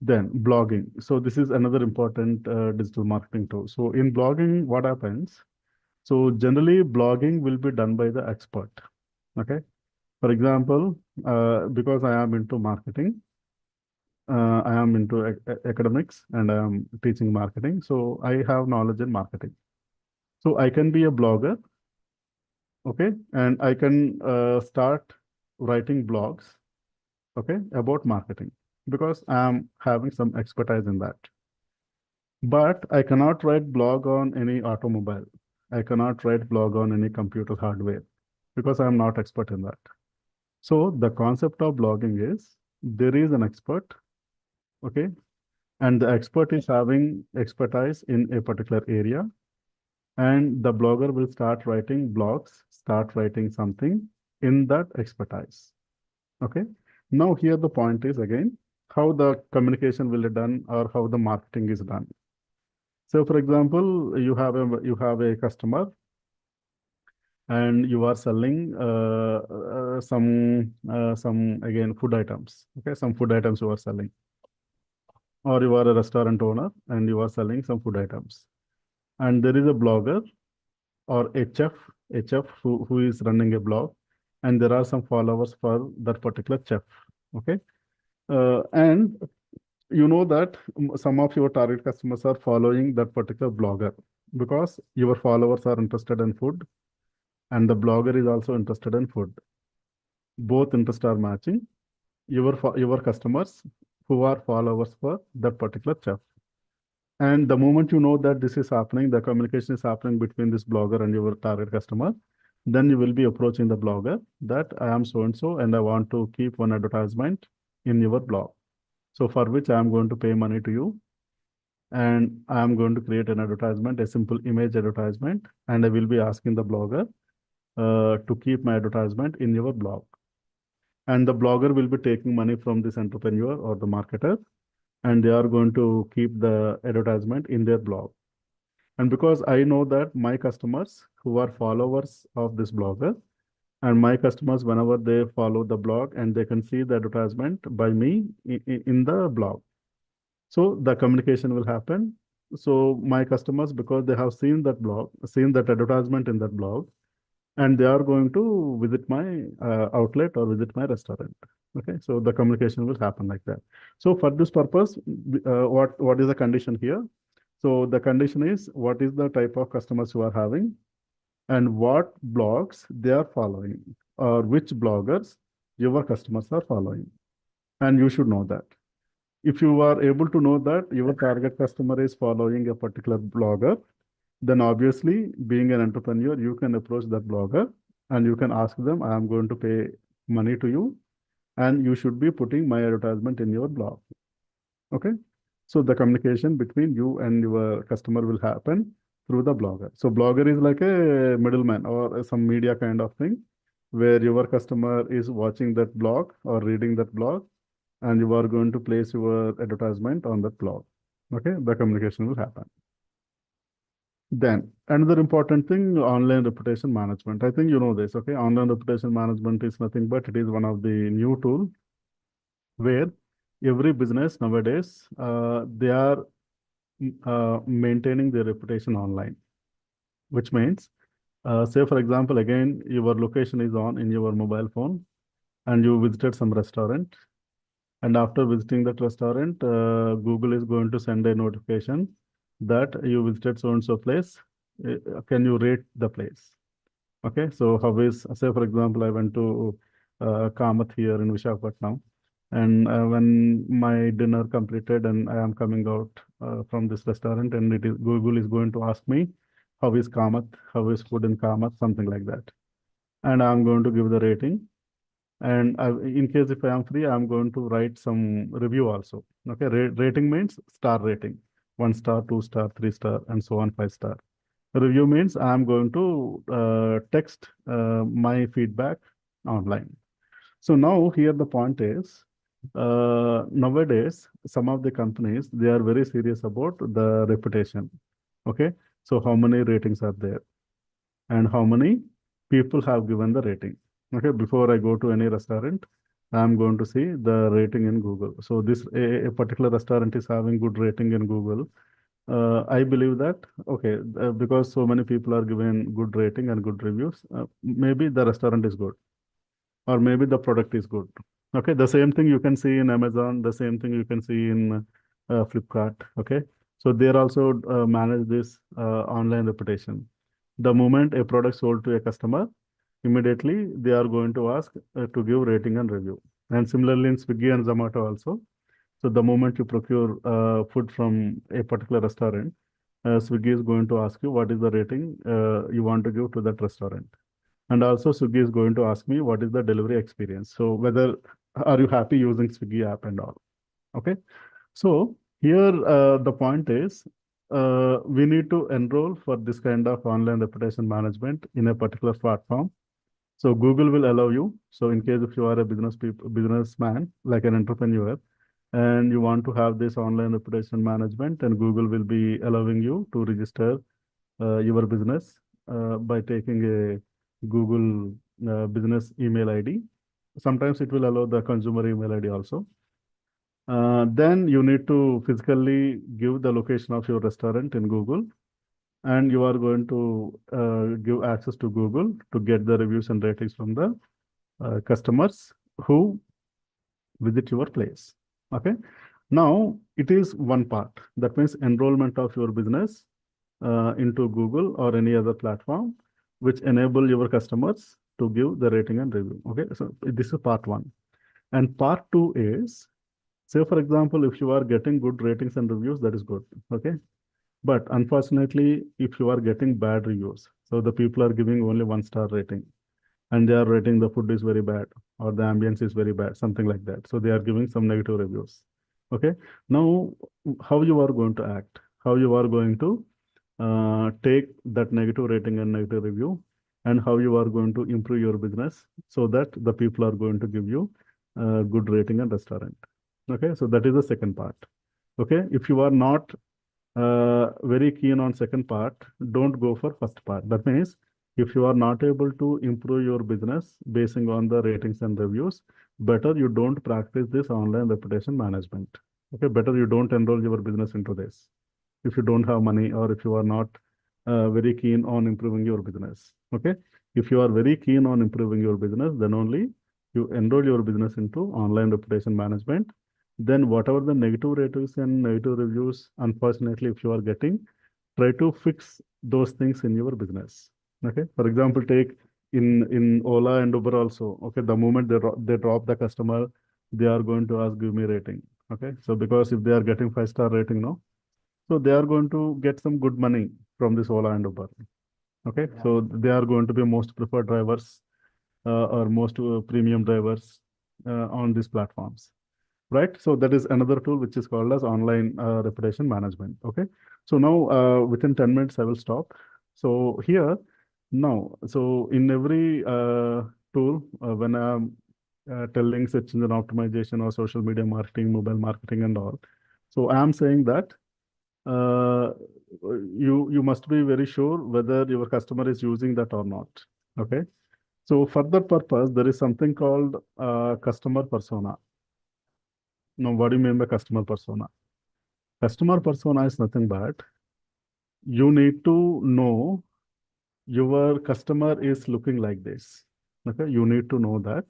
Speaker 10: Then blogging. So this is another important digital marketing tool. So in blogging, what happens? So generally, blogging will be done by the expert. Okay, for example, because I am into marketing, I am into academics, and I am teaching marketing. So I have knowledge in marketing. So I can be a blogger, okay, and I can start writing blogs, okay, about marketing, because I am having some expertise in that. But I cannot write blog on any automobile. I cannot write blog on any computer hardware, because I am not expert in that. So the concept of blogging is there is an expert, okay, and the expert is having expertise in a particular area, and the blogger will start writing blogs, start writing something in that expertise. Okay. Now here the point is again how the communication will be done, or how the marketing is done. So for example, you have a customer, and you are selling some again food items. Okay, some food items you are selling, or you are a restaurant owner and you are selling some food items, and there is a blogger or a chef who is running a blog, and there are some followers for that particular chef. Okay, and you know that some of your target customers are following that particular blogger, because your followers are interested in food, and the blogger is also interested in food. Both interests are matching. Your customers who are followers for that particular chef. And the moment you know that this is happening, the communication is happening between this blogger and your target customer, then you will be approaching the blogger that I am so and so, and I want to keep one advertisement in your blog. So for which I am going to pay money to you, and I am going to create an advertisement, a simple image advertisement, and I will be asking the blogger to keep my advertisement in your blog. And the blogger will be taking money from this entrepreneur or the marketer, and they are going to keep the advertisement in their blog. And because I know that my customers who are followers of this blogger, and my customers, whenever they follow the blog, and they can see the advertisement by me in the blog, so the communication will happen. So my customers, because they have seen that blog, seen that advertisement in that blog, and they are going to visit my outlet or visit my restaurant. Okay, so the communication will happen like that. So for this purpose, what is the condition here? So the condition is what is the type of customers you are having, and what blogs they are following, or which bloggers your customers are following, and you should know that. If you are able to know that your target customer is following a particular blogger, then obviously, being an entrepreneur, you can approach that blogger and you can ask them, I am going to pay money to you, and you should be putting my advertisement in your blog. Okay. So the communication between you and your customer will happen through the blogger. So blogger is like a middleman or some media kind of thing, where your customer is watching that blog or reading that blog, and you are going to place your advertisement on that blog. Okay, the communication will happen. Then another important thing, online reputation management. I think you know this. Okay, online reputation management is nothing but it is one of the new tool where every business nowadays they are maintaining their reputation online, which means say for example, again your location is on in your mobile phone, and you visited some restaurant, and after visiting that restaurant, Google is going to send a notification that you visited so and so place. Can you rate the place? Okay, so how is, say for example, I went to Kamath here in Visakhapatnam. And when my dinner completed and I am coming out from this restaurant, and it is Google is going to ask me, how is Kamath? How is food in Kamath? Something like that. And I'm going to give the rating. And in case if I am free, I'm going to write some review also. Okay, rating means star rating, 1 star, 2 star, 3 star, and so on, 5 star. Review means I'm going to text my feedback online. So now here the point is, nowadays, some of the companies, they are very serious about the reputation. Okay, so how many ratings are there and how many people have given the rating. Okay, before I go to any restaurant, I'm going to see the rating in Google. So this a particular restaurant is having good rating in Google. I believe that, okay, because so many people are giving good rating and good reviews, maybe the restaurant is good, or maybe the product is good. Okay, the same thing you can see in Amazon, the same thing you can see in Flipkart. Okay, so they also manage this online reputation. The moment a product sold to a customer, immediately they are going to ask to give rating and review. And similarly in Swiggy and Zomato also. So the moment you procure food from a particular restaurant, Swiggy is going to ask you what is the rating you want to give to that restaurant. And also Swiggy is going to ask me what is the delivery experience. So whether are you happy using Swiggy app and all. Okay. So here the point is we need to enroll for this kind of online reputation management in a particular platform. So Google will allow you. So in case if you are a businessman, like an entrepreneur, and you want to have this online reputation management, and Google will be allowing you to register your business by taking a Google business email ID. Sometimes it will allow the consumer email ID also. Then you need to physically give the location of your restaurant in Google, and you are going to give access to Google to get the reviews and ratings from the customers who visit your place. Okay. Now it is one part. That means enrollment of your business into Google or any other platform, which enable your customers to give the rating and review. Okay. So this is part one. And part two is, say for example, if you are getting good ratings and reviews, that is good. Okay. But unfortunately, if you are getting bad reviews, so the people are giving only 1 star rating, and they are rating the food is very bad or the ambience is very bad, something like that. So they are giving some negative reviews. Okay. Now, how you are going to act? How you are going to take that negative rating and negative review, and how you are going to improve your business so that the people are going to give you good rating and restaurant. Okay. So that is the second part. Okay. If you are not very keen on second part, don't go for first part. That means if you are not able to improve your business basing on the ratings and reviews, better you don't practice this online reputation management. Okay, better you don't enroll your business into this if you don't have money, or if you are not very keen on improving your business. Okay, if you are very keen on improving your business, then only you enroll your business into online reputation management. Then whatever the negative ratings and negative reviews, unfortunately, if you are getting, try to fix those things in your business. Okay. For example, take in Ola and Uber also. Okay. The moment they drop the customer, they are going to ask, give me rating. Okay. So because if they are getting 5-star rating now, so they are going to get some good money from this Ola and Uber. Okay. Yeah. So they are going to be most preferred drivers or most premium drivers on these platforms. Right. So that is another tool which is called as online reputation management. Okay. So now within 10 minutes, I will stop. So here now, so in every tool, when I'm telling search engine optimization or social media marketing, mobile marketing and all, so I'm saying that you must be very sure whether your customer is using that or not. Okay. So for that purpose, there is something called customer persona. Now, what do you mean by customer persona? Customer persona is nothing but you need to know your customer is looking like this. Okay, you need to know that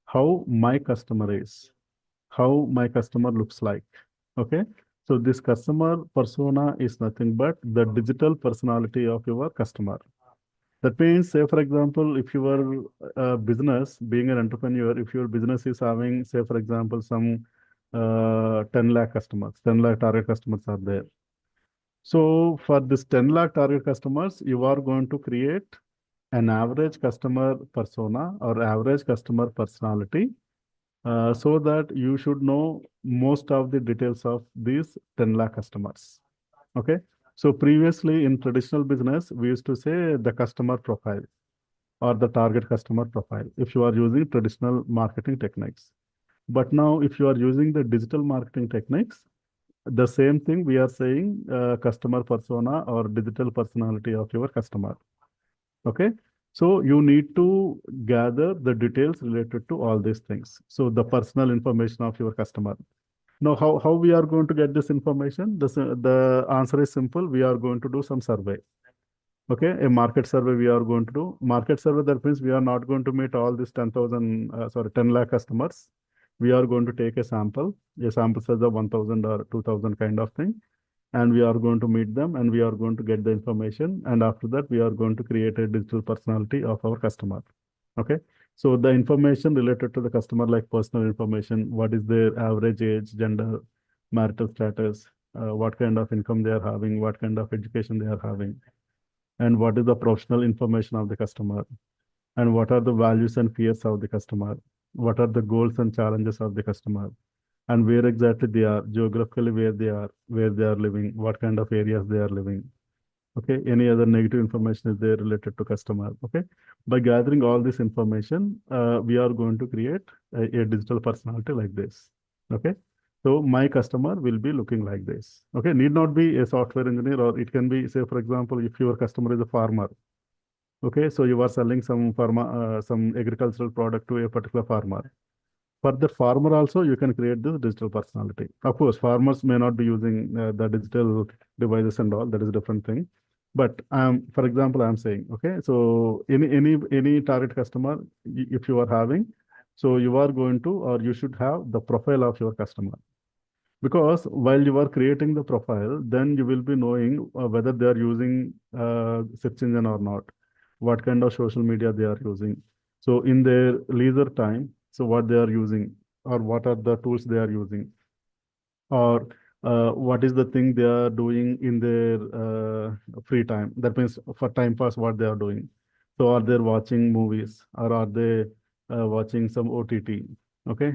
Speaker 10: how my customer is, how my customer looks like. Okay, so this customer persona is nothing but the digital personality of your customer. That means, say, for example, if your business, being an entrepreneur, if your business is having, say, for example, some 10 lakh customers, 10 lakh target customers are there. So for this 10 lakh target customers, you are going to create an average customer persona or average customer personality so that you should know most of the details of these 10 lakh customers. Okay. So previously in traditional business, we used to say the customer profile or the target customer profile if you are using traditional marketing techniques. But now if you are using the digital marketing techniques, the same thing we are saying customer persona or digital personality of your customer. Okay. So you need to gather the details related to all these things. So the personal information of your customer. Now, how we are going to get this information? The answer is simple. We are going to do some survey. Okay, a market survey we are going to do. Market survey, that means we are not going to meet all these 10 lakh customers. We are going to take a sample size of 1,000 or 2,000 kind of thing. And we are going to meet them and we are going to get the information. And after that, we are going to create a digital personality of our customer. Okay. So the information related to the customer, like personal information, what is their average age, gender, marital status, what kind of income they are having, what kind of education they are having, and what is the professional information of the customer, and what are the values and fears of the customer, what are the goals and challenges of the customer, and where exactly they are, geographically where they are living, what kind of areas they are living. Okay, any other negative information is there related to customer. Okay, by gathering all this information, we are going to create a digital personality like this. Okay, so my customer will be looking like this. Okay, need not be a software engineer, or it can be, say, for example, if your customer is a farmer. Okay, so you are selling some some agricultural product to a particular farmer. For the farmer also, you can create this digital personality. Of course, farmers may not be using the digital devices and all. That is a different thing. But for example, I'm saying, okay, so any target customer, if you are having, so you are going to, or you should have the profile of your customer. Because while you are creating the profile, then you will be knowing whether they are using search engine or not, what kind of social media they are using. So in their leisure time, so what they are using, or what are the tools they are using, or what is the thing they are doing in their free time. That means for time pass, what they are doing. So are they watching movies, or are they watching some OTT? Okay,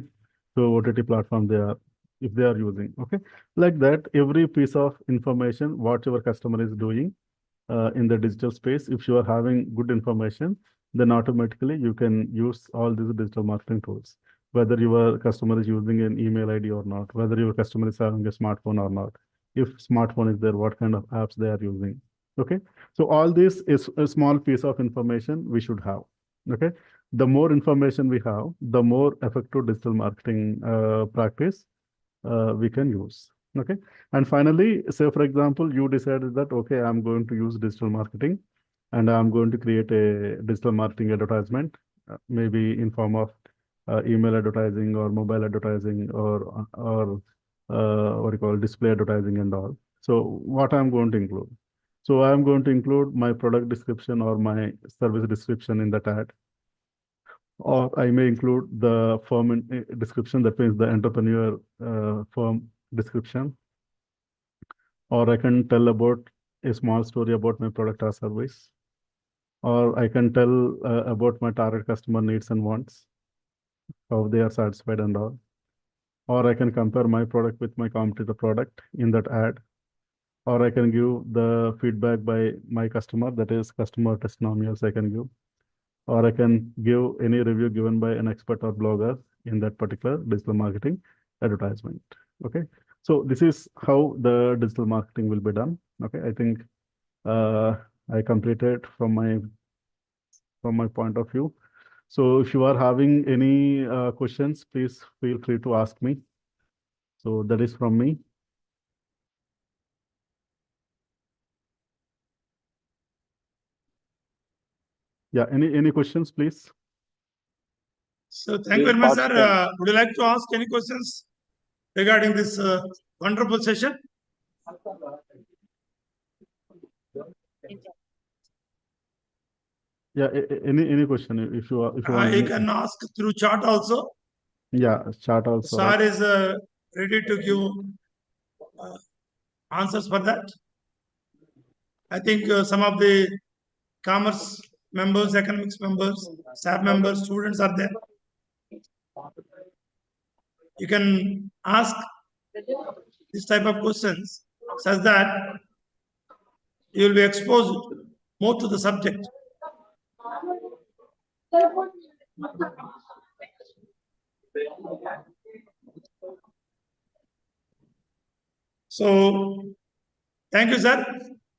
Speaker 10: so OTT platform they are, if they are using. Okay, like that, every piece of information what your customer is doing in the digital space, if you are having good information, then automatically you can use all these digital marketing tools, whether your customer is using an email ID or not, whether your customer is having a smartphone or not. If smartphone is there, what kind of apps they are using. Okay, so all this is a small piece of information we should have. Okay, the more information we have, the more effective digital marketing practice we can use. Okay, and finally, say for example, you decided that, okay, I'm going to use digital marketing and I'm going to create a digital marketing advertisement, maybe in form of email advertising or mobile advertising, or what you call display advertising and all. So what I'm going to include? So I'm going to include my product description or my service description in that ad, or I may include the firm description, that means the entrepreneur firm description, or I can tell about a small story about my product or service, or I can tell about my target customer needs and wants, how they are satisfied and all, or I can compare my product with my competitor product in that ad, or I can give the feedback by my customer, that is customer testimonials I can give, or I can give any review given by an expert or blogger in that particular digital marketing advertisement. Okay, so this is how the digital marketing will be done. Okay, I think I completed from my point of view. So if you are having any questions, please feel free to ask me. So that is from me. Yeah, any questions, please?
Speaker 1: So thank you very much, sir. Would you like to ask any questions regarding this wonderful session?
Speaker 10: Yeah, any question if you want.
Speaker 1: You can ask through chat also.
Speaker 10: Yeah, chat also.
Speaker 1: Sir is ready to give answers for that. I think some of the commerce members, economics members, staff members, students are there. You can ask this type of questions such that you will be exposed more to the subject. So, thank you, sir.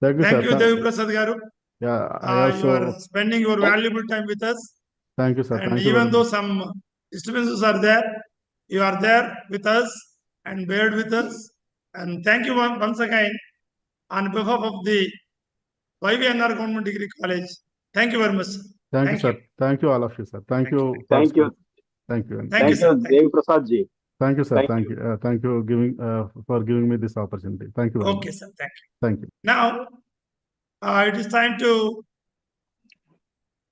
Speaker 10: Thank you,
Speaker 1: Thank
Speaker 10: sir.
Speaker 1: you, Devi Prasad Garu.
Speaker 10: Yeah, I
Speaker 1: You are
Speaker 10: also.
Speaker 1: spending your valuable time with us.
Speaker 10: Thank you, sir.
Speaker 1: And
Speaker 10: Thank you
Speaker 1: even
Speaker 10: very
Speaker 1: though
Speaker 10: much.
Speaker 1: some disturbances are there, you are there with us and bear with us. And thank you once again on behalf of the YVNR Government Degree College. Thank you very much.
Speaker 10: Thank you, sir. Thank you, all of you, sir. Thank you.
Speaker 12: Thank you.
Speaker 10: Thank you.
Speaker 1: Thank you, sir.
Speaker 12: Devi Prasad ji.
Speaker 10: Thank you, sir.
Speaker 12: Thank
Speaker 10: Thank you. Thank you for giving me this opportunity. Thank you very
Speaker 1: Okay,
Speaker 10: much.
Speaker 1: sir. Thank you.
Speaker 10: Thank you.
Speaker 1: Now, it is time to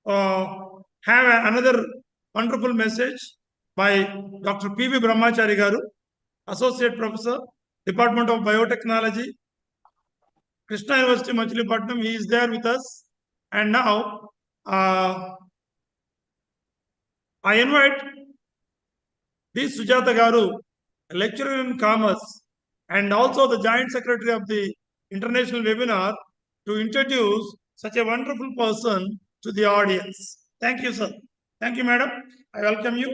Speaker 1: have another wonderful message by Dr. P.V. Brahmachari Garu, Associate Professor, Department of Biotechnology, Krishna University, Machilipatnam. He is there with us. And now, I invite D. Sujata Garu, a lecturer in commerce, and also the Joint Secretary of the International Webinar, to introduce such a wonderful person to the audience. Thank you, sir. Thank you, madam. I welcome you.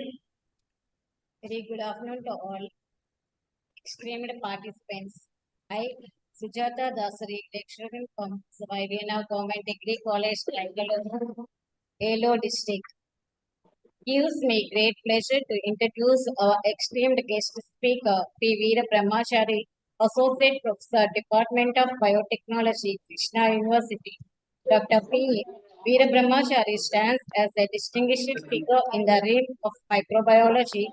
Speaker 13: Very good afternoon to all esteemed participants. I, Sujata Dasari, lecturer in commerce, YVNR Government Degree College, Elo District. Gives me great pleasure to introduce our esteemed guest speaker, P. Veera Brahmachari, Associate Professor, Department of Biotechnology, Krishna University. Dr. P. Veera Brahmachari stands as a distinguished figure in the realm of microbiology,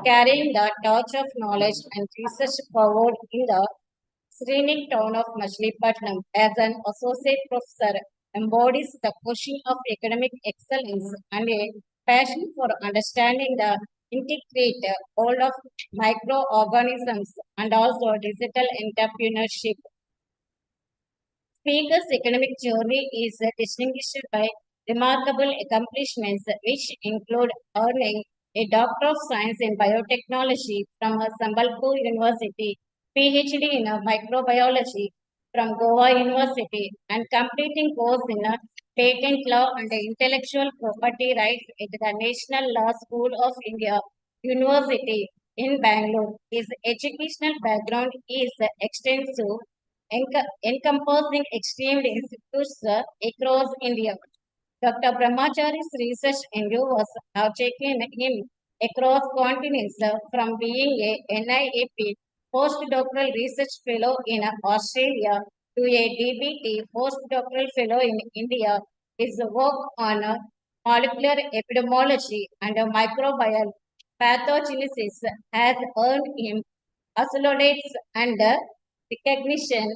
Speaker 13: carrying the torch of knowledge and research forward in the scenic town of Machilipatnam. As an associate professor, embodies the question of academic excellence and a passion for understanding the integrate all of microorganisms and also digital entrepreneurship. Speaker's academic journey is distinguished by remarkable accomplishments which include earning a Doctor of Science in Biotechnology from Sambalpur University, PhD in Microbiology from Goa University, and completing course in Patent Law and Intellectual Property Rights at the National Law School of India, University in Bangalore. His educational background is extensive, encompassing esteemed institutes across India. Dr. Brahmachari's research endeavors have taken him across continents, from being a NIAP postdoctoral research fellow in Australia to a DBT postdoctoral fellow in India. His work on molecular epidemiology and microbial pathogenesis has earned him accolades and recognition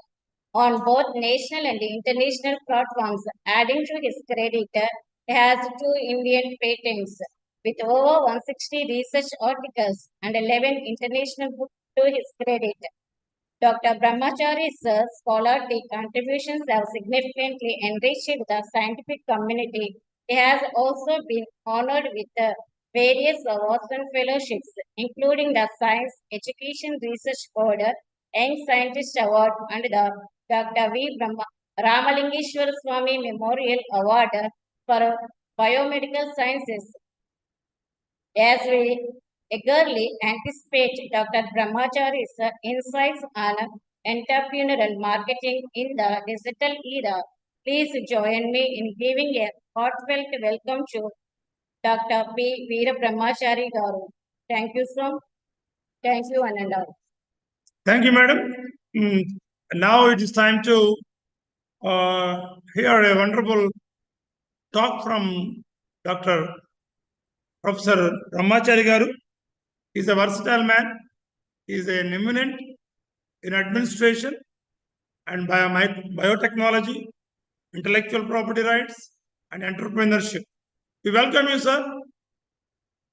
Speaker 13: on both national and international platforms. Adding to his credit, he has 2 Indian patents with over 160 research articles and 11 international books to his credit. Dr. Brahmachari's scholarly contributions have significantly enriched the scientific community. He has also been honored with various awards and fellowships, including the Science Education Research Board Young Scientist Award and the Dr. V. Ramalingeshwar Swamy Memorial Award for Biomedical Sciences. As we eagerly anticipate Dr. Brahmachari's insights on entrepreneurial marketing in the digital era, please join me in giving a heartfelt welcome to Dr. P. Veera Brahmachari Garu. Thank you, sir. Thank you, one and all.
Speaker 1: Thank you, madam. Now it is time to hear a wonderful talk from Dr. Professor Brahmachari Garu. He is a versatile man. He is an eminent in administration and biotechnology, intellectual property rights, and entrepreneurship. We welcome you, sir.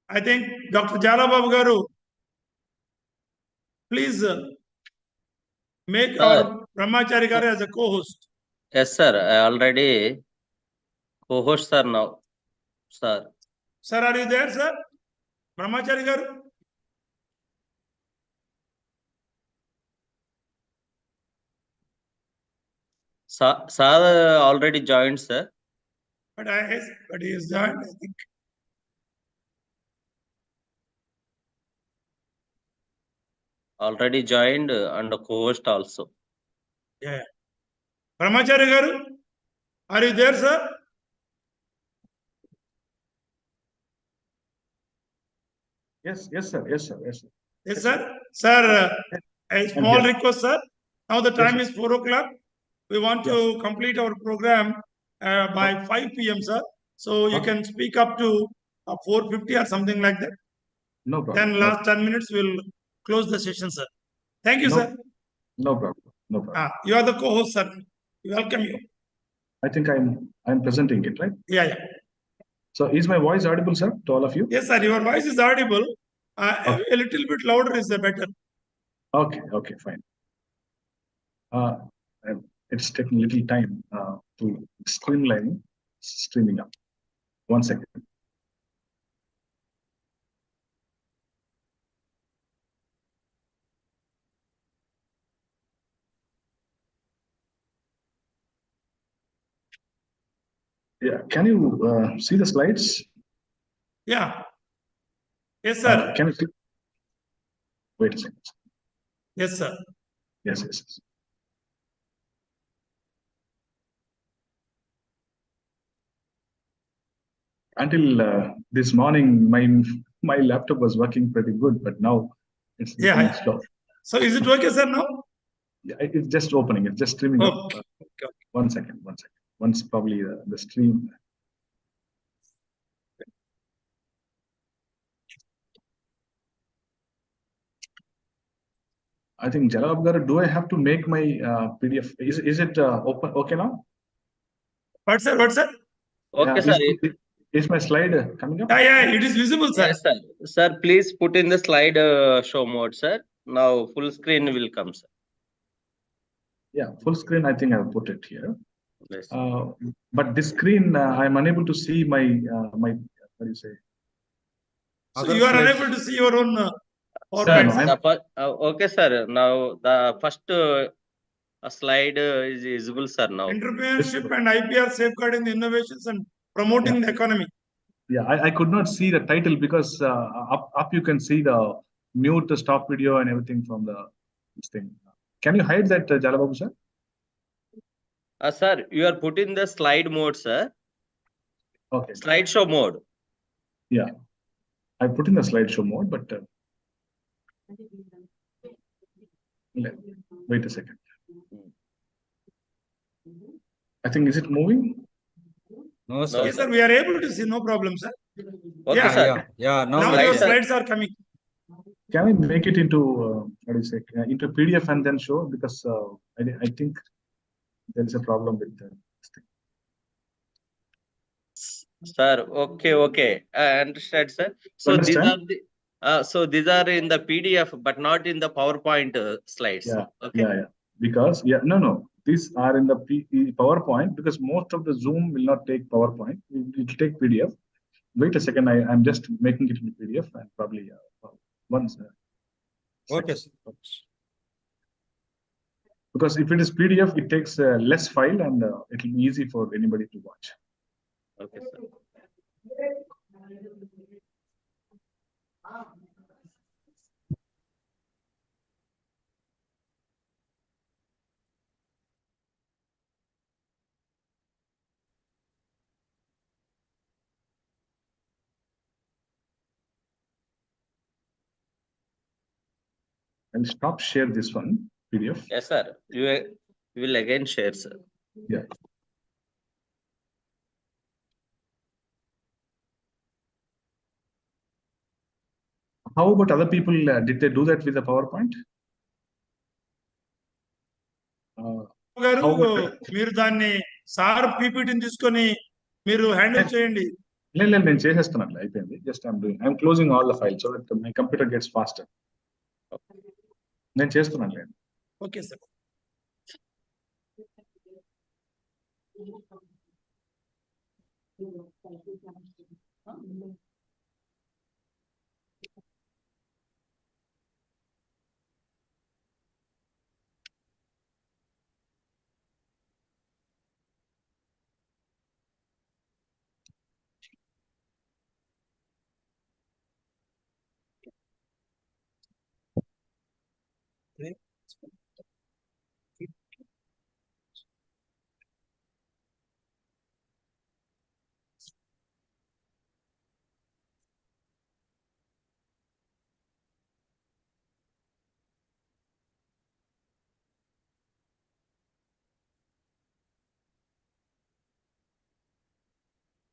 Speaker 1: I think Dr. Jalababu Garu, please make
Speaker 2: Sir.
Speaker 1: our Brahmachari Garu as a co-host.
Speaker 2: Yes, sir. I already co-host, sir, now. Sir.
Speaker 1: Sir, are you there, sir? Brahmachari Garu?
Speaker 2: Sir already joined, sir.
Speaker 1: But he is joined, I think.
Speaker 2: Already joined and co-host also.
Speaker 1: Yeah. Brahmachari Garu, are you there, sir?
Speaker 14: Yes, sir. Yes, sir. Yes, sir.
Speaker 1: Yes, sir. Sir, a small request, sir. Now the time is 4 o'clock. We want to complete our program by 5 p.m., sir. So you can speak up to 4:50 or something like that.
Speaker 14: No problem.
Speaker 1: Then last 10 minutes we'll close the session, sir. Thank you, sir.
Speaker 14: No problem. No problem.
Speaker 1: You are the co-host, sir. We welcome you.
Speaker 14: I think I'm presenting it, right?
Speaker 1: Yeah.
Speaker 14: So is my voice audible, sir, to all of you?
Speaker 1: Yes, sir. Your voice is audible. A little bit louder is better.
Speaker 14: Okay, fine. It's taking a little time to streaming up. 1 second. Yeah, can you see the slides?
Speaker 1: Yeah. Yes, sir.
Speaker 14: Can you see? Wait a second.
Speaker 1: Yes, sir.
Speaker 14: Yes. Until this morning, my laptop was working pretty good, but now it's becoming slow.
Speaker 1: So is it okay, sir, now?
Speaker 14: Yeah, it's just opening. It's just streaming up.
Speaker 1: Okay.
Speaker 14: 1 second. Once probably the stream. I think Jalab Garu, do I have to make my PDF? Is it open? Okay now?
Speaker 1: What, sir?
Speaker 2: Okay, sir.
Speaker 14: Is my slide coming up?
Speaker 1: Yeah, it is visible, sir.
Speaker 2: Yes, sir. Sir, please put in the slide show mode, sir. Now full screen will come, sir.
Speaker 14: Yeah, full screen. I think I've put it here.
Speaker 2: Yes.
Speaker 14: But this screen, I'm unable to see my what do you say?
Speaker 1: So you are unable to see your own PowerPoint.
Speaker 2: Sir, okay, sir. Now the first slide is visible, sir. Now
Speaker 1: Entrepreneurship and IPR safeguarding the innovations and promoting the economy.
Speaker 14: Yeah, I could not see the title because up you can see the mute, the stop video, and everything from this thing. Can you hide that, Jalababu sir?
Speaker 2: Sir, you are putting the slide mode, sir.
Speaker 14: Okay.
Speaker 2: Slideshow mode.
Speaker 14: Yeah, I put in the slideshow mode, but wait a second. I think, is it moving?
Speaker 1: No, sir. Yes, sir. We are able to see. No problem, sir.
Speaker 2: Okay, sir.
Speaker 1: Yeah. Now your slides are coming.
Speaker 14: Can we make it into what do you say? Into PDF and then show? Because I think there is a problem with this thing.
Speaker 2: Sir, okay. I understand, sir. So
Speaker 14: Understand?
Speaker 2: these are in the PDF, but not in the PowerPoint slides.
Speaker 14: Yeah.
Speaker 2: Okay.
Speaker 14: Yeah. Because no. These are in the PowerPoint because most of the Zoom will not take PowerPoint. It will take PDF. Wait a second. I'm just making it in PDF and probably once.
Speaker 3: Okay, sir.
Speaker 14: Because if it is PDF, it takes less file and it will be easy for anybody to watch.
Speaker 2: Okay, sir.
Speaker 14: I'll stop share this one PDF.
Speaker 2: Yes, sir. You will again share, sir.
Speaker 14: Yeah. How about other people? Did they do that with the PowerPoint?
Speaker 1: గారు మీరు దాన్ని sir పీపీటీని తీసుకొని మీరు handle చేయండి.
Speaker 14: లేదు నేను చేసేస్తున్నాను, అయిపోయింది. Just I'm closing all the files so that my computer gets faster. నేను చేస్తున్నాను లేదు.
Speaker 1: Okay sir.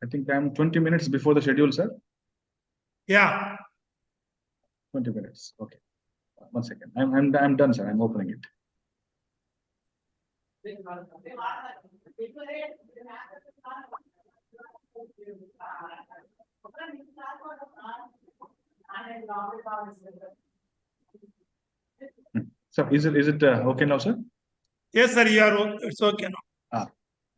Speaker 14: I think I'm 20 minutes before the schedule, sir.
Speaker 1: Yeah.
Speaker 14: 20 minutes. Okay. 1 second. I'm done, sir. I'm opening it. Sir, is it okay now, sir?
Speaker 1: Yes, sir. It's okay now.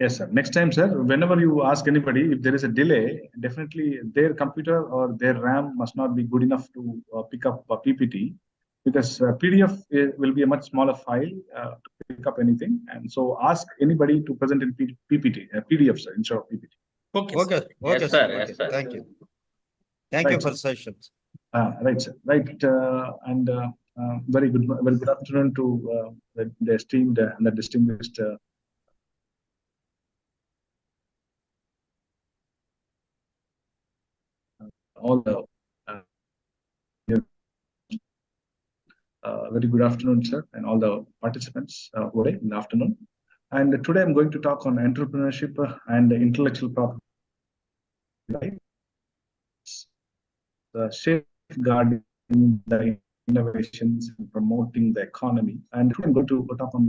Speaker 14: Yes, sir. Next time, sir, whenever you ask anybody if there is a delay, definitely their computer or their RAM must not be good enough to pick up a PPT, because PDF will be a much smaller file to pick up anything. And so ask anybody to present in PPT, PDF, sir, instead of PPT.
Speaker 3: Okay,
Speaker 2: Yes,
Speaker 3: sir.
Speaker 2: sir. Yes, sir.
Speaker 3: Thank you. Thank you for the sessions.
Speaker 14: Right, sir. Right. And very good afternoon to the esteemed and the distinguished all the very good afternoon, sir, and all the participants today in the afternoon. And today I'm going to talk on entrepreneurship and intellectual property, safeguarding the innovations and promoting the economy. And today I'm going to talk on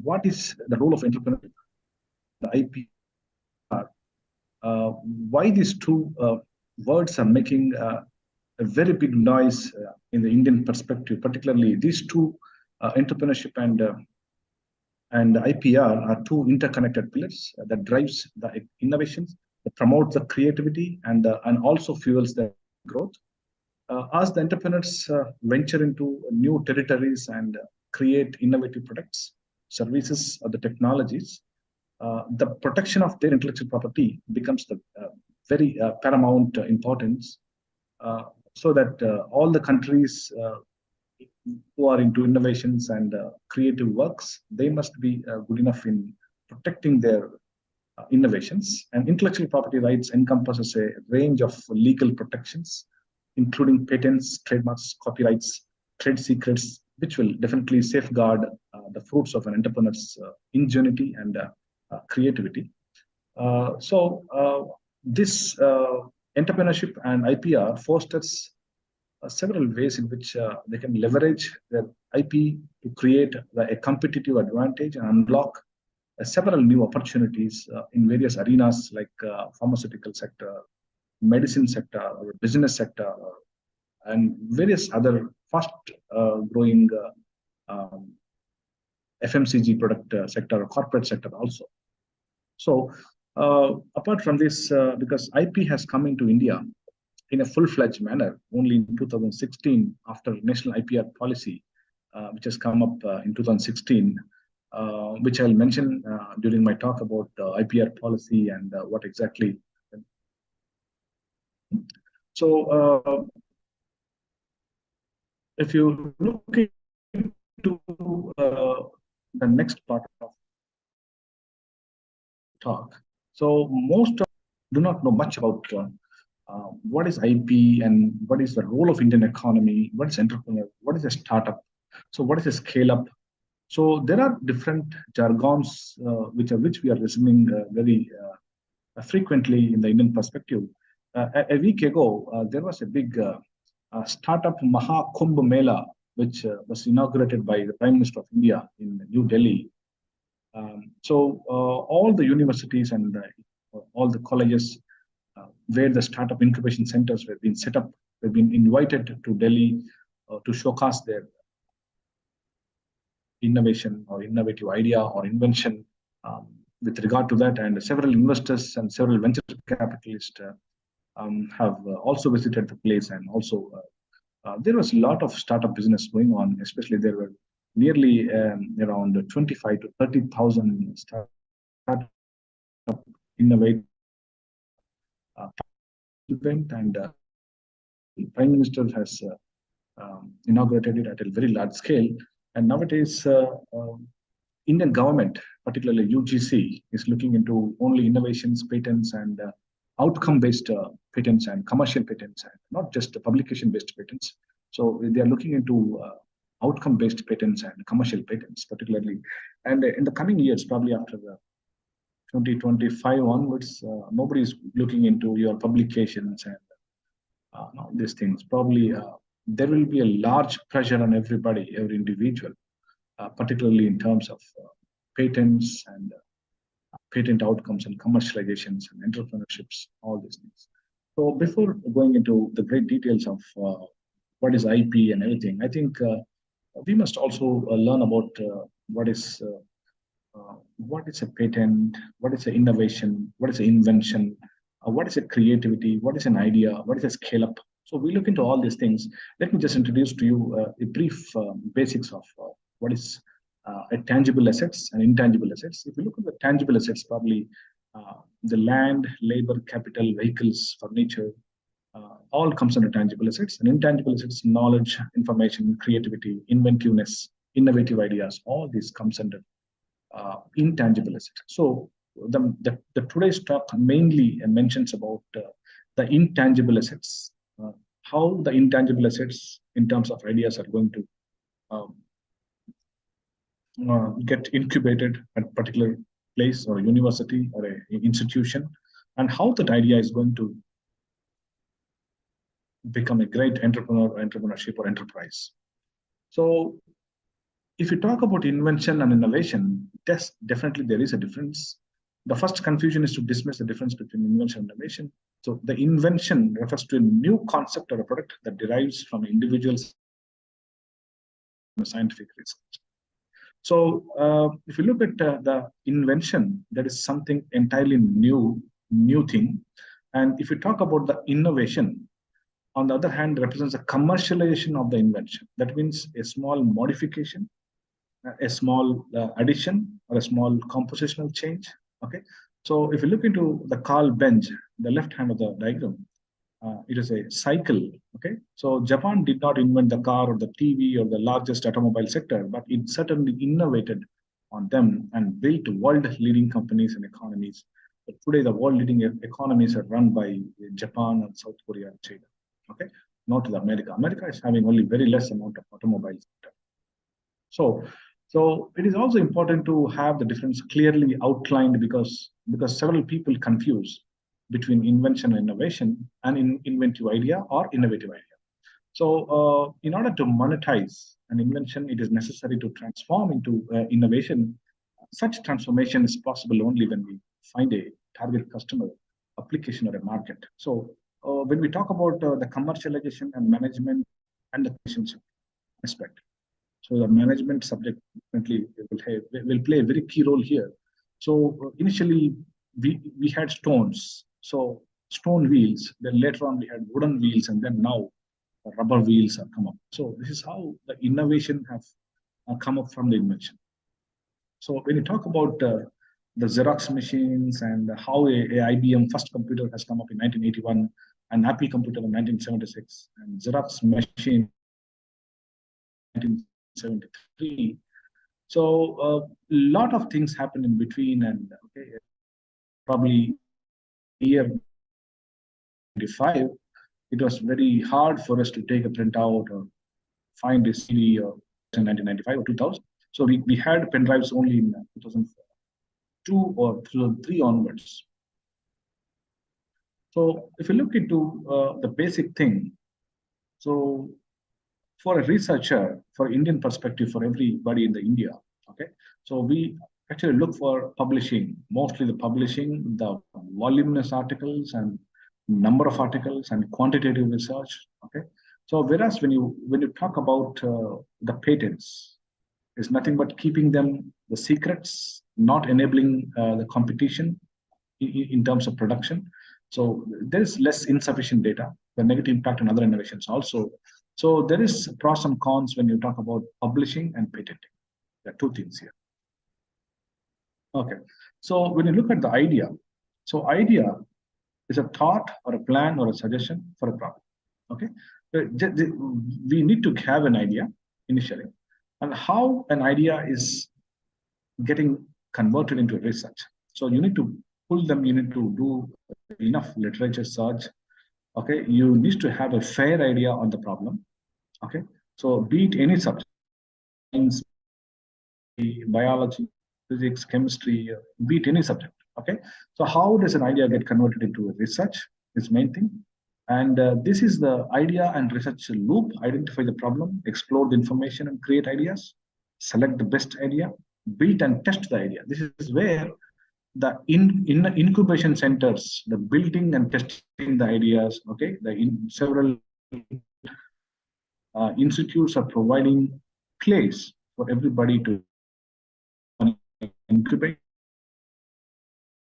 Speaker 14: what is the role of entrepreneurship, the IPR, why these two words are making a very big noise in the Indian perspective, particularly these two, entrepreneurship and IPR are two interconnected pillars that drives the innovations, that promotes the creativity, and also fuels the growth. As the entrepreneurs venture into new territories and create innovative products, services, or the technologies, the protection of their intellectual property becomes the very paramount importance, so that all the countries who are into innovations and creative works, they must be good enough in protecting their innovations. And intellectual property rights encompasses a range of legal protections, including patents, trademarks, copyrights, trade secrets, which will definitely safeguard the fruits of an entrepreneur's ingenuity and creativity. This entrepreneurship and IPR fosters several ways in which they can leverage their IP to create a competitive advantage and unlock several new opportunities in various arenas like pharmaceutical sector, medicine sector, or business sector, and various other fast growing FMCG product sector or corporate sector also. So apart from this, because IP has come into India in a full-fledged manner only in 2016 after national IPR policy, which has come up in 2016, which I'll mention during my talk about IPR policy and what exactly. So if you look into the next part of talk, so most of do not know much about what is IP and what is the role of Indian economy, what is entrepreneur, what is a startup, so what is a scale up. So there are different jargons which we are listening very frequently in the Indian perspective. A week ago, there was a big startup Maha Kumbh Mela, which was inaugurated by the Prime Minister of India in New Delhi. So all the universities and all the colleges where the startup incubation centers were being set up, were being invited to Delhi to showcase their innovation or innovative idea or invention with regard to that. And several investors and several venture capitalists have also visited the place, and also there was a lot of startup business going on. Especially there were nearly around 25 to 30,000 startup innovative event, and the Prime Minister has inaugurated it at a very large scale. And nowadays, Indian government, particularly UGC, is looking into only innovations, patents, and outcome-based patents and commercial patents, and not just publication-based patents. So they are looking into outcome-based patents and commercial patents, particularly. And in the coming years, probably after the 2025 onwards, nobody is looking into your publications and these things. Probably there will be a large pressure on everybody, every individual, particularly in terms of patents and patent outcomes and commercializations and entrepreneurships, all these things. So before going into the great details of what is IP and everything, I think we must also learn about what is a patent, what is an innovation, what is an invention, what is a creativity, what is an idea, what is a scale up. So we look into all these things. Let me just introduce to you a brief basics of what is a tangible assets and intangible assets. If you look at the tangible assets, probably the land, labor, capital, vehicles, furniture, all comes under tangible assets. And intangible assets, knowledge, information, creativity, inventiveness, innovative ideas, all these comes under intangible assets. So the today's talk mainly mentions about the intangible assets, how the intangible assets in terms of ideas are going to get incubated at a particular place or a university or an institution, and how that idea is going to become a great entrepreneur, entrepreneurship, or enterprise. So if you talk about invention and innovation, yes, definitely there is a difference. The first confusion is to dismiss the difference between invention and innovation. So the invention refers to a new concept or a product that derives from individuals' scientific research. So if you look at the invention, that is something entirely new thing. And if you talk about the innovation, on the other hand, represents a commercialization of the invention. That means a small modification, a small addition, or a small compositional change. Okay. So if you look into the Carl bench, the left hand of the diagram, it is a cycle. Okay. So Japan did not invent the car or the TV or the largest automobile sector, but it certainly innovated on them and built world-leading companies and economies. But today, the world-leading economies are run by Japan and South Korea and China. Okay, not America. America is having only very less amount of automobiles. So it is also important to have the difference clearly outlined, because several people confuse between invention and innovation and inventive idea or innovative idea. So in order to monetize an invention, it is necessary to transform into innovation. Such transformation is possible only when we find a target customer, application, or a market. So when we talk about the commercialization and management and the relationship aspect, so the management subject definitely will play a very key role here. So initially we had stones, so stone wheels. Then later on we had wooden wheels, and then now rubber wheels have come up. So this is how the innovation have come up from the invention. So when you talk about the Xerox machines and how a IBM first computer has come up in 1981, an Apple computer in 1976, and Xerox machine in 1973. So a lot of things happened in between, and okay, probably year 25, it was very hard for us to take a printout or find a CD or in 1995 or 2000. So we had pen drives only in 2002 or 2003 onwards. So if you look into the basic thing, so for a researcher, for Indian perspective, for everybody in the India, okay, so we actually look for publishing, mostly the publishing, the voluminous articles and number of articles and quantitative research. Okay, so whereas when you talk about the patents, it's nothing but keeping them the secrets, not enabling the competition in terms of production. So there is less insufficient data, the negative impact on other innovations also. So there is pros and cons when you talk about publishing and patenting. There are two things here. Okay, so when you look at the idea, so idea is a thought or a plan or a suggestion for a problem. Okay, we need to have an idea initially, and how an idea is getting converted into research. So you need to pull them, you need to do enough literature search. Okay, you need to have a fair idea on the problem. Okay, so be it any subject, science, biology, physics, chemistry, be it any subject. Okay, so how does an idea get converted into a research is main thing. And this is the idea and research loop. Identify the problem, explore the information and create ideas, select the best idea, build and test the idea. This is where the in incubation centers, the building and testing the ideas. Okay, several institutes are providing place for everybody to incubate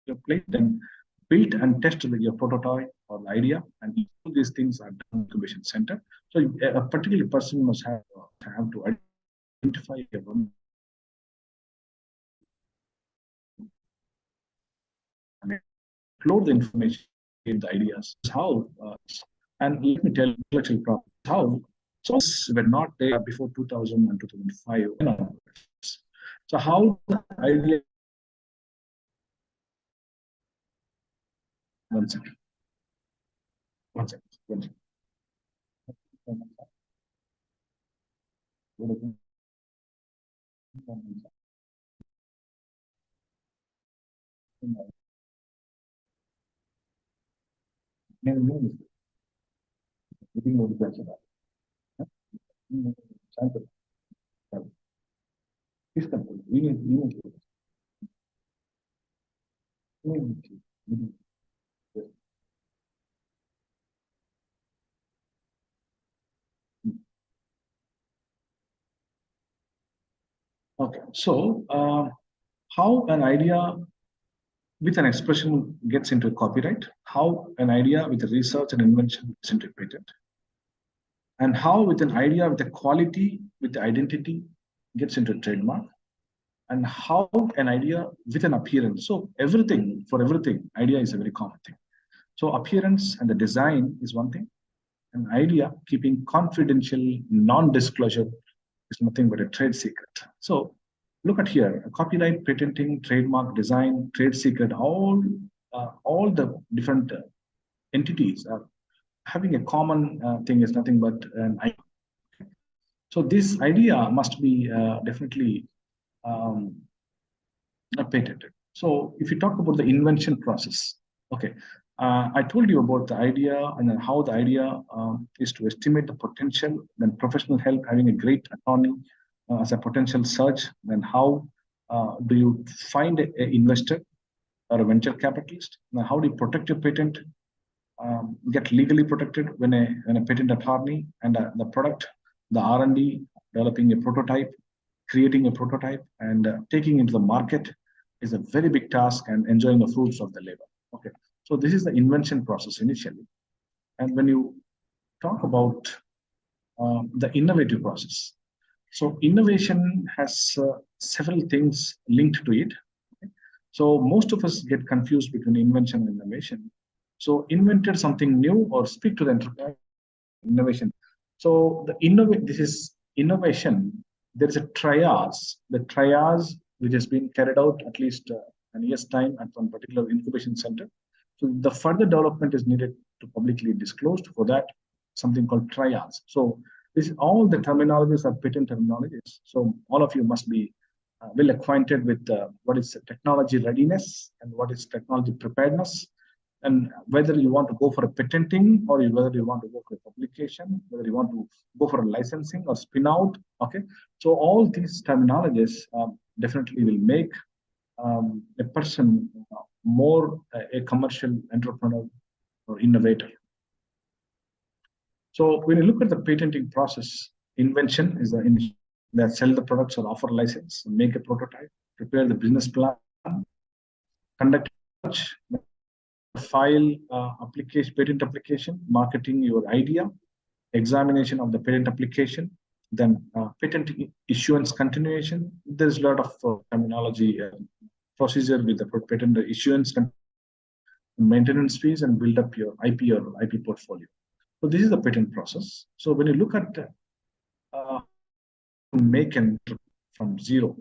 Speaker 14: your place, then build and test your prototype or the idea, and all these things are done in incubation center. So a particular person must have to identify a one and explore the information, the ideas. How and let me tell you intellectual property how. So were not there before 2000 and 2005. So how the idea. One second. One second. One second. Okay, so how an idea with an expression gets into copyright, how an idea with a research and invention gets into patent, and how with an idea with a quality, with the identity gets into trademark, and how an idea with an appearance. So everything, for everything, idea is a very common thing. So appearance and the design is one thing. An idea keeping confidential, non-disclosure is nothing but a trade secret. So look at here, copyright, patenting, trademark, design, trade secret, all the different entities are having a common thing is nothing but an idea. So this idea must be definitely patented. So if you talk about the invention process, okay, I told you about the idea and then how the idea is to estimate the potential, then professional help, having a great attorney as a potential search, then how do you find an investor or a venture capitalist? Now, how do you protect your patent, get legally protected when a patent attorney and the product, the R&D, developing a prototype, creating a prototype and taking into the market is a very big task and enjoying the fruits of the labor. Okay, so this is the invention process initially. And when you talk about the innovative process, so innovation has several things linked to it. Okay? So most of us get confused between invention and innovation. So invented something new or speak to the enterprise innovation. So this is innovation. There is a triage. The triage which has been carried out at least an year's time at one particular incubation center. So the further development is needed to publicly disclosed. For that, something called triage. So this all the terminologies are patent terminologies. So all of you must be well acquainted with what is technology readiness and what is technology preparedness, and whether you want to go for a patenting or whether you want to go for a publication, whether you want to go for a licensing or spin out. Okay, so all these terminologies definitely will make a person more a commercial entrepreneur or innovator. So when you look at the patenting process, invention is the initial that sell the products or offer license, make a prototype, prepare the business plan, conduct research, file application, patent application, marketing your idea, examination of the patent application, then patent issuance continuation. There's a lot of terminology procedure with the patent issuance, maintenance fees, and build up your IP or IP portfolio. So this is the patent process. So when you look at make and from zero.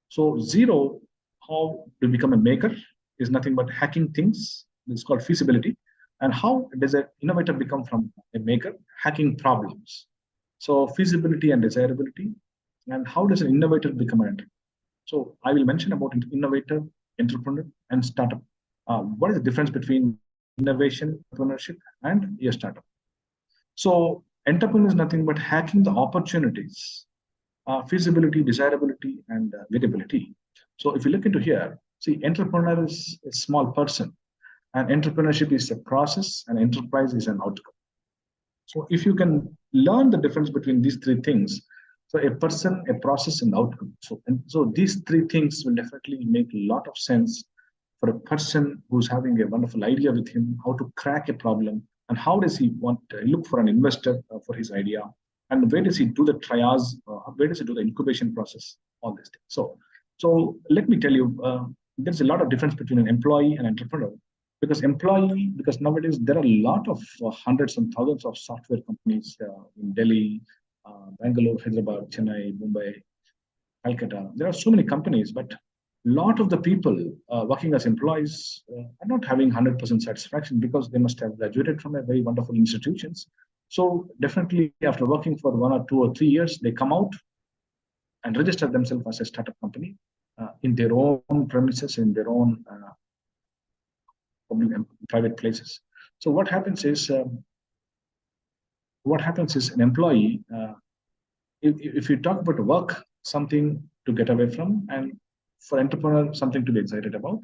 Speaker 14: So zero, how to become a maker is nothing but hacking things. It's called feasibility. And how does an innovator become from a maker? Hacking problems. So feasibility and desirability. And how does an innovator become an entrepreneur? So I will mention about innovator, entrepreneur, and startup. What is the difference between innovation, entrepreneurship, and a startup? So entrepreneur is nothing but hacking the opportunities, feasibility, desirability, and variability. So if you look into here, see, entrepreneur is a small person, and entrepreneurship is a process, and enterprise is an outcome. So if you can learn the difference between these three things, so a person, a process, and outcome. So these three things will definitely make a lot of sense for a person who's having a wonderful idea with him, how to crack a problem, and how does he want to look for an investor for his idea, and where does he do the triage, where does he do the incubation process, all these things. So let me tell you, there's a lot of difference between an employee and entrepreneur. Because nowadays there are a lot of hundreds and thousands of software companies in Delhi, Bangalore, Hyderabad, Chennai, Mumbai, Calcutta. There are so many companies, but a lot of the people working as employees are not having 100% satisfaction because they must have graduated from a very wonderful institutions. So definitely after working for 1 or 2 or 3 years, they come out and register themselves as a startup company in their own premises, in their own public and private places. So what happens is an employee, if you talk about work, something to get away from, and for entrepreneur, something to be excited about,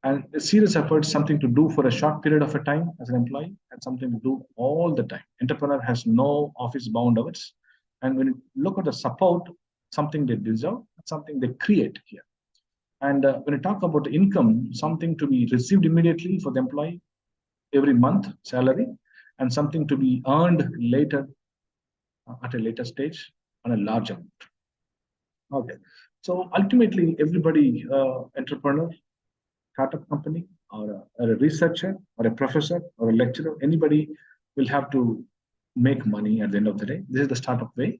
Speaker 14: and a serious effort, something to do for a short period of a time as an employee, and something to do all the time. Entrepreneur has no office bound hours, and when you look at the support, something they deserve, something they create here. And when you talk about the income, something to be received immediately for the employee every month salary, and something to be earned later at a later stage on a large amount. Okay, so ultimately everybody, entrepreneur, startup company, or a researcher, or a professor, or a lecturer, anybody will have to make money at the end of the day. This is the startup way.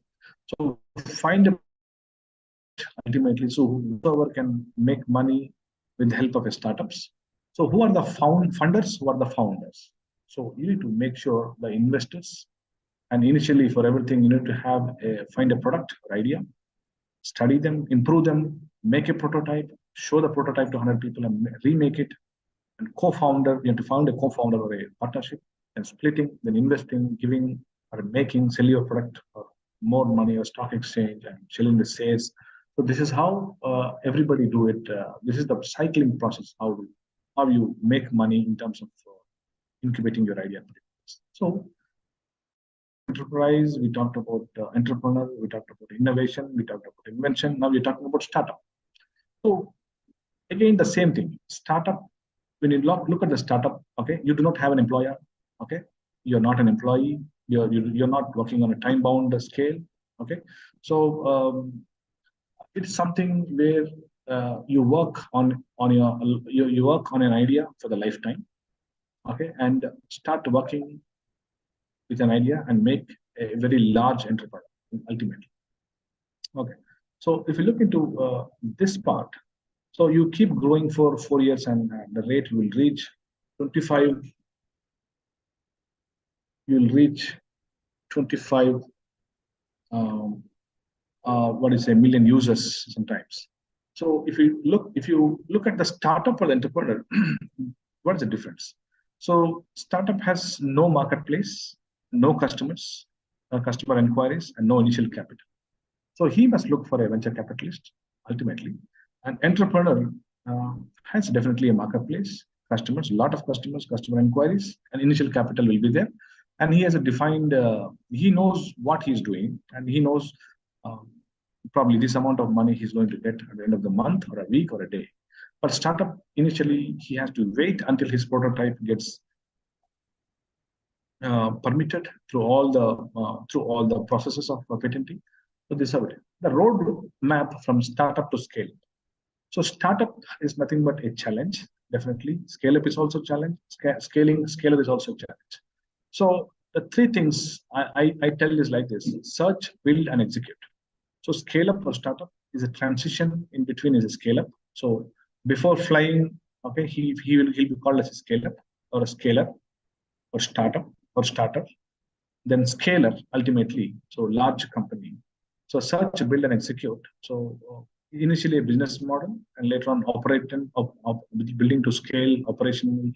Speaker 14: So find a ultimately, so whoever can make money with the help of a startups. So who are the funders? Who are the founders? So you need to make sure the investors, and initially for everything, you need to have find a product or idea, study them, improve them, make a prototype, show the prototype to 100 people and remake it. And co-founder, you have to found a co-founder or a partnership, and splitting, then investing, giving or making, sell your product or more money or stock exchange and selling the shares. So this is how everybody do it. This is the cycling process, how you make money in terms of incubating your idea. So enterprise, we talked about entrepreneur, we talked about innovation, we talked about invention. Now we're talking about startup. So again, the same thing. Startup, when you look at the startup, okay, you do not have an employer, okay? You're not an employee. You're not working on a time-bound scale, okay? So it's something where you work on you work on an idea for the lifetime, okay, and start working with an idea and make a very large enterprise ultimately. Okay, so if you look into this part, so you keep growing for 4 years, and the rate will reach 25. You'll reach 25. What is a million users sometimes. So if you look at the startup or the entrepreneur, what is the difference? So startup has no marketplace, no customers, customer inquiries, and no initial capital. So he must look for a venture capitalist ultimately. An entrepreneur has definitely a marketplace, customers, lot of customers, customer inquiries, and initial capital will be there. And he has a defined, he knows what he's doing, and he knows probably this amount of money he's going to get at the end of the month or a week or a day. But startup, initially, he has to wait until his prototype gets permitted through all the processes of patenting. So this is the road map from startup to scale. So startup is nothing but a challenge, definitely. Scale up is also a challenge. Scale up is also a challenge. So the three things I tell is like this: search, build, and execute. So scale up or startup is a transition in between is a scale up. So before flying, okay, he'll be called as a scale up or a scaler or startup or startup. Then scaler ultimately, so large company. So search, build, and execute. So initially a business model, and later on building to scale operational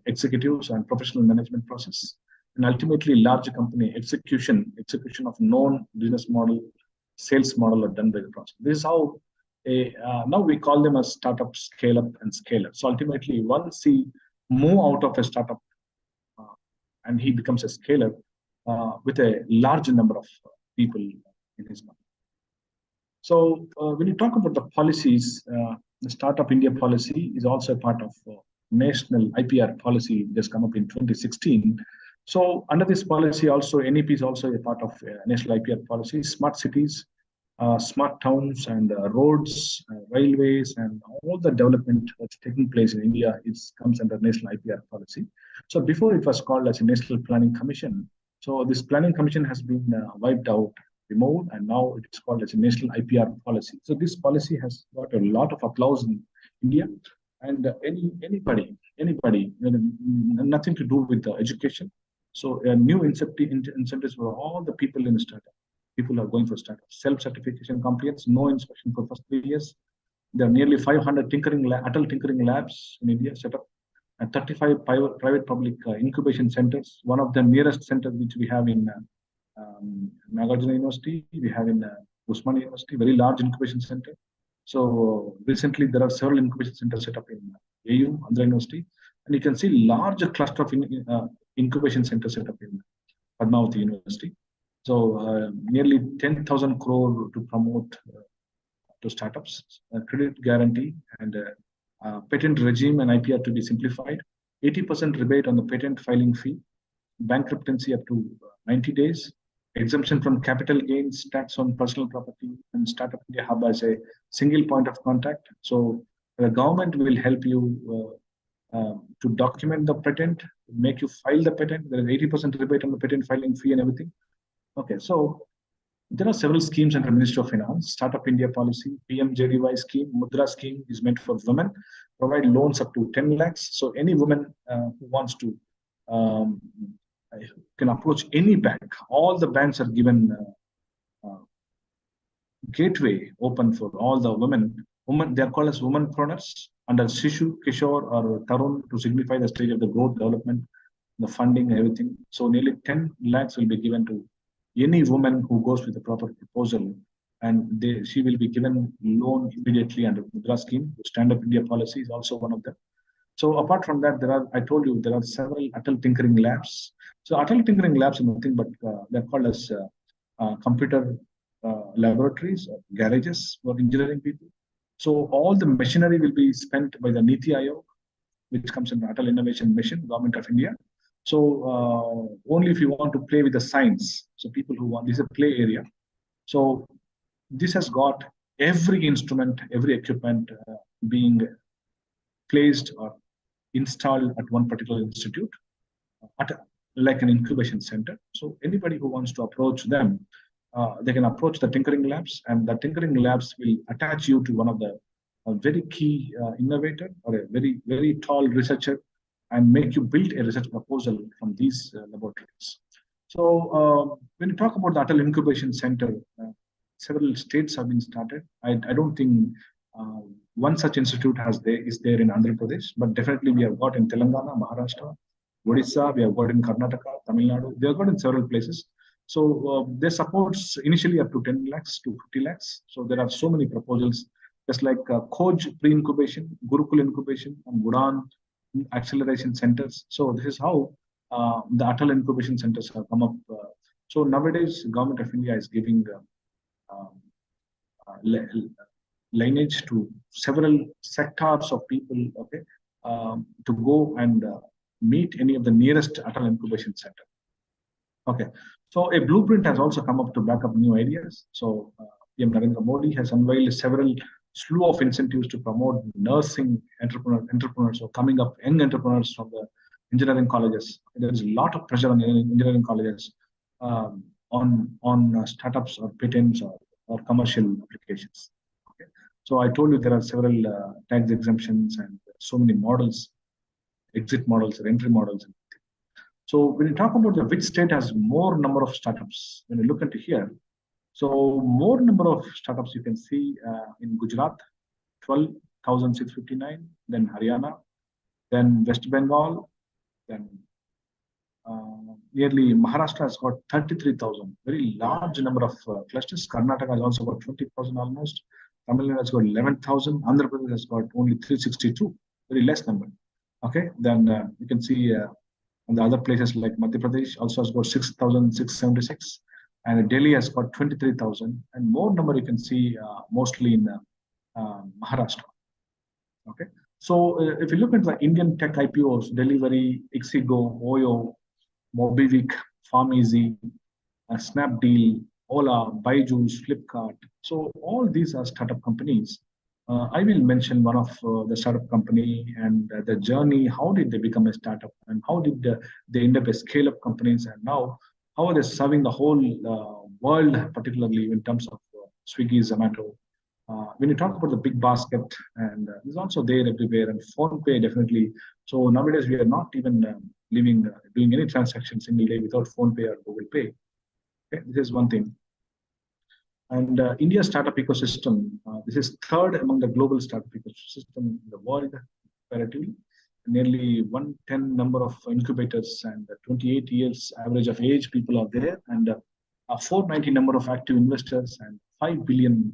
Speaker 14: executives and professional management process, and ultimately large company execution of known business model, sales model are done by the process. This is how now we call them as startup, scale up, and scaler. So ultimately, once he move out of a startup and he becomes a scaler with a large number of people in his company. So when you talk about the policies, the Startup India policy is also a part of national IPR policy that's come up in 2016. So under this policy, also NEP is also a part of national IPR policy. Smart cities, smart towns, and roads, railways, and all the development that's taking place in India comes under national IPR policy. So before it was called as a National Planning Commission. So this planning commission has been wiped out, removed, and now it is called as a national IPR policy. So this policy has got a lot of applause in India, and anybody, nothing to do with the education. So a new incentives for all the people in the startup. People are going for startups. Self-certification compliance, no inspection for first 3 years. There are nearly 500 adult tinkering labs in India set up, and 35 private public incubation centers. One of the nearest centers which we have in Nagarjuna University, we have in Usmania University, very large incubation center. So recently there are several incubation centers set up in AU, Andhra University, and you can see large cluster of incubation centers set up in Padmavati University. So nearly 10,000 crore to promote to startups, credit guarantee, and patent regime and IPR to be simplified. 80% rebate on the patent filing fee, bankruptcy up to 90 days, exemption from capital gains tax on personal property, and Startup India Hub as a single point of contact. So the government will help you to document the patent, make you file the patent. There is 80% rebate on the patent filing fee and everything. Okay, so there are several schemes under Ministry of Finance. Startup India policy, PMJDY scheme, Mudra scheme is meant for women, provide loans up to 10 lakhs. So any woman who wants to can approach any bank. All the banks are given gateway open for all the women. They are called as womanpreneurs under Shishu, Kishore, or Tarun to signify the stage of the growth, development, the funding, everything. So nearly 10 lakhs will be given to any woman who goes with a proper proposal, and she will be given loan immediately under Mudra scheme. The Stand Up India policy is also one of them. So apart from that, I told you there are several Atal Tinkering Labs. So Atal Tinkering Labs are nothing but they're called as computer laboratories or garages for engineering people. So all the machinery will be spent by the Niti Aayog, which comes in the Atal Innovation Mission, Government of India. So only if you want to play with the science. So people who want, this is a play area. So this has got every instrument, every equipment being placed or installed at one particular institute, like an incubation center. So anybody who wants to approach them, they can approach the Tinkering Labs, and the Tinkering Labs will attach you to one of the very key innovator or a very, very tall researcher, and make you build a research proposal from these laboratories. So when you talk about the Atal Incubation Center, several states have been started. I don't think one such institute is there in Andhra Pradesh, but definitely we have got in Telangana, Maharashtra, Odisha, we have got in Karnataka, Tamil Nadu, they have got in several places. So they supports initially up to 10 lakhs to 50 lakhs. So there are so many proposals just like Khoj pre-incubation, Gurukul incubation, and Udan acceleration centers. So this is how the Atal incubation centers have come up. So nowadays, Government of India is giving lineage to several sectors of people, okay, to go and meet any of the nearest Atal incubation center. Okay, so a blueprint has also come up to back up new ideas. So PM Narendra Modi has unveiled several slew of incentives to promote nursing entrepreneurs or coming up young entrepreneurs from the engineering colleges. There is a lot of pressure on engineering colleges on startups or patents or commercial applications. Okay, so I told you there are several tax exemptions and so many models, exit models or entry models. So when you talk about which state has more number of startups, when you look into here, so more number of startups you can see in Gujarat, 12,659, then Haryana, then West Bengal, then nearly Maharashtra has got 33,000, very large number of clusters. Karnataka has also got 20,000 almost. Tamil Nadu has got 11,000. Andhra Pradesh has got only 362, very less number. Okay, then you can see and the other places like Madhya Pradesh also has got 6,676, and Delhi has got 23,000, and more number you can see mostly in Maharashtra. Okay, so if you look at the Indian tech IPOs, Delivery, Ixigo, Oyo, Mobivic, FarmEasy, Snapdeal, Ola, Byju's, Flipkart. So all these are startup companies. I will mention one of the startup company and the journey. How did they become a startup, and how did they end up as scale-up companies, and now how are they serving the whole world, particularly in terms of Swiggy, Zomato. When you talk about the big basket, and it's also there everywhere, and PhonePe definitely. So nowadays we are not even doing any transaction single day without PhonePe or Google Pay. Okay, this is one thing. And India's startup ecosystem, this is third among the global startup ecosystem in the world, comparatively. Nearly 110 number of incubators and 28 years average of age people are there, and a 490 number of active investors and $5 billion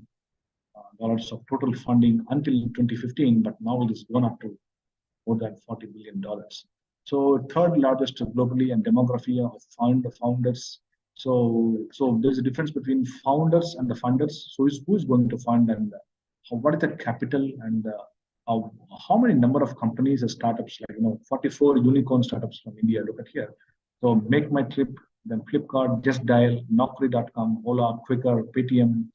Speaker 14: of total funding until 2015, but now it is gone up to more than $40 billion. So third largest globally, and demography of founders. So there's a difference between founders and the funders. So who is going to fund, and what is the capital, and how many number of companies or startups, like 44 unicorn startups from India. Look at here. So Make My Trip, then Flipkart, Just Dial, Naukri.com, Ola, Quicker, Paytm,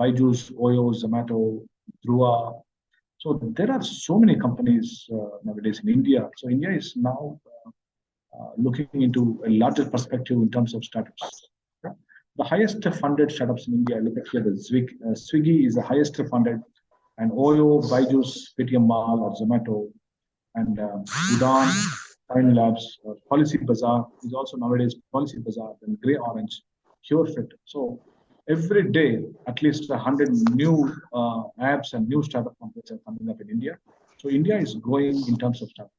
Speaker 14: Byju's, Oyo, Zomato, Dhruva. So there are so many companies nowadays in India. So India is now looking into a larger perspective in terms of startups. Okay? The highest funded startups in India, look at here, the Swiggy is the highest funded, and Oyo, Byju's, Paytm Mall or Zomato, and Udan, Time Labs, Policy Bazaar is also nowadays Policy Bazaar, and Grey Orange, CureFit. So every day, at least 100 new apps and new startup companies are coming up in India. So India is growing in terms of startups.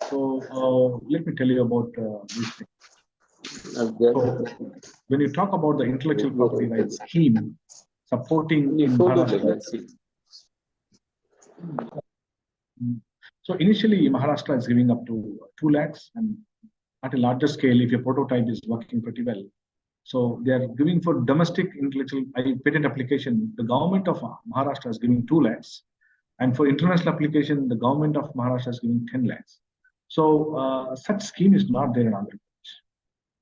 Speaker 14: So let me tell you about these things. So when you talk about the intellectual property rights scheme supporting in Maharashtra, so initially Maharashtra is giving up to 2 lakhs, and at a larger scale, if your prototype is working pretty well, so they are giving for domestic intellectual patent application. The government of Maharashtra is giving 2 lakhs, and for international application, the government of Maharashtra is giving 10 lakhs. So such scheme is not there in Andhra Pradesh.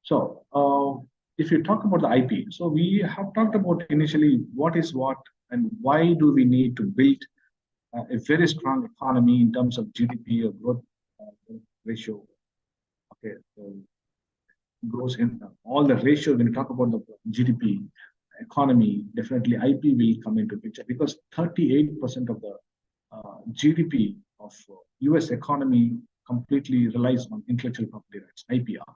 Speaker 14: So if you talk about the IP, so we have talked about initially what is what and why do we need to build a very strong economy in terms of GDP or growth ratio. Okay, so grows in all the ratio. When you talk about the GDP economy, definitely IP will come into picture, because 38% of the GDP of US economy completely relies on intellectual property rights, IPR.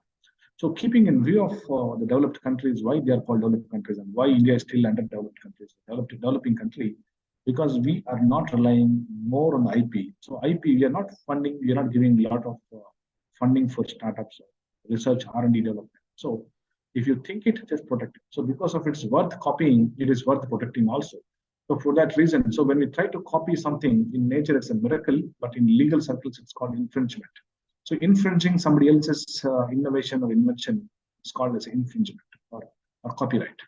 Speaker 14: So keeping in view of the developed countries, why they are called developed countries, and why India is still underdeveloped countries, developing country, because we are not relying more on IP. So IP, we are not funding, we are not giving a lot of funding for startups, research, R&D development. So if you think it, just protect it. So because of its worth copying, it is worth protecting also. So for that reason, so when we try to copy something in nature, it's a miracle, but in legal circles, it's called infringement. So infringing somebody else's innovation or invention is called as infringement or copyright.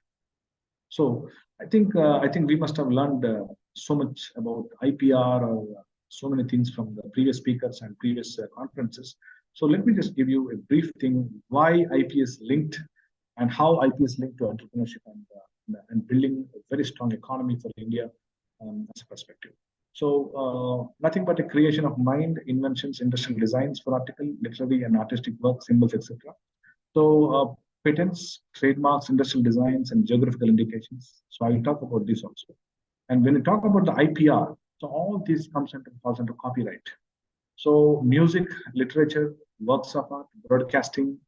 Speaker 14: So I think we must have learned so much about IPR or so many things from the previous speakers and previous conferences. So let me just give you a brief thing why IP is linked and how IP is linked to entrepreneurship and building a very strong economy for India as a perspective. So nothing but a creation of mind, inventions, industrial designs for article, literary and artistic work, symbols, etc. So patents, trademarks, industrial designs, and geographical indications. So I will talk about this also. And when we talk about the IPR, so all these falls into copyright. So music, literature, works of art, broadcasting,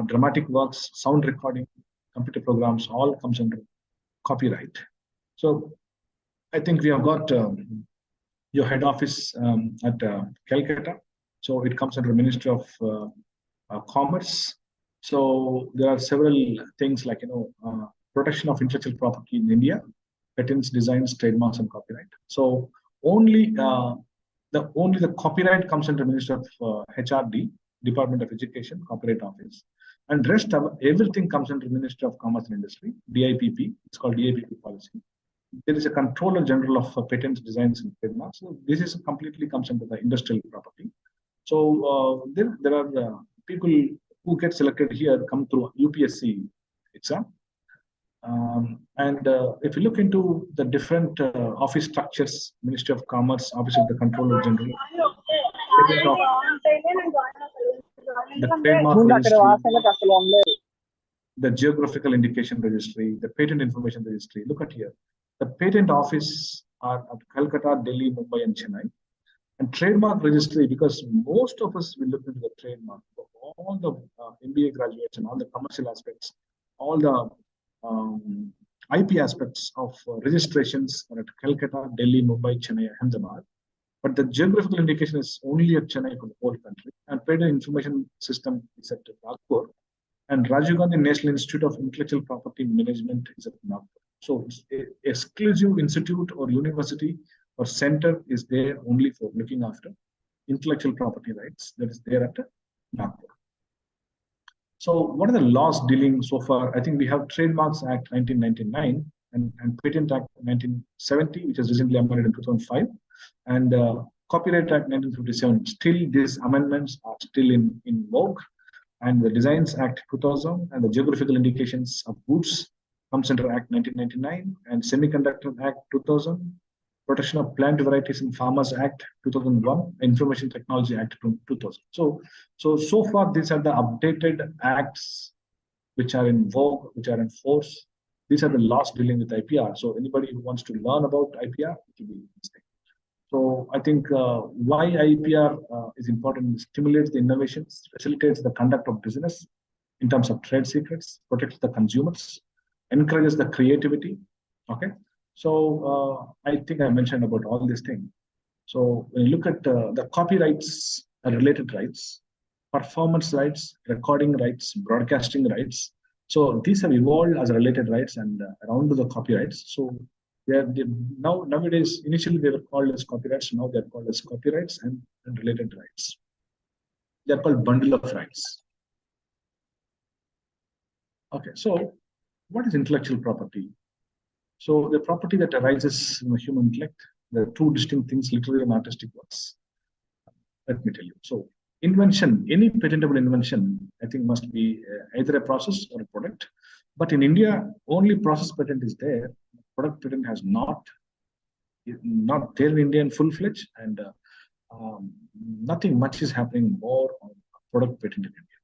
Speaker 14: dramatic works, sound recording, computer programs, all comes under copyright. So I think we have got your head office at Calcutta. So it comes under Ministry of Commerce. So there are several things like, protection of intellectual property in India, patents, designs, trademarks, and copyright. So only the copyright comes under Ministry of HRD, Department of Education, Copyright Office, and rest of everything comes under Ministry of Commerce and Industry, DIPP. It's called DIPP policy. There is a Controller General of Patents, Designs, and Trademarks. So this is completely comes under the industrial property. So there are people who get selected here come through UPSC exam. And if you look into the different office structures, Ministry of Commerce, Office of the Controller General, the Trademark Registry, the Geographical Indication Registry, the Patent Information Registry. Look at here. The Patent Office are at Calcutta, Delhi, Mumbai, and Chennai. And Trademark Registry, because most of us will look into the trademark. All the MBA graduates and all the commercial aspects, all the IP aspects of registrations are at Calcutta, Delhi, Mumbai, Chennai, Ahmedabad. But the geographical indication is only at Chennai for the whole country. And Patent Information System is at Nagpur. And Rajiv Gandhi National Institute of Intellectual Property Management is at Nagpur. So exclusive institute or university or center is there only for looking after intellectual property rights. That is there at Nagpur. So what are the laws dealing so far? I think we have Trademarks Act 1999 and Patent Act 1970, which was recently amended in 2005, and Copyright Act 1957. Still, these amendments are still in vogue. And the Designs Act 2000 and the Geographical Indications of Goods comes under Act 1999 and Semiconductor Act 2000, Protection of Plant Varieties in Farmers Act 2001, Information Technology Act 2000. So far, these are the updated acts which are in vogue, which are in force. These are the laws dealing with IPR. So anybody who wants to learn about IPR, it will be interesting. So I think why IPR is important: it stimulates the innovations, facilitates the conduct of business in terms of trade secrets, protects the consumers, encourages the creativity. Okay, so I think I mentioned about all these things. So when you look at the copyrights, related rights, performance rights, recording rights, broadcasting rights. So these have evolved as related rights and around the copyrights. So nowadays, initially they were called as copyrights. Now they're called as copyrights and related rights. They're called bundle of rights. Okay, so what is intellectual property? So the property that arises from human intellect. There are two distinct things: literary and artistic works. Let me tell you. So invention, any patentable invention, I think must be either a process or a product. But in India, only process patent is there. Product patent has not there in India in full-fledged, and nothing much is happening more on product patent in India.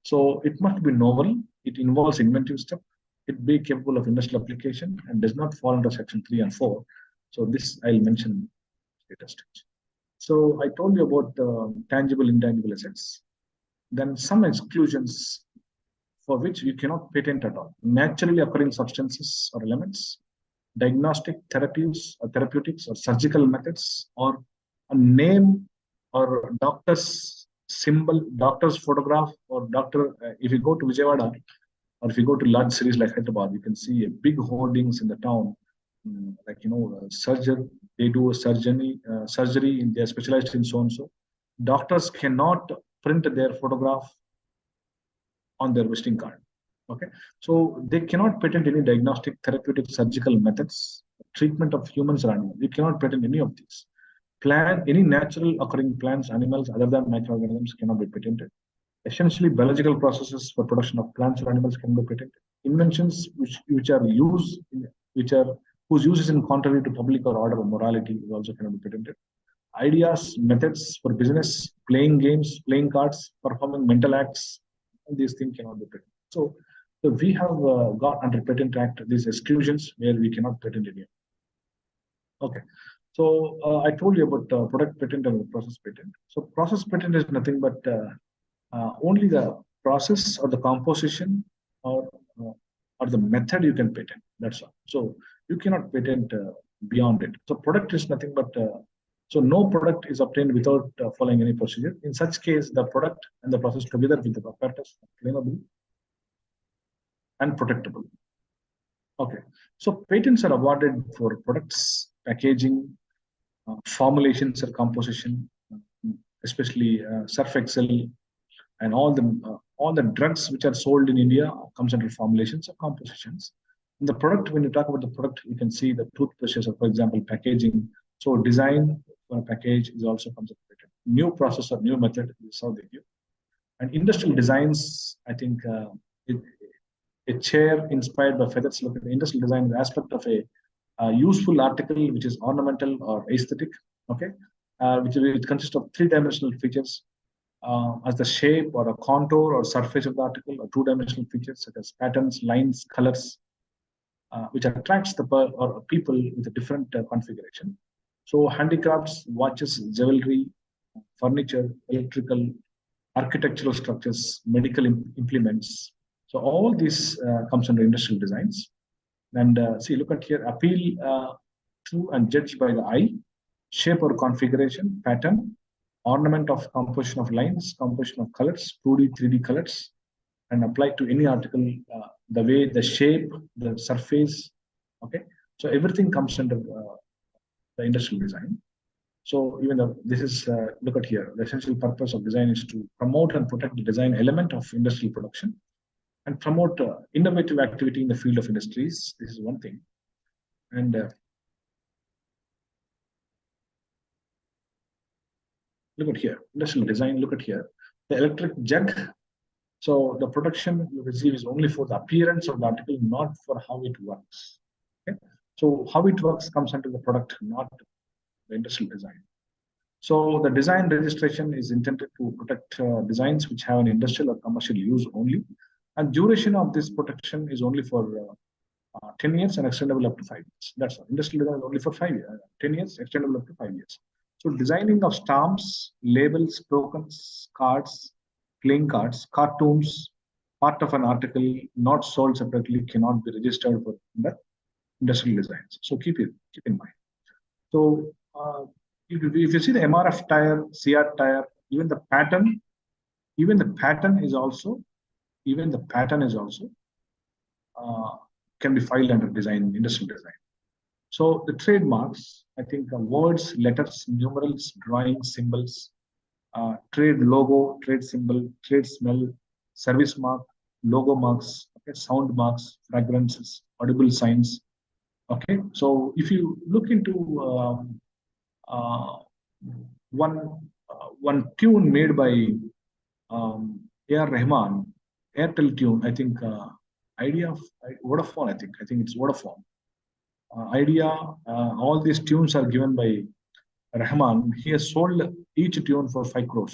Speaker 14: So it must be novel. It involves inventive step. It be capable of industrial application and does not fall under section 3 and 4. So this I'll mention later stage. So I told you about tangible, intangible assets. Then some exclusions for which you cannot patent at all: naturally occurring substances or elements, diagnostic therapies or therapeutics or surgical methods, or a name or doctor's symbol, doctor's photograph, or doctor. If you go to Vijayawada or if you go to large cities like Hyderabad, you can see big hoardings in the town like surgery. They do surgery. They are specialized in so and so. Doctors cannot print their photograph on their visiting card. Okay, so they cannot patent any diagnostic, therapeutic, surgical methods, treatment of humans or animals. You cannot patent any of these. Any natural occurring plants, animals other than microorganisms cannot be patented. Essentially, biological processes for production of plants or animals can be patented. Inventions which are used, whose use is in contrary to public or order or morality also cannot be patented. Ideas, methods for business, playing games, playing cards, performing mental acts, these things cannot be patented. So we have got under Patent Act these exclusions where we cannot patent any. Okay. So I told you about product patent and process patent. So process patent is nothing but only the process or the composition or the method you can patent. That's all. So you cannot patent beyond it. So product is nothing but so no product is obtained without following any procedure. In such case, the product and the process together with the apparatus are claimable and protectable. Okay. So patents are awarded for products, packaging, formulations or composition, especially surf excel, and all the drugs which are sold in India comes under formulations or compositions. In the product, when you talk about the product, you can see the toothbrushes, for example, packaging. So design for a package is also considered. New process or new method is how they give. And industrial designs, I think a chair inspired by feathers. Look at the industrial design, the aspect of a useful article which is ornamental or aesthetic. Okay, which consists of three-dimensional features as the shape or a contour or surface of the article, or two-dimensional features such as patterns, lines, colors, which attracts the people with a different configuration. So handicrafts, watches, jewelry, furniture, electrical, architectural structures, medical implements. So all this comes under industrial designs. And see, look at here, appeal to and judged by the eye, shape or configuration, pattern, ornament of composition of lines, composition of colors, 2D, 3D colors, and apply to any article, the way, the shape, the surface. Okay, so everything comes under the industrial design. So even though this is, look at here, the essential purpose of design is to promote and protect the design element of industrial production and promote innovative activity in the field of industries. This is one thing. And look at here, industrial design, look at here, the electric jug. So the production you receive is only for the appearance of the article, not for how it works. Okay? So how it works comes under the product, not the industrial design. So the design registration is intended to protect designs which have an industrial or commercial use only. And duration of this protection is only for 10 years and extendable up to 5 years. That's all. Industrial design is only for 5 years, 10 years, extendable up to 5 years. So designing of stamps, labels, tokens, cards, playing cards, cartoons, part of an article not sold separately cannot be registered for the industrial designs. So keep in mind. So if you see the MRF tire, CR tire, even the pattern is also can be filed under design, industrial design. So the trademarks, I think words, letters, numerals, drawings, symbols, trade logo, trade symbol, trade smell, service mark, logo marks, okay, sound marks, fragrances, audible signs. Okay, so if you look into one tune made by A.R. Rahman, Airtel tune, I think Vodafone, I think it's Vodafone. Idea, all these tunes are given by Rahman. He has sold each tune for 5 crore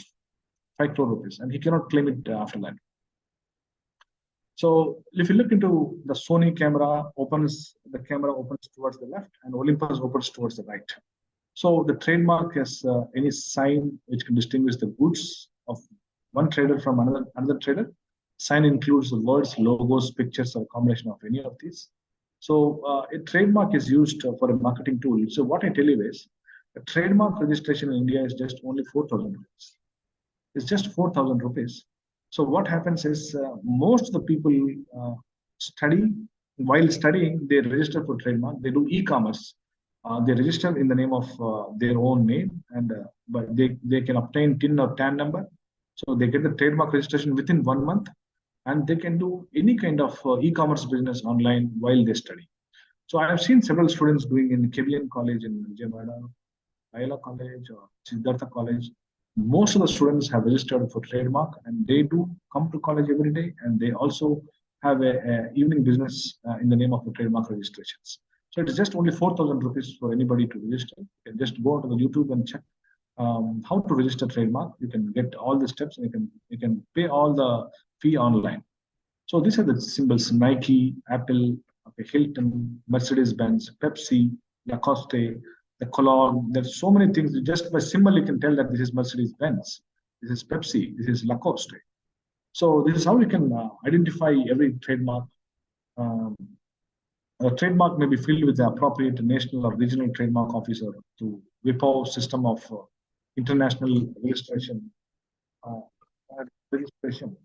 Speaker 14: rupees, and he cannot claim it after that. So if you look into the Sony camera, the camera opens towards the left, and Olympus opens towards the right. So the trademark has any sign which can distinguish the goods of one trader from another trader. Sign includes the words, logos, pictures, or a combination of any of these. So a trademark is used for a marketing tool. So what I tell you is, a trademark registration in India is just only 4,000 rupees. It's just 4,000 rupees. So what happens is most of the people study while studying, they register for trademark. They do e-commerce. They register in the name of their own name, and but they can obtain TIN or TAN number. So they get the trademark registration within 1 month, and they can do any kind of e-commerce business online while they study. So I have seen several students doing in Kevian College in Vijayawada, Ayala College or Siddhartha College. Most of the students have registered for trademark, and they do come to college every day, and they also have a evening business in the name of the trademark registrations. So it is just only 4,000 rupees for anybody to register. You can just go to the YouTube and check how to register trademark. You can get all the steps, and you can pay all the fee online. So these are the symbols: Nike, Apple, okay, Hilton, Mercedes-Benz, Pepsi, Lacoste, the Cologne. There's so many things. Just by symbol, you can tell that this is Mercedes-Benz, this is Pepsi, this is Lacoste. So this is how you can identify every trademark. A trademark may be filled with the appropriate national or regional trademark officer through WIPO system of international registration. Registration.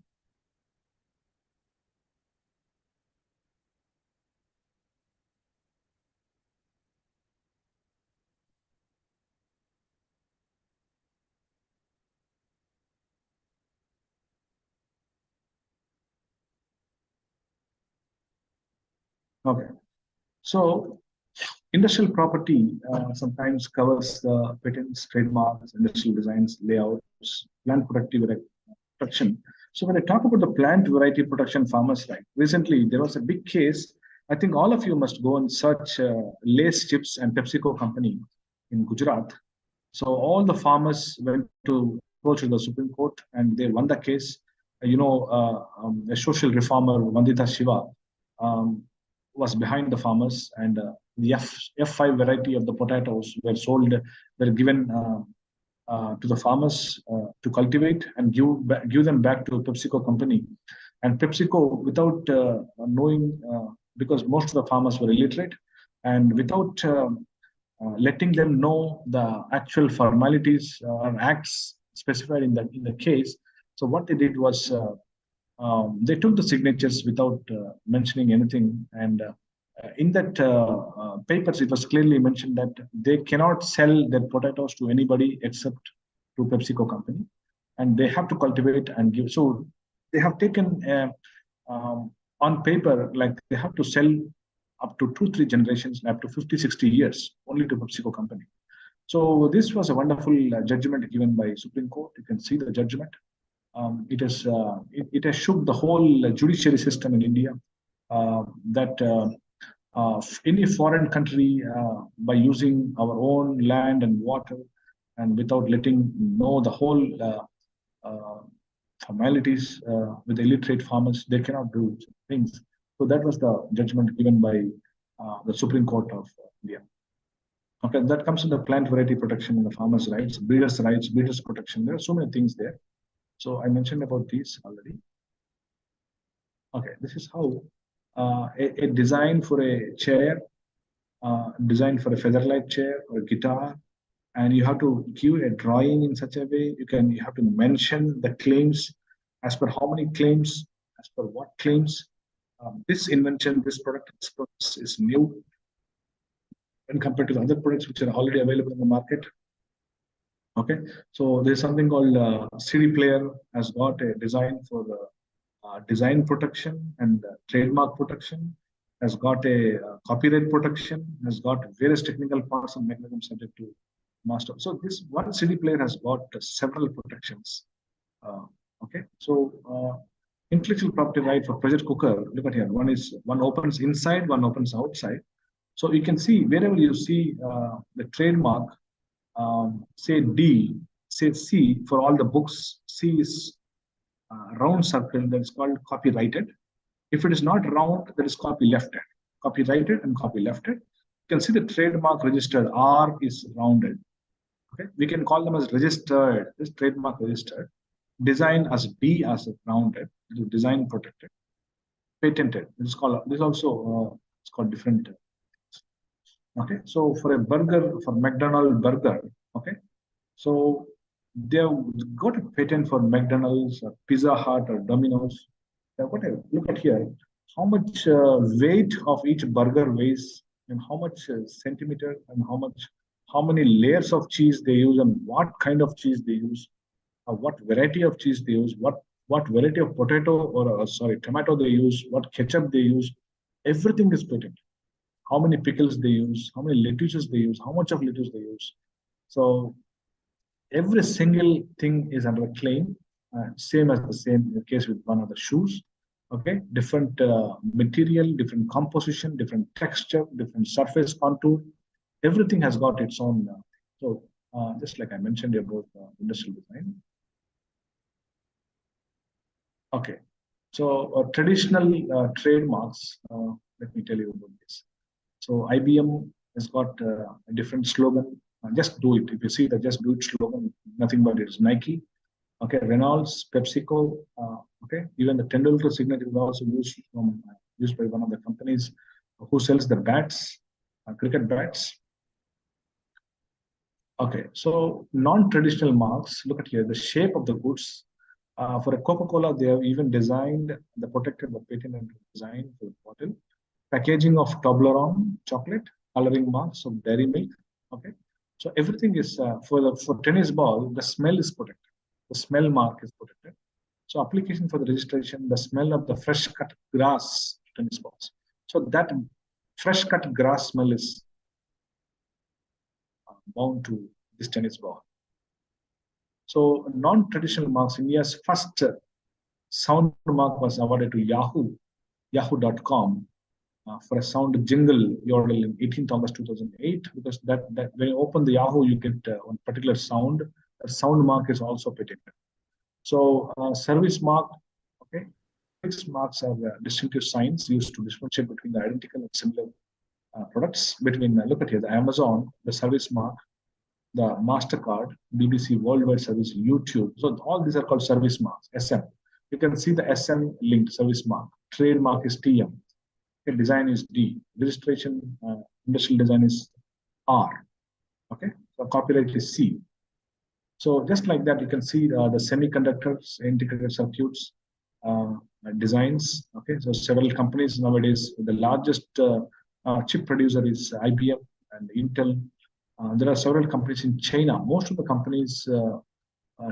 Speaker 14: Okay, so industrial property sometimes covers the patents, trademarks, industrial designs, layouts, plant protection. So when I talk about the plant variety protection farmers' right, recently there was a big case. I think all of you must go and search Lay's Chips and PepsiCo company in Gujarat. So all the farmers went to approach the Supreme Court, and they won the case. A social reformer, Vandita Shiva, was behind the farmers, and the F5 variety of the potatoes were given to the farmers to cultivate and give them back to PepsiCo company. And PepsiCo, without knowing, because most of the farmers were illiterate, and without letting them know the actual formalities and acts specified in the case. So what they did was they took the signatures without mentioning anything, and in that papers it was clearly mentioned that they cannot sell their potatoes to anybody except to PepsiCo company, and they have to cultivate and give. So they have taken on paper, like they have to sell up to 2-3 generations, up to 50-60 years only to PepsiCo company. So this was a wonderful judgment given by Supreme Court. You can see the judgment. It has shook the whole judiciary system in India, that any foreign country, by using our own land and water and without letting know the whole formalities with illiterate farmers, they cannot do things. So that was the judgment given by the Supreme Court of India. Okay, that comes in the plant variety protection and the farmers' rights, breeders' protection. There are so many things there. So I mentioned about these already. Okay, this is how a design for a chair, design for a featherlight chair or a guitar, and you have to give a drawing in such a way. You have to mention the claims, as per how many claims, as per what claims. This invention, this product is new when compared to the other products which are already available in the market. Okay, so there's something called CD player has got a design for the design protection and trademark protection, has got a copyright protection, has got various technical parts and mechanisms subject to master. So this one CD player has got several protections. Okay, so intellectual property right for pressure cooker. Look at here. One opens inside, one opens outside. So you can see wherever you see the trademark, say D, say C for all the books. C is round circle, that is called copyrighted. If it is not round, that is copylefted. Copyrighted and copylefted. You can see the trademark registered. R is rounded. Okay, we can call them as registered. This trademark registered. Design as B as rounded. It is design protected. Patented. This is called. This also it's called different. Okay, so for a burger, for McDonald's burger. Okay, so they've got a patent for McDonald's or Pizza Hut or Domino's. They've got a, look at here. how much weight of each burger weighs, and how much centimeter, and how many layers of cheese they use, and what kind of cheese they use, what variety of cheese they use, what variety of potato or sorry tomato they use, what ketchup they use. Everything is patented. How many pickles they use, how many lettuces they use, how much of lettuce they use. So every single thing is under a claim. Same as the same case with one of the shoes. Okay, different material, different composition, different texture, different surface contour. Everything has got its own. Just like I mentioned about industrial design. Okay, so traditional trademarks. Let me tell you about this. So IBM has got a different slogan. Just do it. If you see the just do it slogan, nothing but it is Nike. Okay, Reynolds, PepsiCo. Okay, even the Tendulkar signature is also used by one of the companies who sells the bats, cricket bats. Okay, so non-traditional marks. Look at here the shape of the goods. For a Coca-Cola, they have even designed the protected the patent and design for the bottle. Packaging of Toblerone chocolate, coloring marks of dairy milk. Okay, so everything is for tennis ball. The smell is protected. The smell mark is protected. So application for the registration, the smell of the fresh cut grass tennis balls. So that fresh cut grass smell is bound to this tennis ball. So non-traditional marks. India's first sound mark was awarded to Yahoo.com. For a sound jingle URL in 18th August 2008, because that when you open the Yahoo, you get one particular sound. The sound mark is also patented. So service mark, okay, service marks are distinctive signs used to differentiate between the identical and similar products. Between look at here, the Amazon, the service mark, the Mastercard, BBC Worldwide Service, YouTube. So all these are called service marks. SM. You can see the SM linked service mark. Trademark is TM. Design is D. Registration, industrial design is R. Okay, so copyright is C. So just like that, you can see the semiconductors, integrated circuits, designs. Okay, so several companies nowadays. The largest chip producer is IBM and Intel. There are several companies in China. Most of the companies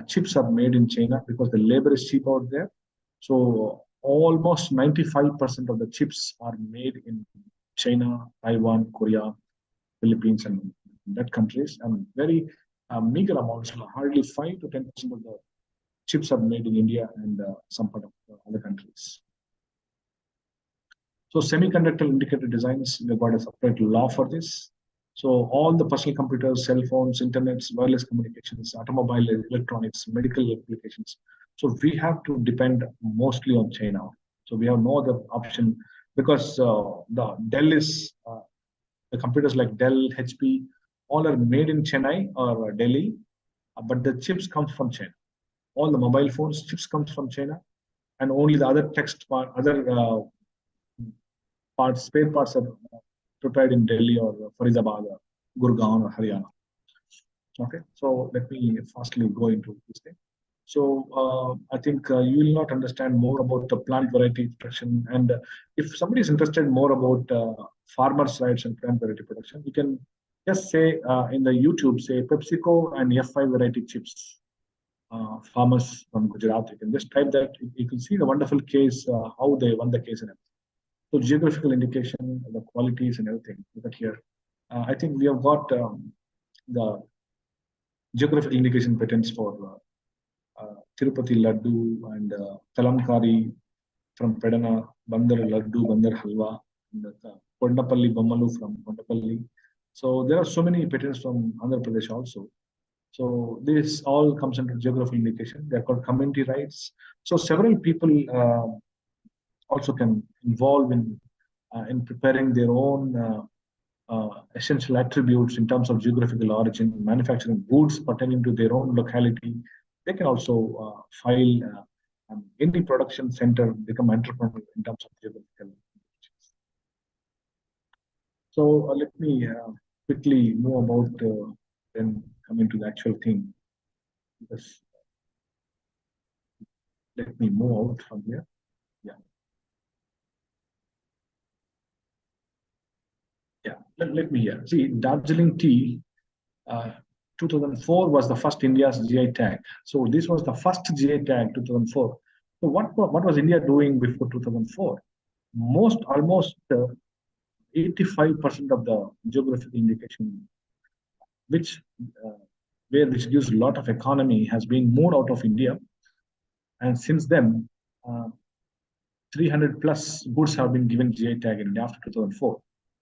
Speaker 14: chips are made in China because the labor is cheap out there. So almost 95% of the chips are made in China, Taiwan, Korea, Philippines, and that countries, and very meager amounts, hardly 5 to 10% of the chips are made in India and some part of other countries. So semiconductor indicator designs, we've got a separate law for this. So all the personal computers, cell phones, internets, wireless communications, automobile electronics, medical applications. So we have to depend mostly on China. So we have no other option because the Dell is the computers like Dell, HP, all are made in Chennai or Delhi, but the chips come from China. All the mobile phones chips comes from China, and only the other parts, spare parts are prepared in Delhi or Faridabad or Gurgaon or Haryana. Okay, so let me fastly go into this thing. So I think you will not understand more about the plant variety production. And if somebody is interested more about farmers' rights and plant variety production, you can just say in the YouTube, say PepsiCo and F5 variety chips, farmers from Gujarat. You can just type that. You can see the wonderful case, how they won the case and everything. So geographical indication, the qualities and everything. Look at here. I think we have got the geographical indication patents for Tirupati Laddu and Kalamkari from Pedana, Bandar Laddu, Bandar Halwa, and Kondapalli Bommalu from Kondapalli. So there are so many patents from Andhra Pradesh also. So this all comes under geographical indication. They are called community rights. So several people also can involve in preparing their own essential attributes in terms of geographical origin, manufacturing goods pertaining to their own locality. They can also file any production center, become entrepreneur in terms of geographical. So let me quickly move about then come into the actual thing. Because let me move out from here. Yeah. Yeah, let me hear. See, Darjeeling tea, 2004 was the first India's GI tag. So this was the first GI tag, 2004. So what was India doing before 2004? Almost 85% of the geographical indication, which gives a lot of economy, has been moved out of India. And since then, 300 plus goods have been given GI tag in India after 2004.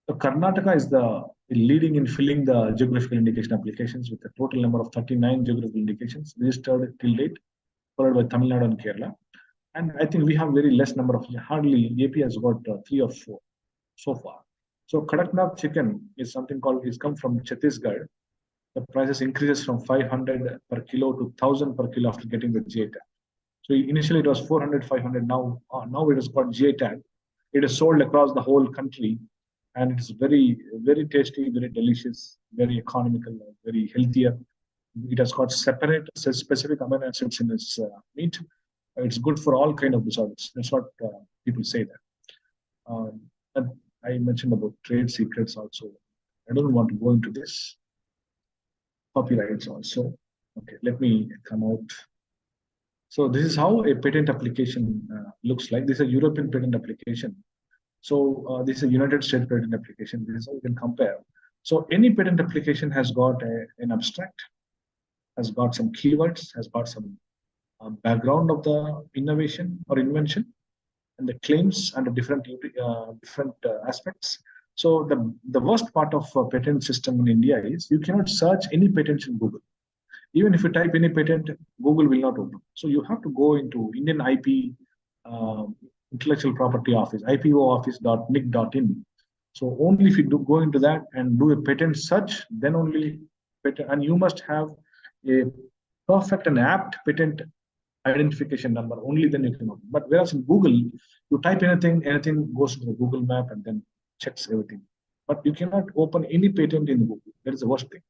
Speaker 14: So Karnataka is the leading in filling the geographical indication applications with a total number of 39 geographical indications registered till date, followed by Tamil Nadu and Kerala. And I think we have very less number of, hardly AP has got 3 or 4 so far. So Kadaknath chicken is something called, is come from Chhattisgarh. The prices increases from 500 per kilo to 1000 per kilo after getting the GI tag. So initially it was 400, 500. Now it has got GI tag. It is sold across the whole country, and it's very, very tasty, very delicious, very economical, very healthier. It has got separate specific amino acids in its meat. It's good for all kind of disorders. That's what people say that. And I mentioned about trade secrets also. I don't want to go into this. Copyrights also. Okay, let me come out. So this is how a patent application looks like. This is a European patent application. So this is a United States patent application. This is how you can compare. So any patent application has got an abstract, has got some keywords, has got some background of the innovation or invention, and the claims and the different aspects. So the worst part of a patent system in India is you cannot search any patents in Google. Even if you type any patent, Google will not open. So you have to go into Indian IP Intellectual Property Office, ipooffice.nic.in. So only if you go into that and do a patent search, then only patent, and you must have a perfect and apt patent identification number. Only then you can open. But whereas in Google, you type anything goes to the Google map and then checks everything. But you cannot open any patent in Google. That is the worst thing.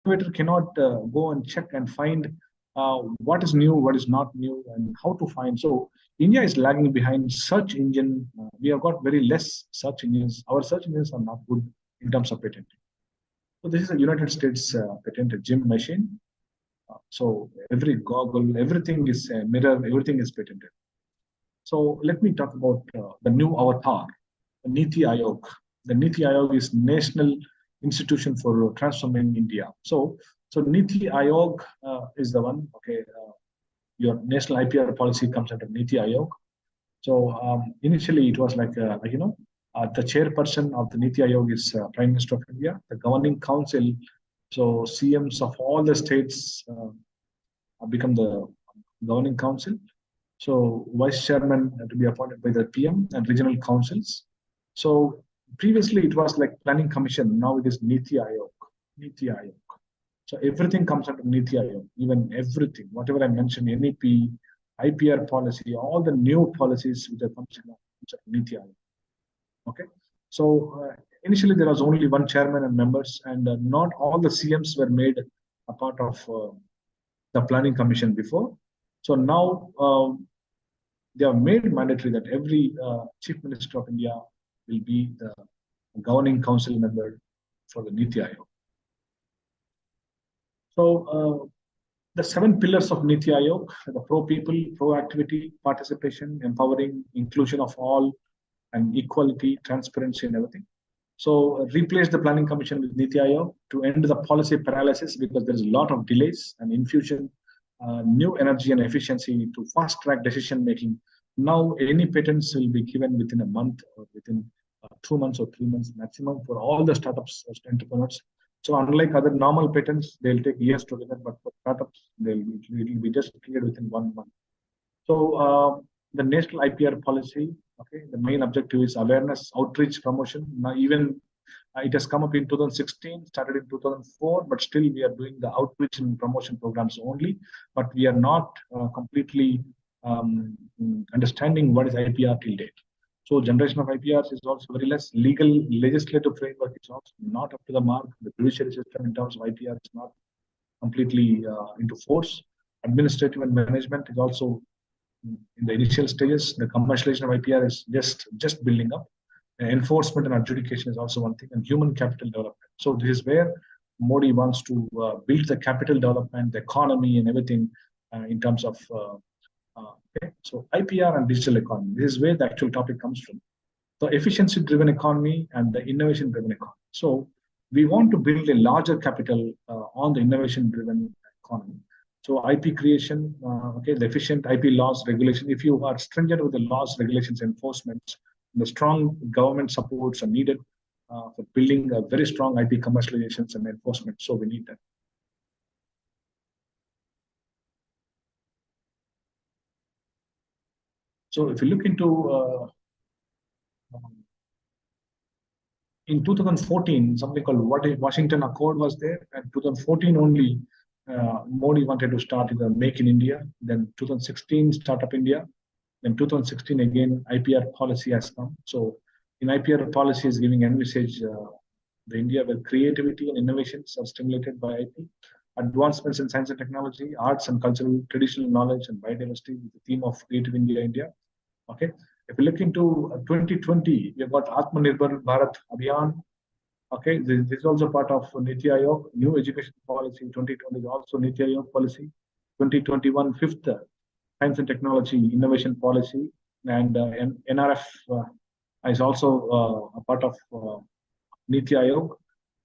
Speaker 14: Innovator cannot go and check and find what is new, what is not new, and how to find. So India is lagging behind search engine. We have got very less search engines. Our search engines are not good in terms of patenting. So this is a United States patent, a gym machine. So every goggle, everything is a mirror, everything is patented. So let me talk about the new avatar, the Niti Aayog. The Niti Aayog is National Institution for Transforming India. So Niti Aayog is the one. Okay, your national IPR policy comes under Niti Aayog. So initially it was like the chairperson of the Niti Aayog is Prime Minister of India. The governing council, so CMs of all the states become the governing council. So vice chairman to be appointed by the PM and regional councils. So previously it was like planning commission. Now it is Niti Aayog. Niti Aayog. So everything comes under Niti Aayog. Even everything, whatever I mentioned, NEP, IPR policy, all the new policies which are coming under Niti Aayog. Okay. So initially there was only one chairman and members, and not all the CMs were made a part of the planning commission before. So now they have made mandatory that every chief minister of India will be the governing council member for the Niti Aayog. So the 7 pillars of Niti Aayog: the pro-people, pro-activity, participation, empowering, inclusion of all, and equality, transparency, and everything. So replace the planning commission with Niti Aayog to end the policy paralysis, because there is a lot of delays, and infusion new energy and efficiency to fast track decision making. Now any patents will be given within a month or within 2 months or 3 months maximum for all the startups or entrepreneurs. So unlike other normal patents, they'll take years together, but for startups, it will be just cleared within 1 month. So the national IPR policy, okay, the main objective is awareness, outreach, promotion. Now even it has come up in 2016, started in 2004, but still we are doing the outreach and promotion programs only, but we are not completely understanding what is IPR till date. So generation of IPRs is also very less. Legislative framework is also not up to the mark. The judiciary system in terms of IPR is not completely into force. Administrative and management is also in the initial stages. The commercialization of IPR is just building up. enforcement and adjudication is also one thing, and human capital development. So this is where Modi wants to build the capital development, the economy, and everything in terms of. Okay, so IPR and digital economy. This is where the actual topic comes from. The efficiency-driven economy and the innovation-driven economy. So we want to build a larger capital on the innovation-driven economy. So IP creation, okay, the efficient IP laws, regulation. If you are stringent with the laws, regulations, enforcement, the strong government supports are needed for building a very strong IP commercializations and enforcement. So we need that. So if you look into in 2014, something called Washington Accord was there, and 2014 only Modi wanted to start the Make in India. Then 2016 Startup India. Then 2016 again IPR policy has come. So in IPR policy is giving a message the India where creativity and innovations are stimulated by IP, advancements in science and technology, arts and cultural, traditional knowledge and biodiversity with the theme of Creative India. Okay. If you look into 2020, we have got Atmanirbhar Bharat Abhiyan. Okay, this is also part of Niti Aayog, new education policy. 2020 is also Niti Aayog policy. 2021, fifth science and technology innovation policy, and NRF is also a part of Niti Aayog.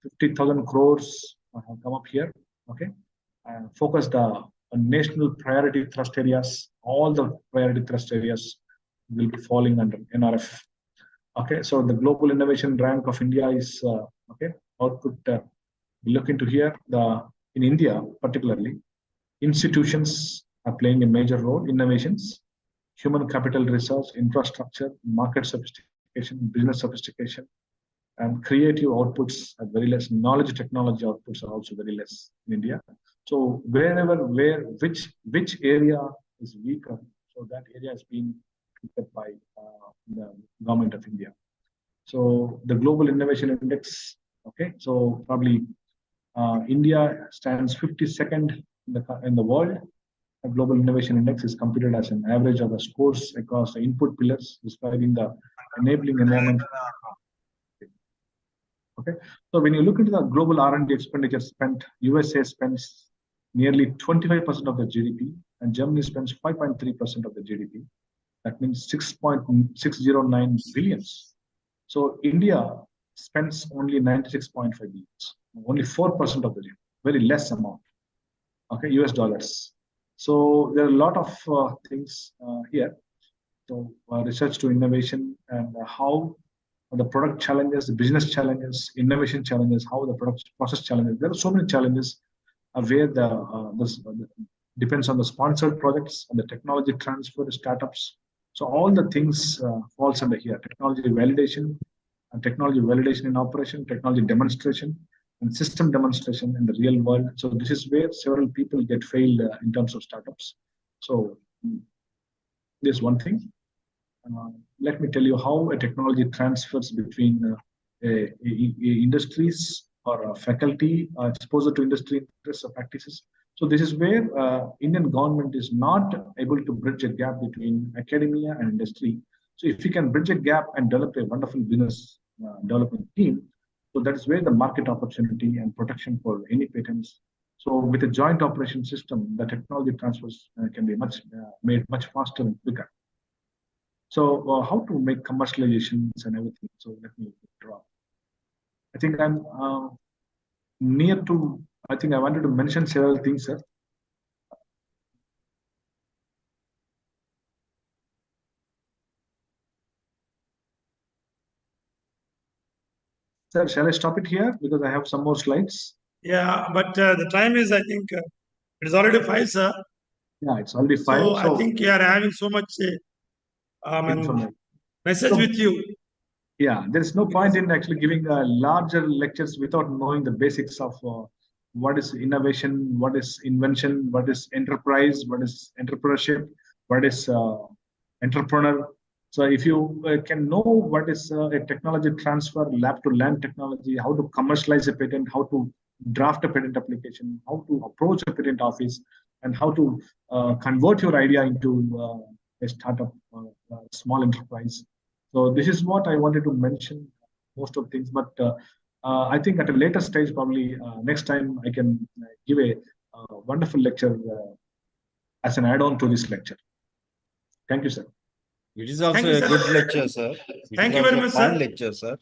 Speaker 14: 50,000 crores have come up here. Okay, focus the national priority thrust areas. All the priority thrust areas will be falling under NRF. Okay, so the global innovation rank of India is okay. Output. We look into here. In India, particularly, institutions are playing a major role. Innovations, human capital research, infrastructure, market sophistication, business sophistication, and creative outputs are very less. Knowledge technology outputs are also very less in India. So which area is weaker, so that area has been by the government of India. So the global innovation index, okay, so probably India stands 52nd in the world. The global innovation index is computed as an average of the scores across the input pillars describing the enabling environment. Okay, so when you look into the global R&D expenditure spent, USA spends nearly 25% of the GDP, and Germany spends 5.3% of the GDP. That means 6.609 billions. So India spends only 96.5 billions, only 4% of the GDP, very less amount. Okay, US dollars. So there are a lot of things here. So research to innovation and how the product challenges, the business challenges, innovation challenges, how the product process challenges. There are so many challenges where this depends on the sponsored projects and the technology transfer, startups. So all the things falls under here: technology validation, and technology validation in operation, technology demonstration, and system demonstration in the real world. So this is where several people get failed in terms of startups. So there's one thing. Let me tell you how a technology transfers between industries or faculty exposure to industry interests or practices. So this is where Indian government is not able to bridge a gap between academia and industry. So if you can bridge a gap and develop a wonderful business development team, so that is where the market opportunity and protection for any patents. So with a joint operation system, the technology transfers can be made much faster and quicker. So how to make commercializations and everything. So let me draw. I think I'm near to, I think I wanted to mention several things, sir. Sir, shall I stop it here? Because I have some more slides.
Speaker 1: Yeah, but the time is, I think, it is already 5, sir.
Speaker 14: Yeah, it's already 5.
Speaker 1: So I think you are having so much message with you.
Speaker 14: Yeah, there is no point in actually giving larger lectures without knowing the basics of what is innovation, what is invention, what is enterprise, what is entrepreneurship, what is entrepreneur. So if you can know what is a technology transfer, lab to land technology, how to commercialize a patent, how to draft a patent application, how to approach a patent office, and how to convert your idea into a startup, small enterprise. So this is what I wanted to mention, most of things, but I think at a later stage, probably next time I can give a wonderful lecture as an add-on to this lecture. Thank you, sir.
Speaker 3: It is also
Speaker 1: Thank you,
Speaker 3: a
Speaker 1: sir.
Speaker 3: good lecture, sir. It
Speaker 1: Thank
Speaker 3: is
Speaker 1: you very
Speaker 3: also
Speaker 1: much,
Speaker 3: fine
Speaker 1: sir.
Speaker 3: lecture, sir.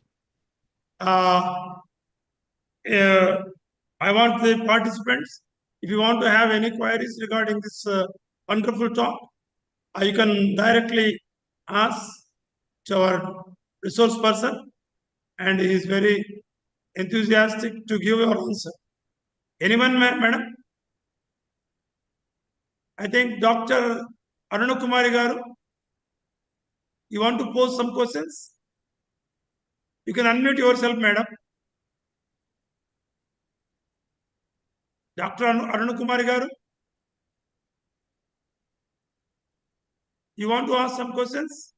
Speaker 1: I want the participants, if you want to have any queries regarding this wonderful talk, you can directly ask to our resource person, and he is very enthusiastic to give your answer. Anyone, madam? I think Dr. Arunakumari garu, you want to pose some questions? You can unmute yourself, madam. Dr. Arunakumari garu, you want to ask some questions?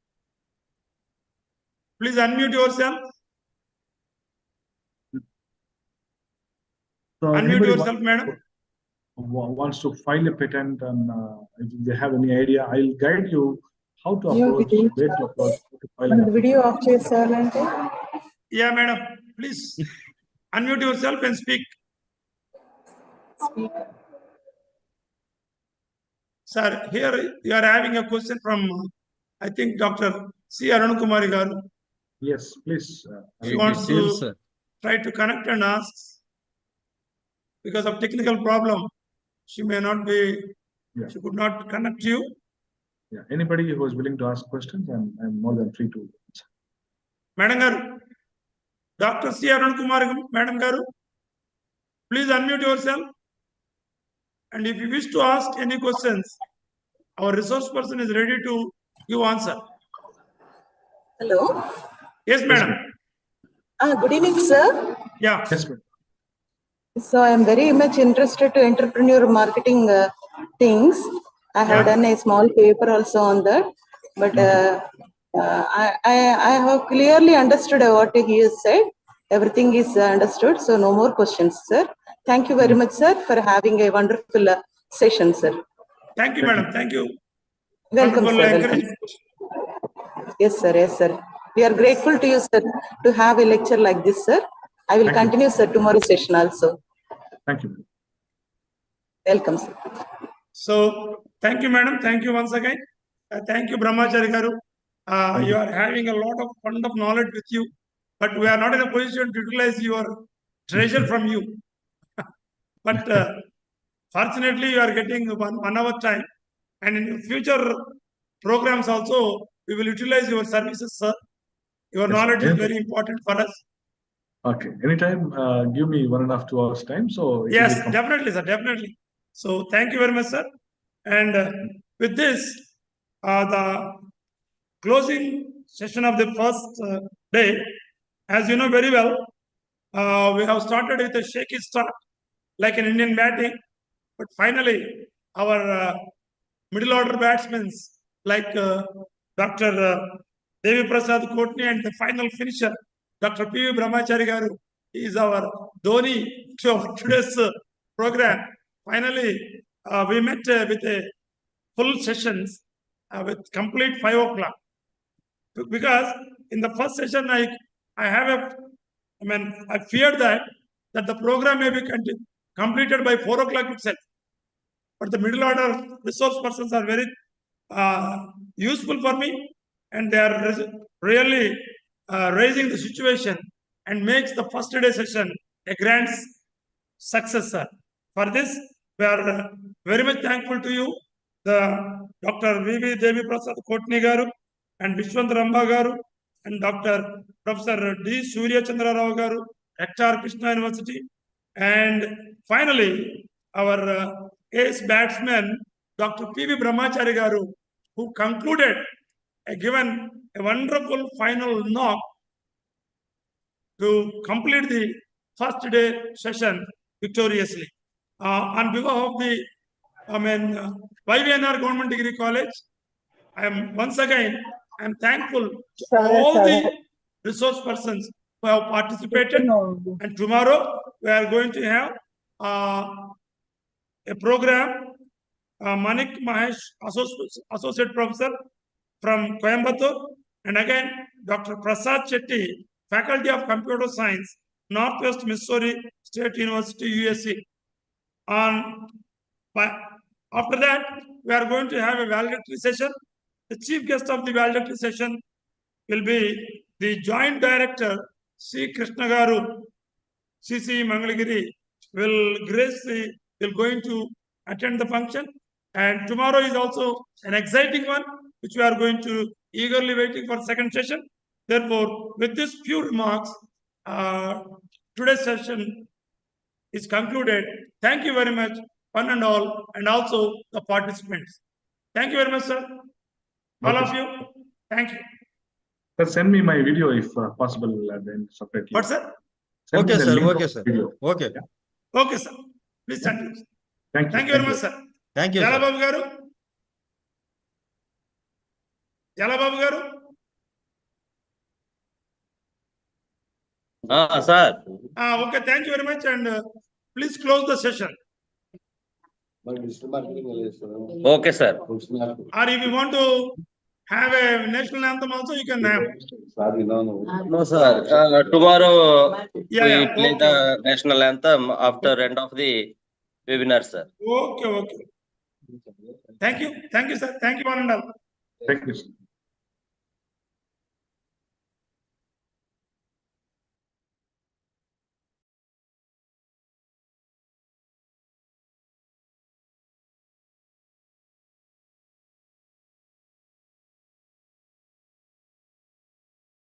Speaker 1: Please unmute yourself.
Speaker 14: So
Speaker 1: Unmute
Speaker 14: anybody
Speaker 1: yourself, madam.
Speaker 14: wants to file a patent, and if they have any idea, I'll guide you how to approach, where to approach, how to file an application.
Speaker 1: Yeah, madam. Please unmute yourself and speak. Sir, here you are having a question from, I think, Dr. C. Arunakumari garu.
Speaker 14: Yes, please.
Speaker 1: She wants to try to connect and ask. Because of technical problem, she may not be, she could not connect you.
Speaker 14: Yeah, anybody who is willing to ask questions, I'm more than free to answer.
Speaker 1: Madam garu, Dr. C. Arunakumari, Madam garu, please unmute yourself. And if you wish to ask any questions, our resource person is ready to give answer.
Speaker 15: Hello.
Speaker 1: Yes, madam.
Speaker 15: Good evening, sir.
Speaker 1: Yeah.
Speaker 14: Yes, ma'am.
Speaker 15: So I am very much interested to entrepreneur marketing things. I have done a small paper also on that, but I have clearly understood what he has said. Everything is understood, so no more questions, sir. Thank you very much, sir, for having a wonderful session, sir.
Speaker 1: Thank you, madam. Thank you.
Speaker 15: Welcome,
Speaker 1: Wonderful
Speaker 15: sir. Welcome. Yes, sir. Yes, sir. We are grateful to you, sir, to have a lecture like this, sir. I will continue, sir, tomorrow's session also.
Speaker 14: Thank you.
Speaker 15: Welcome, sir.
Speaker 1: So, thank you, madam. Thank you once again. Thank you, Brahmachari garu. You are having a lot of fund of knowledge with you, but we are not in a position to utilize your treasure from you. But fortunately, you are getting 1 hour time, and in future programs also, we will utilize your services, sir. Your knowledge is very important for us.
Speaker 14: Okay, anytime, give me 1.5 to 2 hours time. So
Speaker 1: yes, definitely, sir, definitely. So thank you very much, sir. And with this, the closing session of the first day, as you know very well, we have started with a shaky start, like an Indian batting, but finally, our middle order batsmen, like Dr. Devi Prasad Kotni, and the final finisher, Dr. P. V. Brahmachari garu, is our Dhoni to our today's program. Finally, we met with a full sessions with complete 5 o'clock. Because in the first session, I feared that the program may be completed by 4 o'clock itself. But the middle order resource persons are very useful for me, and they are really raising the situation and makes the first day session a grand success, sir. For this, we are very much thankful to you, the Dr. V.V. Devi Prasad Kotni garu, and Vishwant Ramba garu, and Dr. Professor D. Surya Chandra Rao garu, HR Krishna University, and finally, our ace batsman, Dr. P. V. Brahmachari garu, who concluded, given a wonderful final knock to complete the first day session victoriously. On behalf of the YVNR Government Degree College, I am once again thankful to all the resource persons who have participated. And tomorrow we are going to have a program. Manik Mahesh, Associate Professor from Coimbatore, And again, Dr. Prasad Chetty, Faculty of Computer Science, Northwest Missouri State University, USA. After that, we are going to have a valedictory session. The chief guest of the valedictory session will be the Joint Director, C. Krishnagaru, CC Mangalagiri, will going to attend the function. And tomorrow is also an exciting one, which we are going to eagerly waiting for second session. Therefore, with this few remarks, today's session is concluded. Thank you very much, one and all, and also the participants. Thank you very much, sir. All of you. Thank you.
Speaker 14: Sir, send me my video if possible, then separately.
Speaker 1: What, sir?
Speaker 14: Send me
Speaker 3: Okay,
Speaker 14: the
Speaker 3: sir.
Speaker 14: link
Speaker 3: Okay,
Speaker 14: of
Speaker 3: sir.
Speaker 14: video.
Speaker 3: Okay.
Speaker 14: Yeah.
Speaker 1: Okay, sir. Please send it.
Speaker 14: Thank you.
Speaker 1: Thank you very much, sir.
Speaker 3: Thank you,
Speaker 1: Yala
Speaker 3: sir.
Speaker 1: Babu garu. Yala Babu garu.
Speaker 2: Sir.
Speaker 1: Okay, thank you very much, and please close the session.
Speaker 2: Okay, sir.
Speaker 1: Or if you want to have a national anthem also, you can have.
Speaker 2: No, sir. Tomorrow
Speaker 1: Yeah,
Speaker 2: we play
Speaker 1: okay.
Speaker 2: the national anthem after end of the webinar, sir.
Speaker 1: Okay. Thank you, sir. Thank you, one and all.
Speaker 14: Thank you, sir.